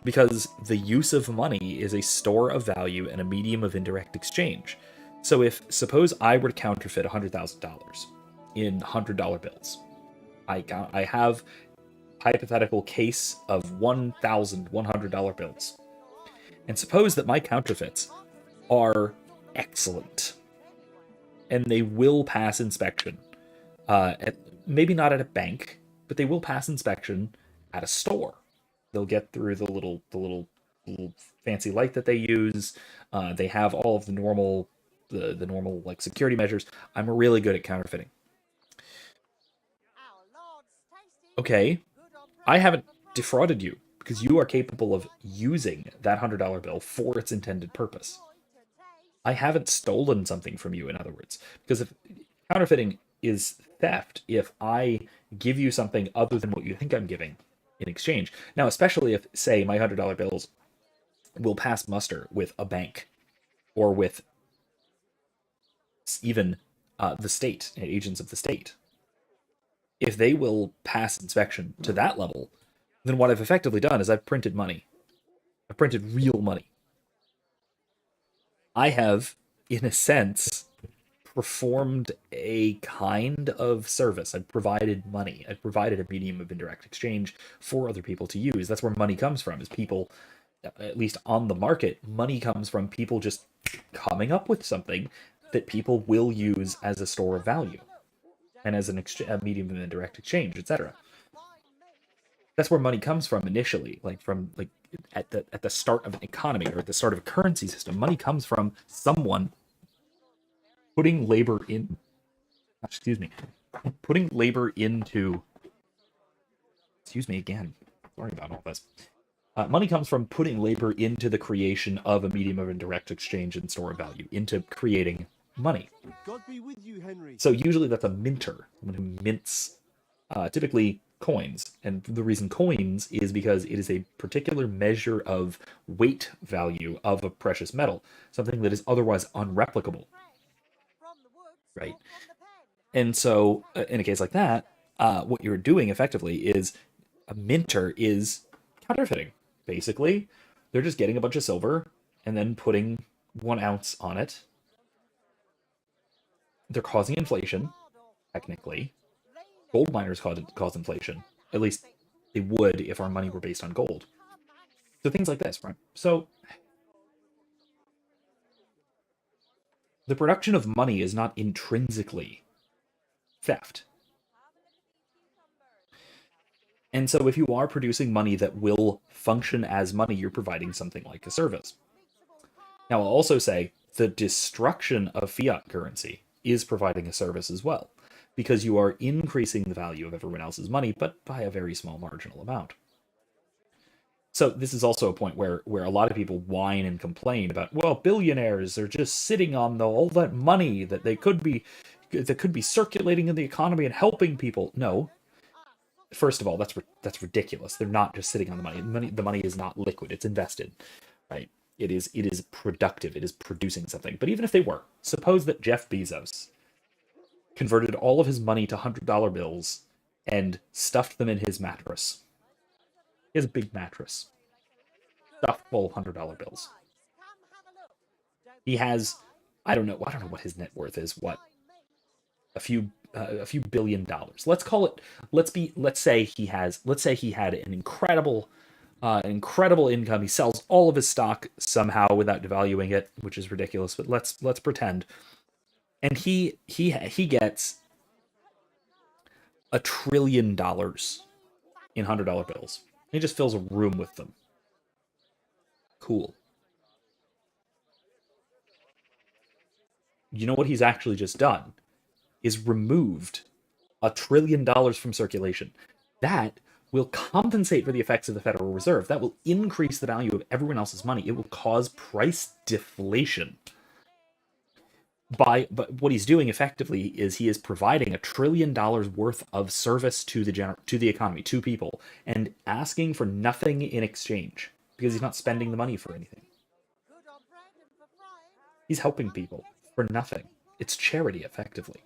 Because the use of money is a store of value and a medium of indirect exchange. So suppose I were to counterfeit $100,000 in $100 bills. I have hypothetical case of 1,000 $100 bills. And suppose that my counterfeits are excellent, and they will pass inspection. Maybe not at a bank, but they will pass inspection at a store. They'll get through the little fancy light that they use. They have all of the normal like security measures. I'm really good at counterfeiting. Okay, I haven't defrauded you because you are capable of using that $100 bill for its intended purpose. I haven't stolen something from you, in other words, because if counterfeiting is theft, if I give you something other than what you think I'm giving in exchange. Now, especially if, say, my $100 bills will pass muster with a bank or with even the state, agents of the state. If they will pass inspection to that level, then what I've effectively done is I've printed money. I've printed real money. I have, in a sense, performed a kind of service. I've provided money. I've provided a medium of indirect exchange for other people to use. That's where money comes from, is people, at least on the market, money comes from people just coming up with something that people will use as a store of value and as a medium of indirect exchange, etc. That's where money comes from initially, at the start of an economy or at the start of a currency system. Money comes from someone putting labor into. Excuse me, again. Sorry about all this. Money comes from putting labor into the creation of a medium of indirect exchange and store of value, into creating money. God be with you, Henry. So usually that's a minter, someone who mints, typically coins. And the reason coins is because it is a particular measure of weight value of a precious metal, something that is otherwise unreplicable. Right? And so in a case like that, what you're doing effectively is a minter is counterfeiting. Basically, they're just getting a bunch of silver and then putting 1 ounce on it. They're causing inflation, technically. Gold miners cause inflation. At least they would if our money were based on gold. So things like this, right? So the production of money is not intrinsically theft. And so if you are producing money that will function as money, you're providing something like a service. Now, I'll also say the destruction of fiat currency is providing a service as well, because you are increasing the value of everyone else's money, but by a very small marginal amount. So this is also a point where a lot of people whine and complain about, well, billionaires are just sitting on all that money that could be circulating in the economy and helping people. No. First of all, that's ridiculous. They're not just sitting on the money. The money is not liquid. It's invested, right? It is productive. It is producing something. But even if they were, suppose that Jeff Bezos converted all of his money to $100 bills and stuffed them in his mattress. He has a big mattress stuffed full of $100 bills. He has, I don't know what his net worth is. What, a few $1 billion. Let's call it. Let's say he had an incredible income. He sells all of his stock somehow without devaluing it, which is ridiculous. But let's pretend, and he gets $1 trillion in $100 bills. He just fills a room with them. Cool. You know what he's actually just done is removed $1 trillion from circulation. That will compensate for the effects of the Federal Reserve. That will increase the value of everyone else's money. It will cause price deflation. But what he's doing effectively is he is providing $1 trillion worth of service to the economy, to people, and asking for nothing in exchange because he's not spending the money for anything. He's helping people for nothing. It's charity, effectively.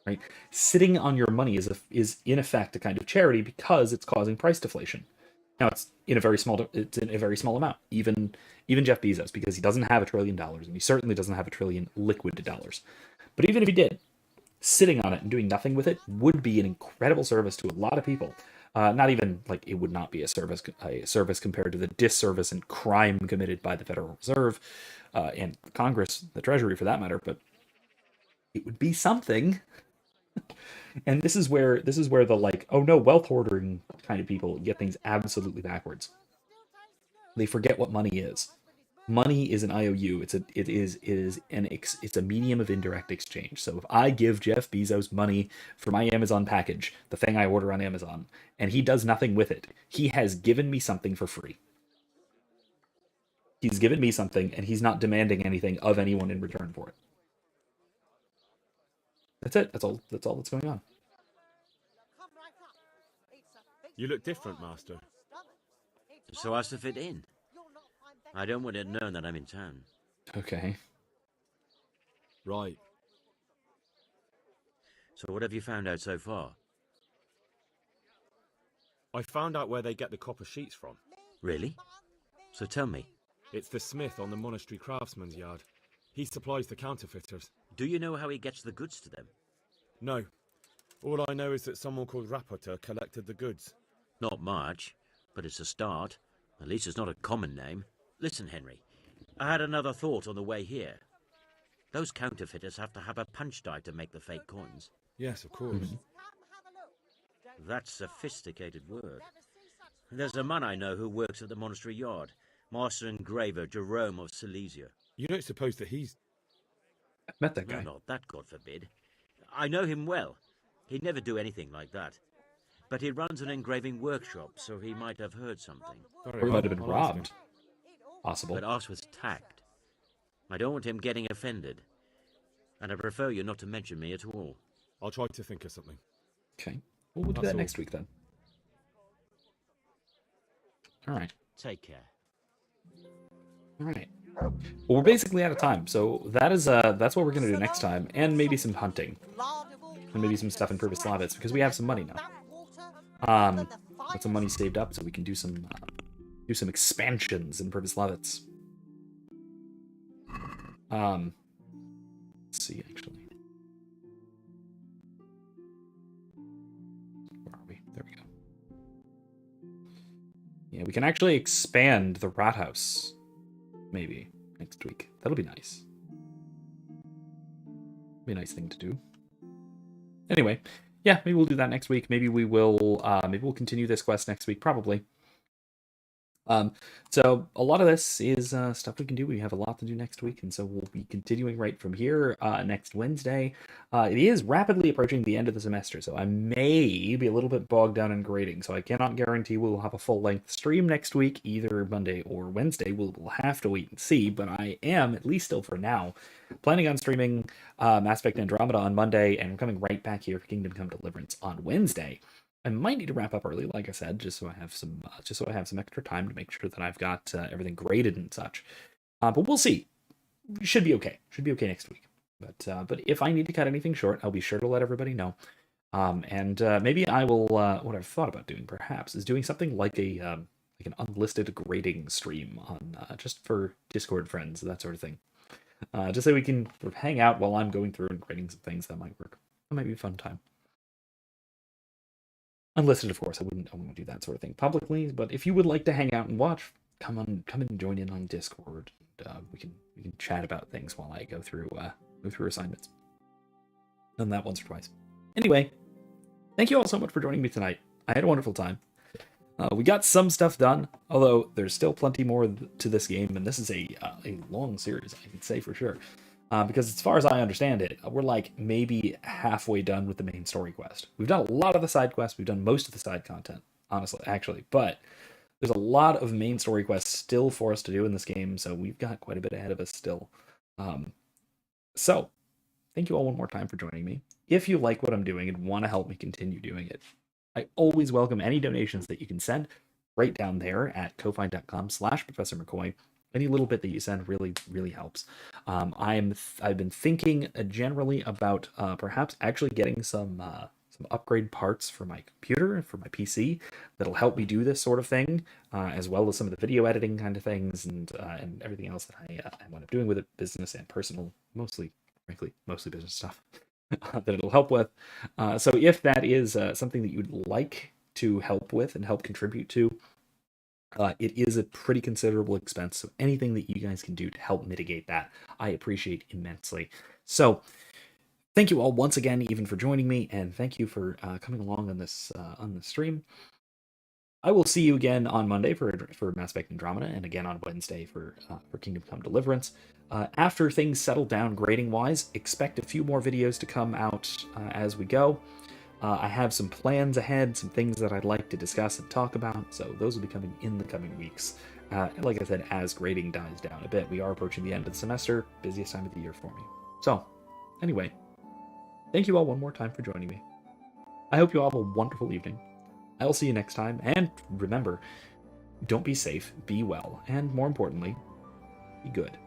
Right? Sitting on your money is in effect a kind of charity because it's causing price deflation. Now it's in a very small amount. Even Jeff Bezos, because he doesn't have $1 trillion, and he certainly doesn't have $1 trillion liquid dollars. But even if he did, sitting on it and doing nothing with it would be an incredible service to a lot of people. Not even like it would not be a service compared to the disservice and crime committed by the Federal Reserve and Congress, the Treasury for that matter. But it would be something. And this is where the like, oh no, wealth hoarding kind of people get things absolutely backwards. They forget what money is. Money is an IOU. It's a medium of indirect exchange. So if I give Jeff Bezos money for my Amazon package, the thing I order on Amazon, and he does nothing with it, he has given me something for free. He's given me something, and he's not demanding anything of anyone in return for it. That's it. That's all that's going on. You look different, Master. So as to fit in. I don't want it known that I'm in town. Okay. Right. So what have you found out so far? I found out where they get the copper sheets from. Really? So tell me. It's the smith on the monastery craftsman's yard. He supplies the counterfeiters. Do you know how he gets the goods to them? No. All I know is that someone called Rapporteur collected the goods. Not much, but it's a start. At least it's not a common name. Listen, Henry, I had another thought on the way here. Those counterfeiters have to have a punch die to make the fake coins. Yes, of course. Mm-hmm. That's sophisticated work. There's a man I know who works at the monastery yard, Master Engraver Jerome of Silesia. You don't suppose that he's... I've met that guy. No, not that, God forbid. I know him well. He'd never do anything like that. But he runs an engraving workshop, so he might have heard something. Or he might have been robbed. Possible. But ask with tact. I don't want him getting offended. And I prefer you not to mention me at all. I'll try to think of something. Okay. Well, we'll do that next week then. All right. Take care. All right. Well, we're basically out of time, so that's what we're gonna do next time, and maybe some hunting, and maybe some stuff in Purvis Slavitz because we have some money now. Got some money saved up, so we can do some expansions in Purvis Slavitz. Let's see, actually. Where are we? There we go. Yeah, we can actually expand the Rathaus. Maybe next week. That'll be nice. Be a nice thing to do. Anyway, yeah, maybe we'll do that next week. Maybe we'll continue this quest next week, probably. So a lot of this is stuff we can do. We have a lot to do next week, and so we'll be continuing right from here next Wednesday. It is rapidly approaching the end of the semester, so I may be a little bit bogged down in grading, so I cannot guarantee we'll have a full-length stream next week, either Monday or Wednesday. We'll have to wait and see, but I am, at least still for now, planning on streaming Mass Effect Andromeda on Monday, and we're coming right back here for Kingdom Come Deliverance on Wednesday. I might need to wrap up early, like I said, just so I have some extra time to make sure that I've got everything graded and such. But we'll see. Should be okay. Should be okay next week. But if I need to cut anything short, I'll be sure to let everybody know. And maybe I will. What I've thought about doing, perhaps, is doing something like an unlisted grading stream on just for Discord friends, that sort of thing. just so we can sort of hang out while I'm going through and grading some things. That might work. That might be a fun time. Unlisted, of course. I wouldn't do that sort of thing publicly, but if you would like to hang out and watch, come and join in on Discord. We can chat about things while I go through assignments. Done that once or twice. Anyway, thank you all so much for joining me tonight. I had a wonderful time. We got some stuff done, although there's still plenty more to this game, and this is a long series, I can say for sure. Because as far as I understand it, we're like maybe halfway done with the main story quest. We've done a lot of the side quests, we've done most of the side content, honestly, actually, but there's a lot of main story quests still for us to do in this game, so we've got quite a bit ahead of us still. So, thank you all one more time for joining me. If you like what I'm doing and want to help me continue doing it, I always welcome any donations that you can send right down there at ko-fi.com/Professor McCoy. Any little bit that you send really, really helps. I've been thinking generally about perhaps actually getting some upgrade parts for my computer and for my PC that'll help me do this sort of thing, as well as some of the video editing kind of things and everything else that I wind up doing with it, business and personal, mostly business stuff. That it'll help with. So if that is something that you'd like to help with and help contribute to, it is a pretty considerable expense. So anything that you guys can do to help mitigate that, I appreciate immensely. So thank you all once again, even for joining me, and thank you for coming along on this stream. I will see you again on Monday for Mass Effect Andromeda, and again on Wednesday for Kingdom Come Deliverance. After things settle down grading-wise, expect a few more videos to come out as we go. I have some plans ahead, some things that I'd like to discuss and talk about, so those will be coming in the coming weeks. Like I said, as grading dies down a bit, we are approaching the end of the semester, busiest time of the year for me. So, anyway, thank you all one more time for joining me. I hope you all have a wonderful evening. I will see you next time, and remember, don't be safe, be well, and more importantly, be good.